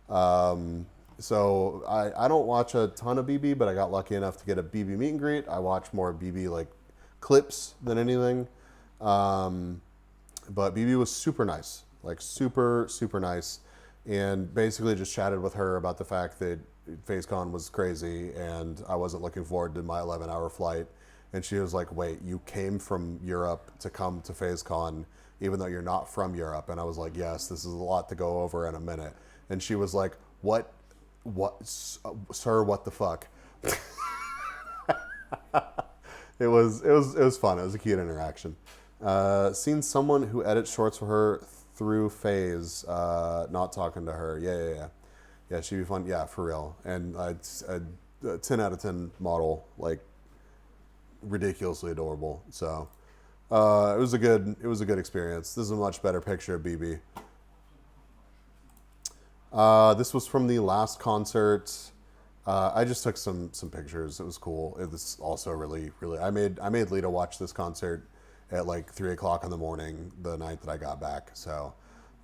Speaker 2: So I don't watch a ton of BB, but I got lucky enough to get a BB meet and greet. I watch more BB like clips than anything. But BB was super nice, like super, super nice. And basically just chatted with her about the fact that FaceCon was crazy and I wasn't looking forward to my 11-hour flight. And she was like, wait, you came from Europe to come to FaceCon even though you're not from Europe? And I was like, yes, this is a lot to go over in a minute. And she was like, what, sir, what the fuck? It was fun. It was a cute interaction. Seen someone who edits shorts for her through phase, not talking to her. Yeah, she'd be fun. Yeah, for real. And it's a 10 out of 10 model, like ridiculously adorable. So it was a good experience. This is a much better picture of BB. This was from the last concert. I just took some pictures. It was cool. It was also really. I made Lita watch this concert at like 3 o'clock in the morning the night that I got back. So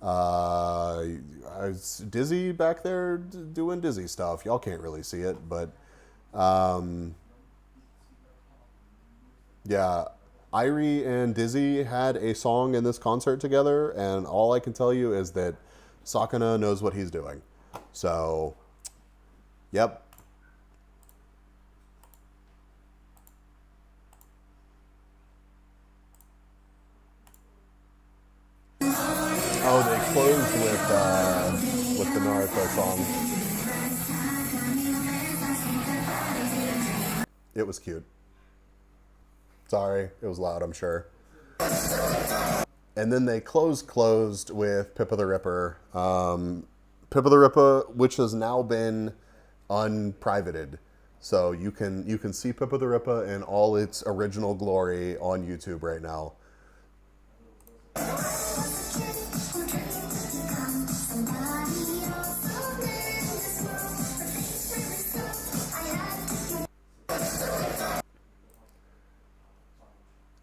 Speaker 2: I was dizzy back there doing dizzy stuff. Y'all can't really see it, but yeah, Irie and Dizzy had a song in this concert together, and all I can tell you is that Sakana knows what he's doing. So, yep. Oh, they closed with the Naruto song. It was cute. Sorry, it was loud, I'm sure. And then they closed with Pippa the Ripper. Pippa the Ripper, which has now been unprivated. So you can see Pippa the Ripper in all its original glory on YouTube right now.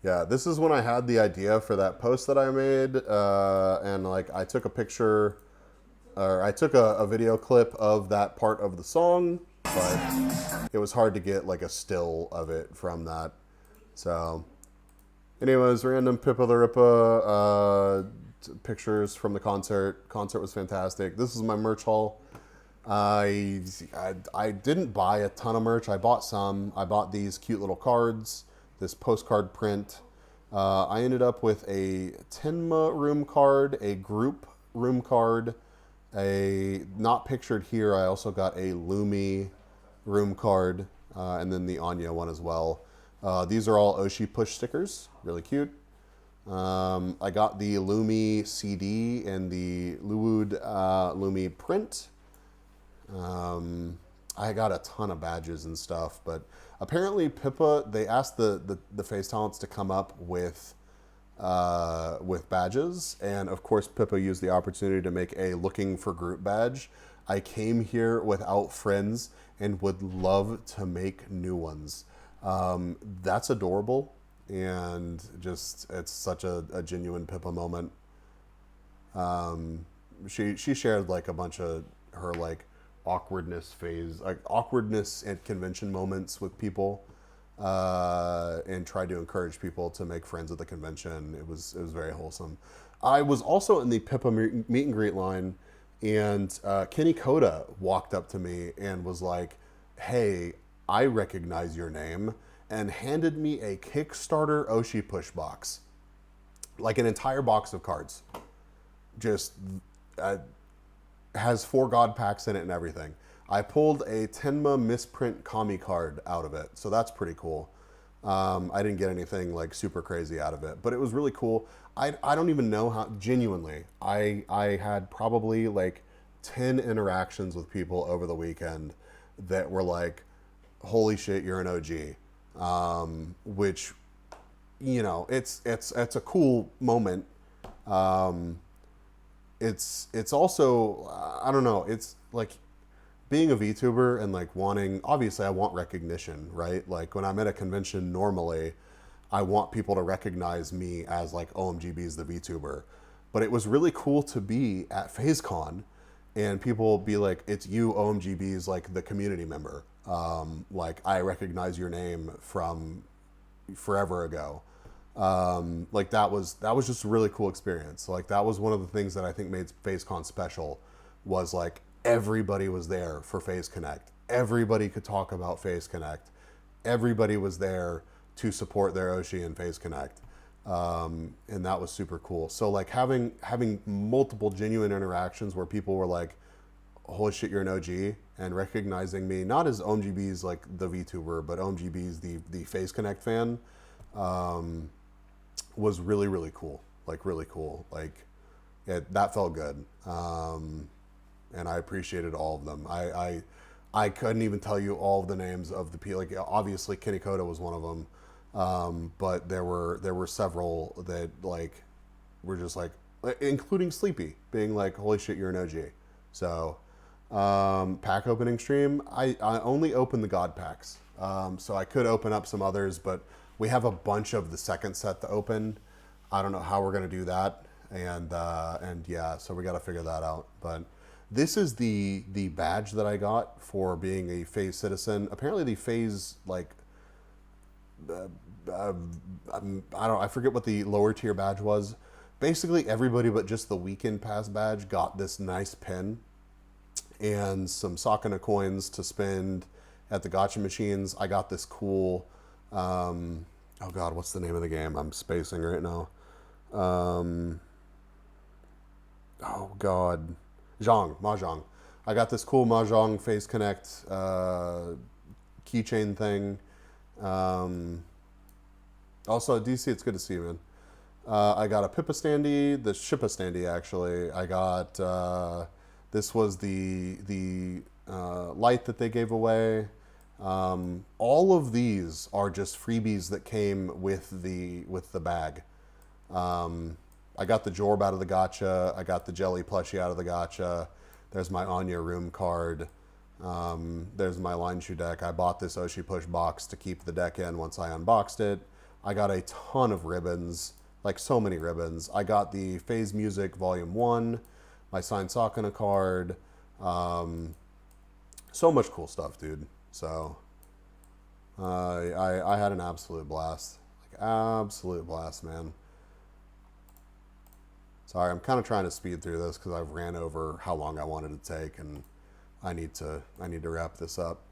Speaker 2: Yeah, this is when I had the idea for that post that I made, and like I took a picture, or I took a video clip of that part of the song, but it was hard to get like a still of it from that. So, anyways, random Pippa the Rippa pictures from the concert. Concert was fantastic. This is my merch haul. I didn't buy a ton of merch. I bought some. I bought these cute little cards. This postcard print. I ended up with a Tenma room card, a group room card, a not pictured here. I also got a Lumi room card, and then the Anya one as well. These are all Oshi push stickers, really cute. I got the Lumi CD and the Luwood Lumi print. I got a ton of badges and stuff, but apparently Pippa, they asked the face talents to come up with badges, and of course Pippa used the opportunity to make a looking for group badge. I came here without friends and would love to make new ones. That's adorable, and just it's such a genuine Pippa moment. She shared like a bunch of her like awkwardness at convention moments with people, and tried to encourage people to make friends at the convention. It was very wholesome. I was also in the Pippa meet and greet line, and Kenny Koda walked up to me and was like, "Hey, I recognize your name," and handed me a Kickstarter Oshi push box, like an entire box of cards. Just has 4 God packs in it and everything. I pulled a Tenma misprint Kami card out of it, so that's pretty cool. I didn't get anything like super crazy out of it, but it was really cool. I don't even know how, genuinely, I had probably like 10 interactions with people over the weekend that were like, holy shit, you're an OG. Which, you know, it's a cool moment. It's also, I don't know, it's like being a VTuber and like wanting, obviously I want recognition, right? Like when I'm at a convention normally, I want people to recognize me as like OMGB's the VTuber. But it was really cool to be at FazeCon and people be like, it's you, OMGB's like the community member. Like I recognize your name from forever ago. Like that was just a really cool experience. Like that was one of the things that I think made FazeCon special, was like everybody was there for Phase Connect. Everybody could talk about Phase Connect. Everybody was there to support their Oshi and Phase Connect. And that was super cool. So like having multiple genuine interactions where people were like, holy shit, you're an OG, and recognizing me not as OMGB's like the VTuber, but OMGB's the Phase Connect fan, was really, really cool. Like really cool. Like that felt good. And I appreciated all of them. I couldn't even tell you all of the names of the people. Like, obviously Kenny Koda was one of them. But there were several that like were just like, including Sleepy being like, holy shit, you're an OG. So, pack opening stream, I only opened the God packs. So I could open up some others, but we have a bunch of the second set to open. I don't know how we're going to do that. And yeah, so we got to figure that out. But this is the badge that I got for being a FaZe citizen. Apparently the FaZe, like, I forget what the lower tier badge was. Basically everybody but just the weekend pass badge got this nice pin and some Sakana coins to spend at the gacha machines. I got this cool, oh god, what's the name of the game? I'm spacing right now. Oh god, Mahjong. I got this cool Mahjong Face Connect keychain thing. Also, DC, it's good to see you, man. I got a Pippa standee, the Shippa standee actually. I got this was the light that they gave away. All of these are just freebies that came with the bag. I got the Jorb out of the gacha. I got the Jelly plushie out of the gacha. There's my Anya room card. There's my line shoe deck. I bought this Oshi Push box to keep the deck in once I unboxed it. I got a ton of ribbons, like so many ribbons. I got the FaZe Music Volume 1, my signed Sakana card. So much cool stuff, dude. So I had an absolute blast. Like, absolute blast, man. Sorry, I'm kind of trying to speed through this because I've ran over how long I wanted to take, and I need to wrap this up.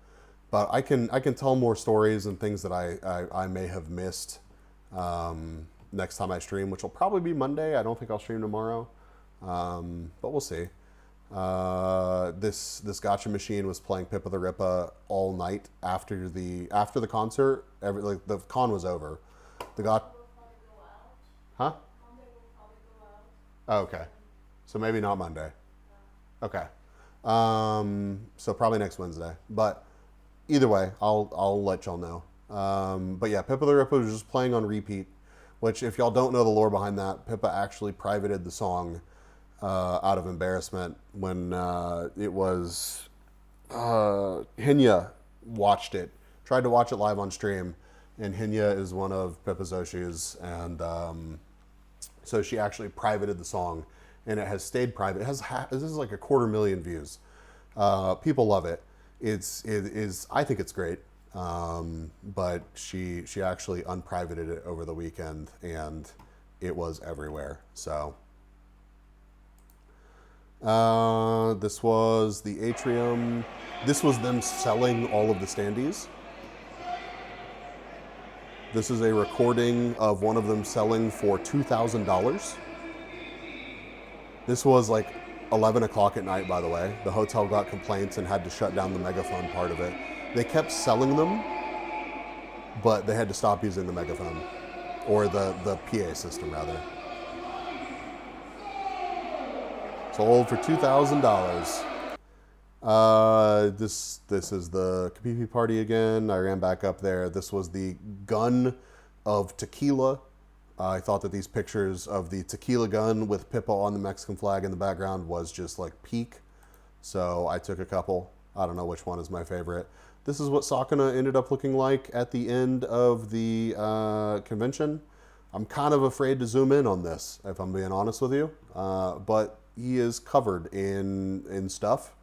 Speaker 2: But I can tell more stories and things that I may have missed next time I stream, which will probably be Monday. I don't think I'll stream tomorrow, but we'll see. This gacha machine was playing Pippa the Rippa all night after the concert. Like the con was over. Huh? Oh, okay. So maybe not Monday. Okay. So probably next Wednesday. But either way, I'll let y'all know. But yeah, Pippa the Rippa was just playing on repeat, which if y'all don't know the lore behind that, Pippa actually privated the song out of embarrassment when it was Hinya watched it, tried to watch it live on stream, and Hinya is one of Pippa's Oshis, and so she actually privated the song, and it has stayed private. It has this is like 250,000 views. People love it. It is. I think it's great. But she actually unprivated it over the weekend, and it was everywhere. So this was the atrium. This was them selling all of the standees. This is a recording of one of them selling for $2,000. This was like 11 o'clock at night, by the way. The hotel got complaints and had to shut down the megaphone part of it. They kept selling them, but they had to stop using the megaphone, or the PA system, rather. Sold for $2,000. This is the Kapipi party again. I ran back up there. This was the gun of tequila. I thought that these pictures of the tequila gun with Pippa on the Mexican flag in the background was just like peak. So I took a couple. I don't know which one is my favorite. This is what Sakana ended up looking like at the end of the convention. I'm kind of afraid to zoom in on this, if I'm being honest with you. But he is covered in stuff.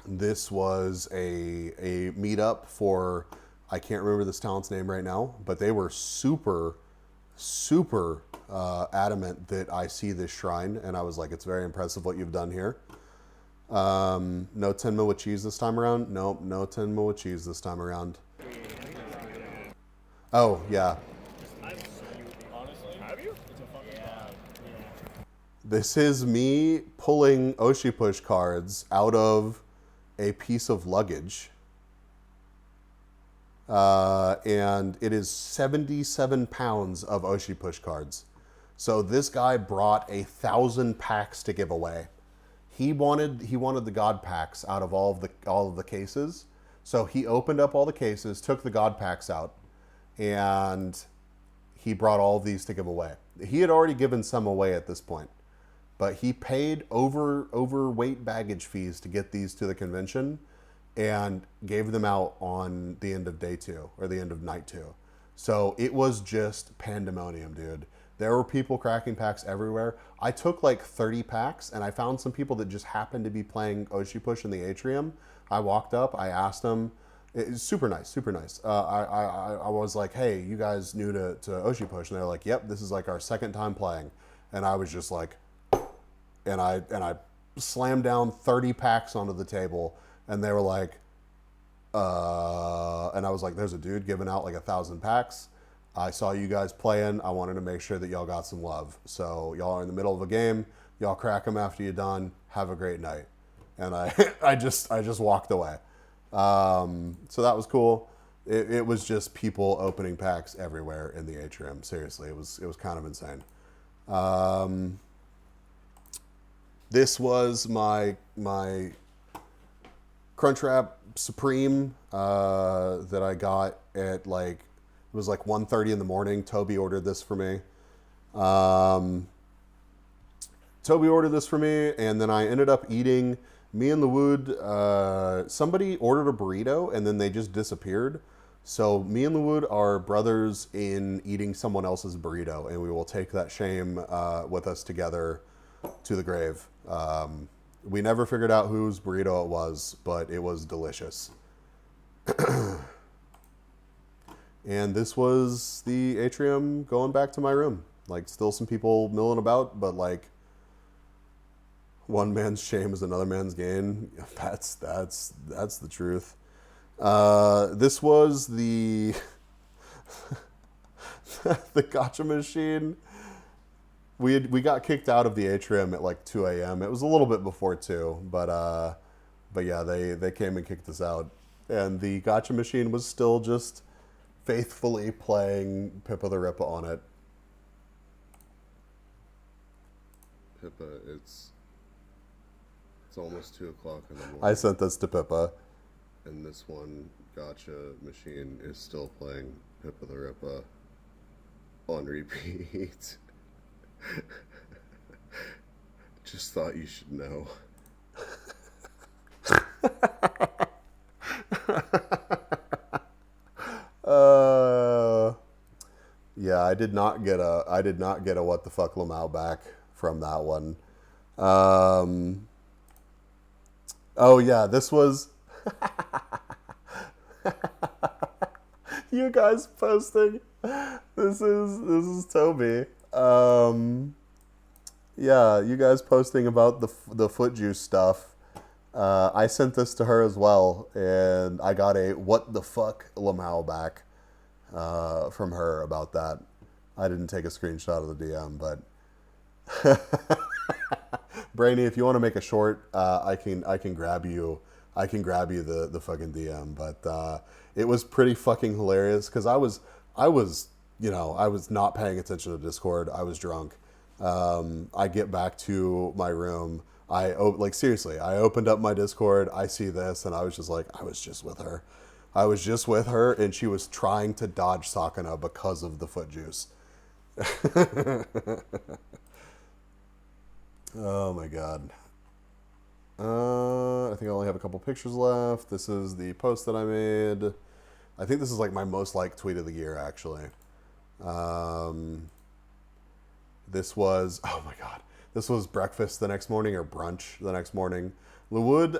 Speaker 2: This was a meetup for, I can't remember this talent's name right now, but they were super adamant that I see this shrine, and I was like, it's very impressive what you've done here. No Tenma with cheese this time around. Nope, no Tenma with cheese this time around. Oh, yeah. This is me pulling Oshi Push cards out of a piece of luggage. And it is 77 pounds of Oshi Push cards. So this guy brought 1,000 packs to give away. He wanted the God packs out of all of the cases. So he opened up all the cases, took the God packs out, and he brought all of these to give away. He had already given some away at this point, but he paid overweight baggage fees to get these to the convention and gave them out on the end of day 2 or the end of night 2. So it was just pandemonium, dude. There were people cracking packs everywhere. I took like 30 packs, and I found some people that just happened to be playing Oshi Push in the atrium. I walked up, I asked them. It's super nice, super nice. I was like, hey, you guys new to Oshi Push? And they're like, yep, this is like our second time playing. And I was just like, and I slammed down 30 packs onto the table, and they were like, and I was like, there's a dude giving out like 1,000 packs. I saw you guys playing. I wanted to make sure that y'all got some love. So y'all are in the middle of a game. Y'all crack them after you're done. Have a great night. And I just walked away. So that was cool. It was just people opening packs everywhere in the atrium. Seriously, it was kind of insane. This was my Crunchwrap Supreme that I got at like, it was like 1:30 in the morning. Toby ordered this for me. And then I ended up eating. Me and the Wood, somebody ordered a burrito and then they just disappeared. So me and the Wood are brothers in eating someone else's burrito, and we will take that shame with us together to the grave. We never figured out whose burrito it was, but it was delicious. And this was the atrium going back to my room. Like, still some people milling about, but like, one man's shame is another man's gain. That's the truth. This was the the gacha machine. We got kicked out of the atrium at like 2 a.m. It was a little bit before 2, but yeah, they came and kicked us out. And the gacha machine was still just faithfully playing Pippa the Rippa on it. Pippa, it's almost 2 o'clock in the morning. I sent this to Pippa. And this one gacha machine is still playing Pippa the Rippa on repeat. Just thought you should know. Yeah, I did not get a what the fuck Lamau back from that one. Oh yeah, this was you guys posting. This is Toby. Yeah, you guys posting about the foot juice stuff. I sent this to her as well, and I got a what the fuck Lamau back from her about that. I didn't take a screenshot of the DM, but Brainy, if you want to make a short, I can grab you the fucking DM. But it was pretty fucking hilarious because I was not paying attention to Discord. I was drunk. I get back to my room. Seriously, I opened up my Discord. I see this, and I was just like, I was just with her, and she was trying to dodge Sakana because of the foot juice. Oh my god. I think I only have a couple pictures left. This is the post that I made. I think this is like my most liked tweet of the year, actually. This was, oh my god, this was breakfast the next morning or brunch the next morning. Lewood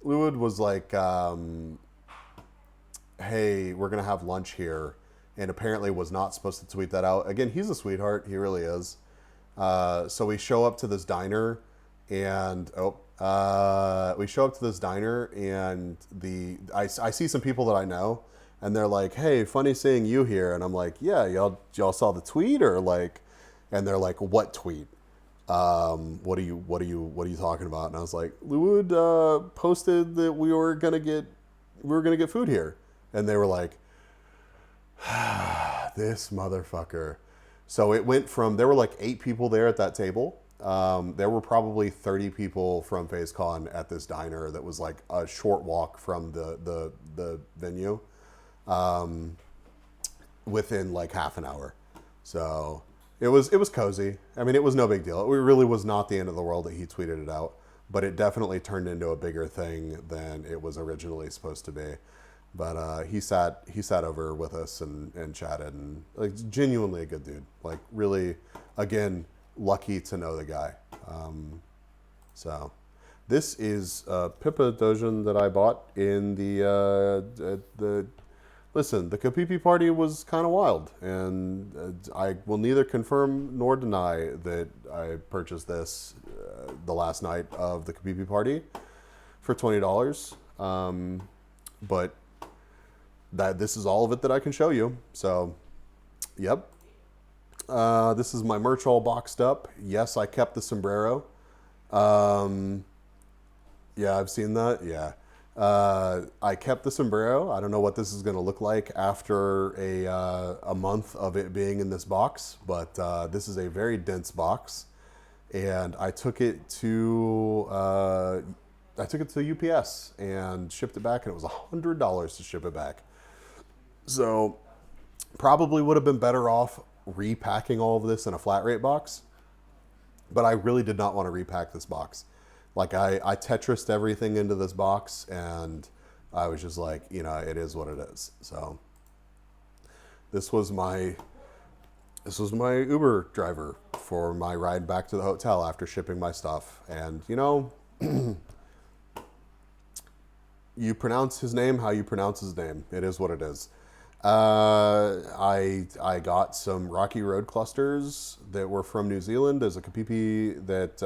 Speaker 2: was like, hey, we're going to have lunch here. And apparently was not supposed to tweet that out. Again, he's a sweetheart. He really is. So we show up to this diner and, I see some people that I know. And they're like, hey, funny seeing you here. And I'm like, yeah, y'all saw the tweet or like, and they're like, what tweet? What are you talking about? And I was like, Lewood posted that we were gonna get food here. And they were like, this motherfucker. So it went from, there were like 8 people there at that table. There were probably 30 people from FaceCon at this diner that was like a short walk from the venue, within like half an hour. So it was cozy. I mean, it was no big deal. It really was not the end of the world that he tweeted it out, but it definitely turned into a bigger thing than it was originally supposed to be. But he sat over with us and chatted, and like genuinely a good dude. Like really, again, lucky to know the guy. So this is Pippa Dojin that I bought in the listen, the Kapipi party was kind of wild, and I will neither confirm nor deny that I purchased this the last night of the Kapipi party for $20. But this is all of it that I can show you. So, yep. This is my merch all boxed up. Yes, I kept the sombrero. Yeah, I've seen that. Yeah. I kept the sombrero. I don't know what this is going to look like after a month of it being in this box, but this is a very dense box, and I took it to UPS and shipped it back, and it was $100 to ship it back. So probably would have been better off repacking all of this in a flat rate box, but I really did not want to repack this box. Like I Tetrised everything into this box, and I was just like, you know, it is what it is. So this was my Uber driver for my ride back to the hotel after shipping my stuff. And you know, you pronounce his name how you pronounce his name. It is what it is. I got some Rocky Road clusters that were from New Zealand. There's a Kapipi that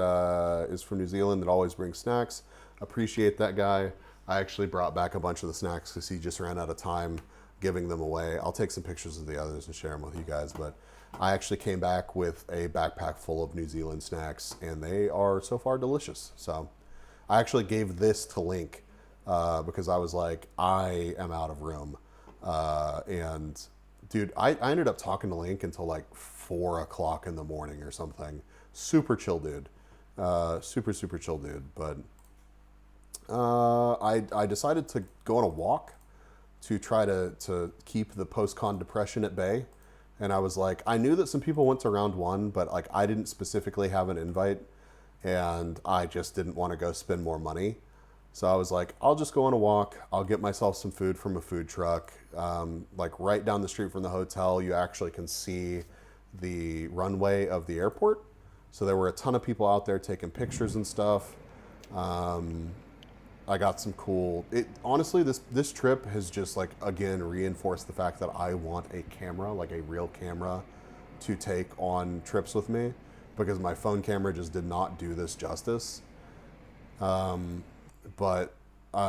Speaker 2: is from New Zealand that always brings snacks. Appreciate that guy. I actually brought back a bunch of the snacks because he just ran out of time giving them away. I'll take some pictures of the others and share them with you guys. But I actually came back with a backpack full of New Zealand snacks, and they are so far delicious. So I actually gave this to Link because I was like, I am out of room. And dude, I ended up talking to Link until like 4 o'clock in the morning or something. Super chill dude. Super chill dude. But I decided to go on a walk to try to keep the post-con depression at bay. And I was like, I knew that some people went to round 1, but like I didn't specifically have an invite, and I just didn't want to go spend more money. So I was like, I'll just go on a walk. I'll get myself some food from a food truck. Like right down the street from the hotel, you actually can see the runway of the airport. So there were a ton of people out there taking pictures and stuff. I got some cool, honestly, this trip has just like, again, reinforced the fact that I want a camera, like a real camera to take on trips with me, because my phone camera just did not do this justice. But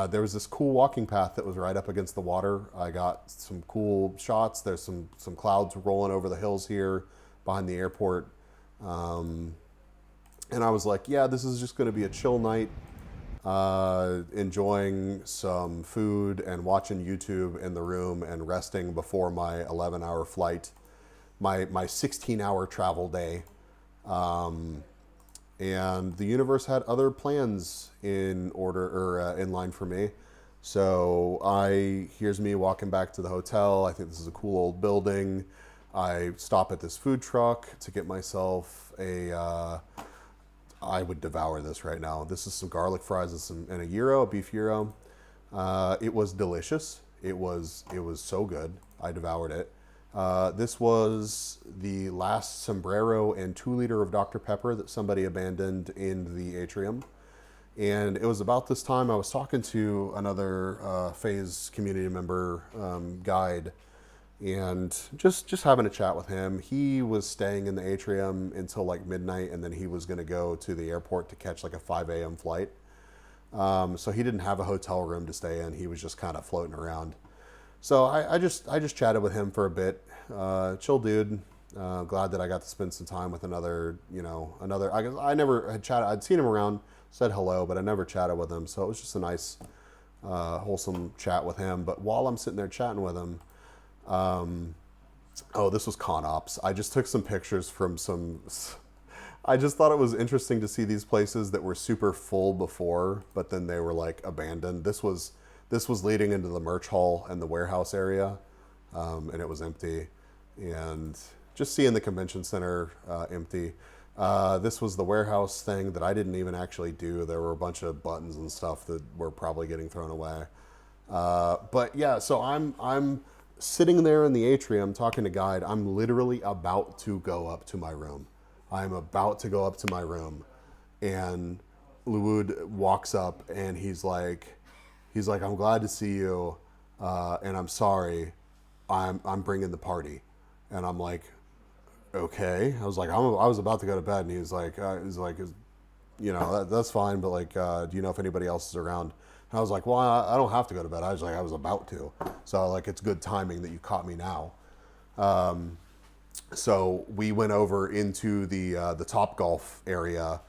Speaker 2: there was this cool walking path that was right up against the water. I got some cool shots. There's some clouds rolling over the hills here behind the airport. And I was like, yeah, this is just going to be a chill night, enjoying some food and watching YouTube in the room and resting before my 11-hour flight, my 16-hour travel day. And the universe had other plans in line for me. So here's me walking back to the hotel. I think this is a cool old building. I stop at this food truck to get myself I would devour this right now. This is some garlic fries and a gyro, a beef gyro. It was delicious. It was so good. I devoured it. This was the last sombrero and 2 liter of Dr. Pepper that somebody abandoned in the atrium. And it was about this time I was talking to another Phase community member, guide, and just having a chat with him. He was staying in the atrium until like midnight, and then he was going to go to the airport to catch like a 5 a.m. flight. So he didn't have a hotel room to stay in. He was just kind of floating around. So I just chatted with him for a bit. Chill dude. Glad that I got to spend some time with another. I guess I never had chatted. I'd seen him around, said hello, but I never chatted with him. So it was just a nice, wholesome chat with him. But while I'm sitting there chatting with him, Oh, this was con ops. I just took some pictures from some. I just thought it was interesting to see these places that were super full before, but then they were like abandoned. This was leading into the merch hall and the warehouse area, and it was empty. And just seeing the convention center empty. This was the warehouse thing that I didn't even actually do. There were a bunch of buttons and stuff that were probably getting thrown away. But yeah, so I'm sitting there in the atrium talking to Guide. I'm literally about to go up to my room. I'm about to go up to my room, and Luwood walks up and he's like, I'm glad to see you, and I'm sorry, I'm bringing the party, and I'm like, okay. I was like, I was about to go to bed, and he was like, that's fine, but like, do you know if anybody else is around? And I was like, well, I don't have to go to bed. I was about to, so like, it's good timing that you caught me now. So we went over into the Top Golf area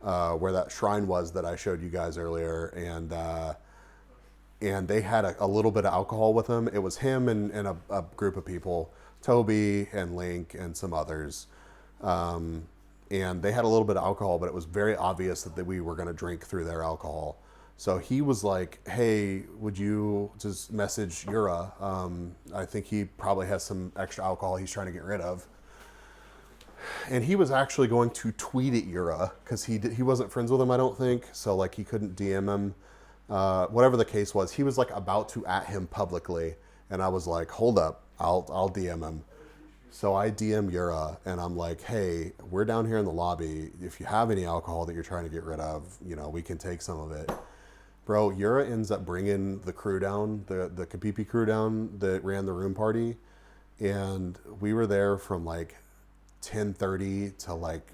Speaker 2: where that shrine was that I showed you guys earlier, and they had a little bit of alcohol with them. It was him and a group of people, Toby and Link and some others, and they had a little bit of alcohol, but it was very obvious that we were going to drink through their alcohol. So he was like, hey, would you just message Yura? I think he probably has some extra alcohol he's trying to get rid of. And he was actually going to tweet at Yura because he wasn't friends with him, I don't think. So like he couldn't DM him. Whatever the case was, he was like about to at him publicly. And I was like, hold up, I'll DM him. So I DM Yura and I'm like, hey, we're down here in the lobby. If you have any alcohol that you're trying to get rid of, we can take some of it. Bro, Yura ends up bringing the crew down, the Kapipi crew down that ran the room party. And we were there from like 10:30 to like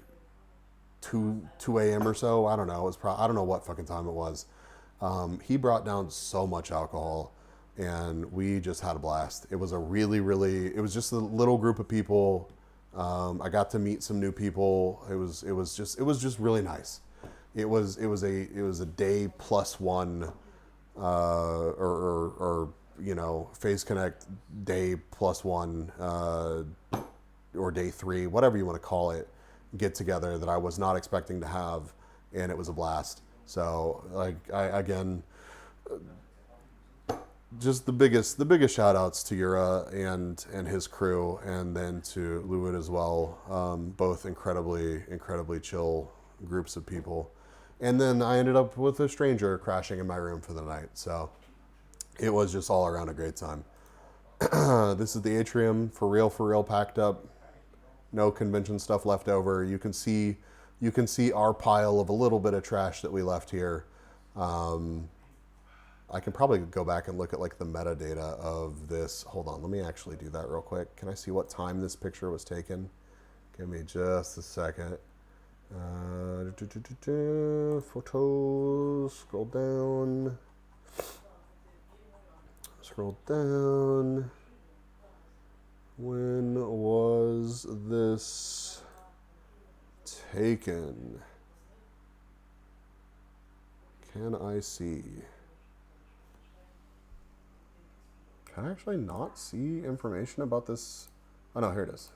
Speaker 2: 2 a.m. or so. I don't know. I don't know what fucking time it was. He brought down so much alcohol, and we just had a blast. It was a really, really. It was just a little group of people. I got to meet some new people. It was just really nice. It was a day plus one, or Phase Connect day plus one, or day 3, whatever you want to call it, get together that I was not expecting to have, and it was a blast. So like just the biggest shout outs to Yura and his crew, and then to Luwood as well. Both incredibly chill groups of people. And then I ended up with a stranger crashing in my room for the night. So it was just all around a great time. This is the atrium, for real packed up. No convention stuff left over. You can see our pile of a little bit of trash that we left here. I can probably go back and look at like the metadata of this. Hold on, let me actually do that real quick. Can I see what time this picture was taken? Give me just a second. Photos, scroll down. When was this taken? Can I see? Can I actually not see information about this? Oh no, here it is.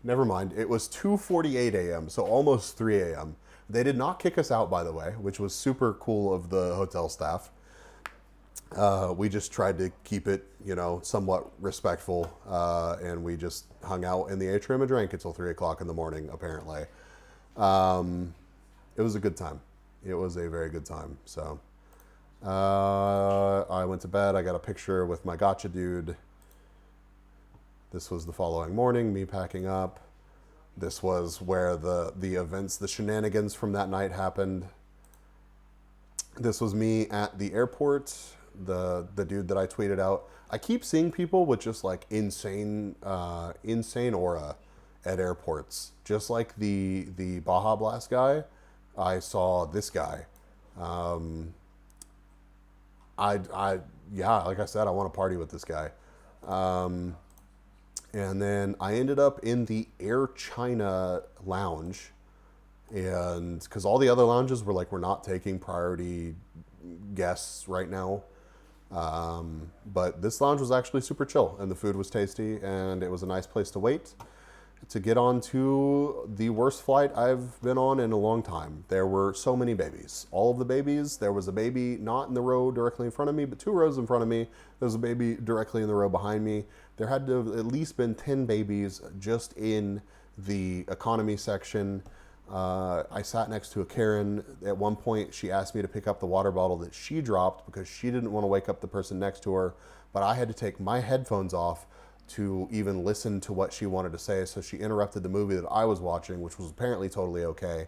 Speaker 2: Never mind. It was 2:48 a.m., so almost 3 a.m. They did not kick us out, by the way, which was super cool of the hotel staff. We just tried to keep it, somewhat respectful, and we just hung out in the atrium and drank until 3 o'clock in the morning, apparently. It was a good time. It was a very good time. So I went to bed. I got a picture with my gotcha dude. This was the following morning, me packing up. This was where the events, the shenanigans from that night happened. This was me at the airport, the dude that I tweeted out. I keep seeing people with just like insane aura at airports. Just like the Baja Blast guy, I saw this guy. Like I said, I want to party with this guy. And then I ended up in the Air China lounge, and because all the other lounges were like, we're not taking priority guests right now. But this lounge was actually super chill, and the food was tasty, and it was a nice place to wait to get on to the worst flight I've been on in a long time. There were so many babies. All of the babies, there was a baby not in the row directly in front of me, but 2 rows in front of me. There was a baby directly in the row behind me. There had to have at least been 10 babies just in the economy section. I sat next to a Karen. At one point, she asked me to pick up the water bottle that she dropped because she didn't want to wake up the person next to her, but I had to take my headphones off to even listen to what she wanted to say. So she interrupted the movie that I was watching, which was apparently totally okay.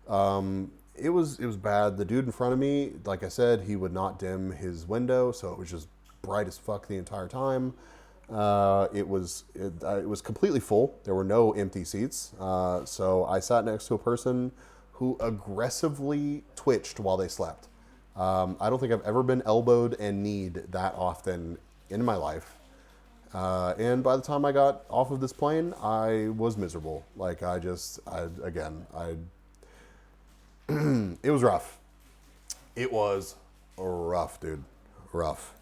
Speaker 2: It was bad. The dude in front of me, like I said, he would not dim his window, so it was just bright as fuck the entire time. It was completely full. There were no empty seats. So I sat next to a person who aggressively twitched while they slept. I don't think I've ever been elbowed and kneed that often in my life. And by the time I got off of this plane, I was miserable. Like it was rough. It was rough, dude. Rough.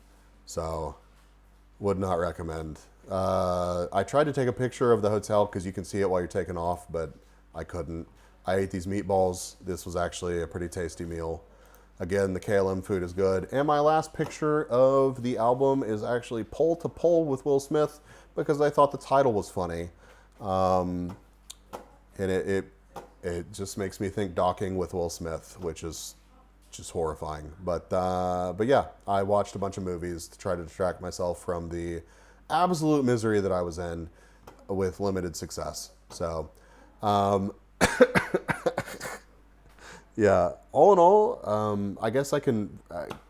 Speaker 2: So, would not recommend. I tried to take a picture of the hotel because you can see it while you're taking off, but I couldn't. I ate these meatballs. This was actually a pretty tasty meal. Again, the KLM food is good. And my last picture of the album is actually Pole to Pole with Will Smith because I thought the title was funny. And it just makes me think docking with Will Smith, which is just horrifying. But yeah, I watched a bunch of movies to try to distract myself from the absolute misery that I was in with limited success. So, yeah, all in all, I guess I can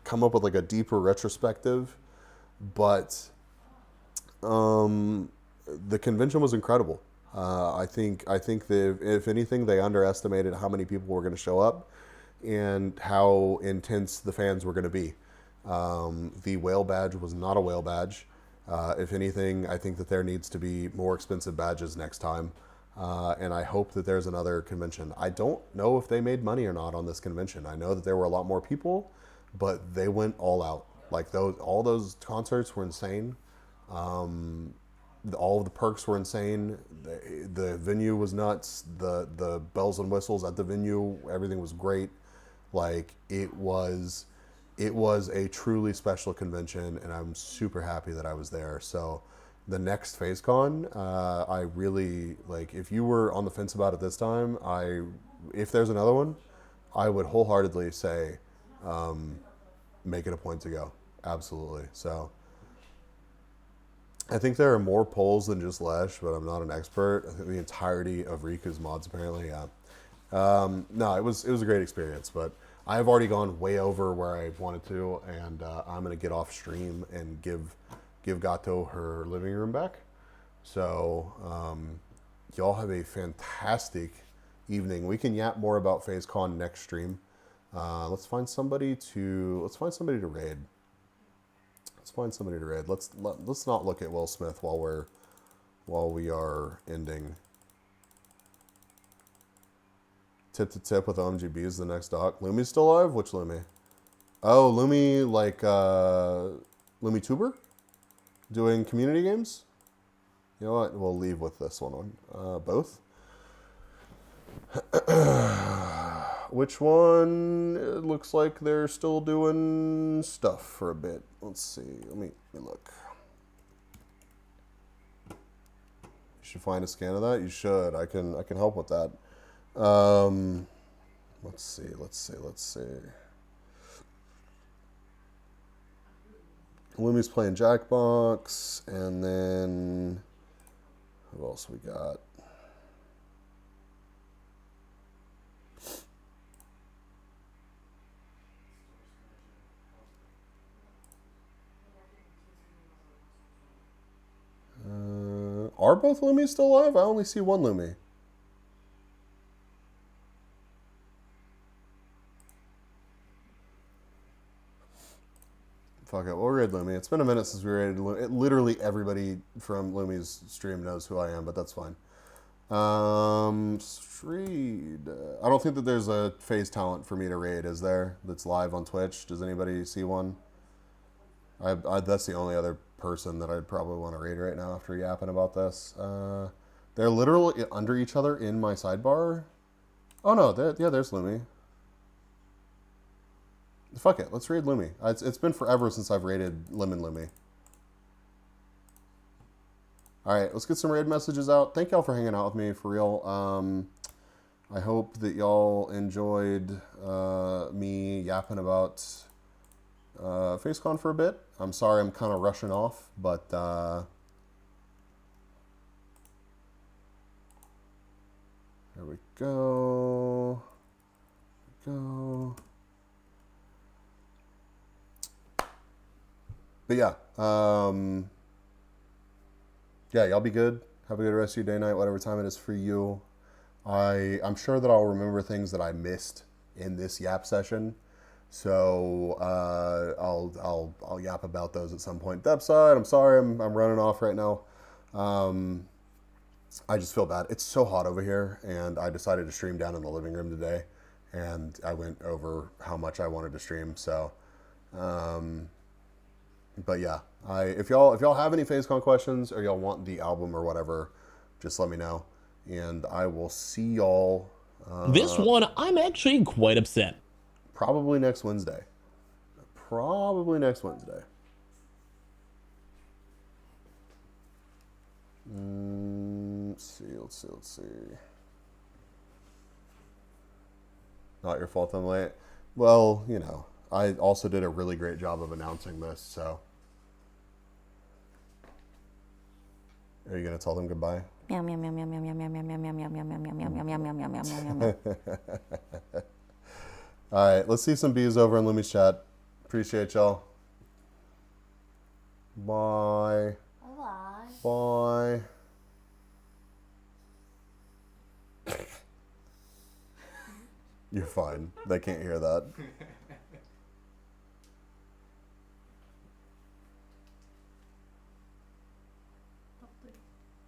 Speaker 2: come up with like a deeper retrospective, but the convention was incredible. I think that if anything, they underestimated how many people were going to show up and how intense the fans were going to be. The whale badge was not a whale badge. If anything, I think that there needs to be more expensive badges next time. And I hope that there's another convention. I don't know if they made money or not on this convention. I know that there were a lot more people, but they went all out. Like all those concerts were insane. All of the perks were insane. The venue was nuts. The bells and whistles at the venue, everything was great. Like it was a truly special convention, and I'm super happy that I was there. So the next FaceCon, I really like. If you were on the fence about it this time, if there's another one, I would wholeheartedly say, make it a point to go. Absolutely. So I think there are more polls than just Lesh, but I'm not an expert. I think the entirety of Rika's mods apparently, yeah. No, it was a great experience, but I've already gone way over where I wanted to, and I'm gonna get off stream and give Gato her living room back. So y'all have a fantastic evening. We can yap more about FaceCon next stream. Let's find somebody to raid. Let's not look at Will Smith while we are ending. Tip to tip with OMGB is the next doc. Lumi's still alive? Which Lumi? Oh, Lumi, like Lumi Tuber? Doing community games? You know what? We'll leave with this one on. Both? Which one? It looks like they're still doing stuff for a bit. Let's see. Let me look. You should find a scan of that. You should. I can help with that. Let's see. Lumi's playing Jackbox, and then who else we got? Are both Lumis still alive? I only see one Lumi. Fuck it, we'll raid Lumi. It's been a minute since we raided Lumi. Literally everybody from Lumi's stream knows who I am, but that's fine. Streed. I don't think that there's a phase talent for me to raid, is there? That's live on Twitch. Does anybody see one? That's the only other person that I'd probably want to raid right now after yapping about this. They're literally under each other in my sidebar. Oh no, there's Lumi. Fuck it, let's raid Lumi. It's been forever since I've raided Lemon Lumi. Alright, let's get some raid messages out. Thank y'all for hanging out with me, for real. I hope that y'all enjoyed me yapping about FaceCon for a bit. I'm sorry I'm kind of rushing off, but there we go. But yeah, yeah, y'all be good. Have a good rest of your day, night, whatever time it is for you. I'm sure that I'll remember things that I missed in this yap session, so I'll yap about those at some point. Depth side, I'm sorry, I'm running off right now. I just feel bad. It's so hot over here, and I decided to stream down in the living room today, and I went over how much I wanted to stream. So, but yeah, if y'all have any FaceCon questions or y'all want the album or whatever, just let me know, and I will see y'all.
Speaker 7: This one, I'm actually quite upset.
Speaker 2: Probably next Wednesday. Let's see. Not your fault I'm late. Well, you know, I also did a really great job of announcing this, so. Are you gonna tell them goodbye?
Speaker 4: Meow meow meow meow meow meow meow meow meow meow meow meow meow meow meow meow meow meow meow.
Speaker 2: All right, let's see some bees over in Lumi's chat. Appreciate y'all. Bye. Bye. You're fine. They can't hear that.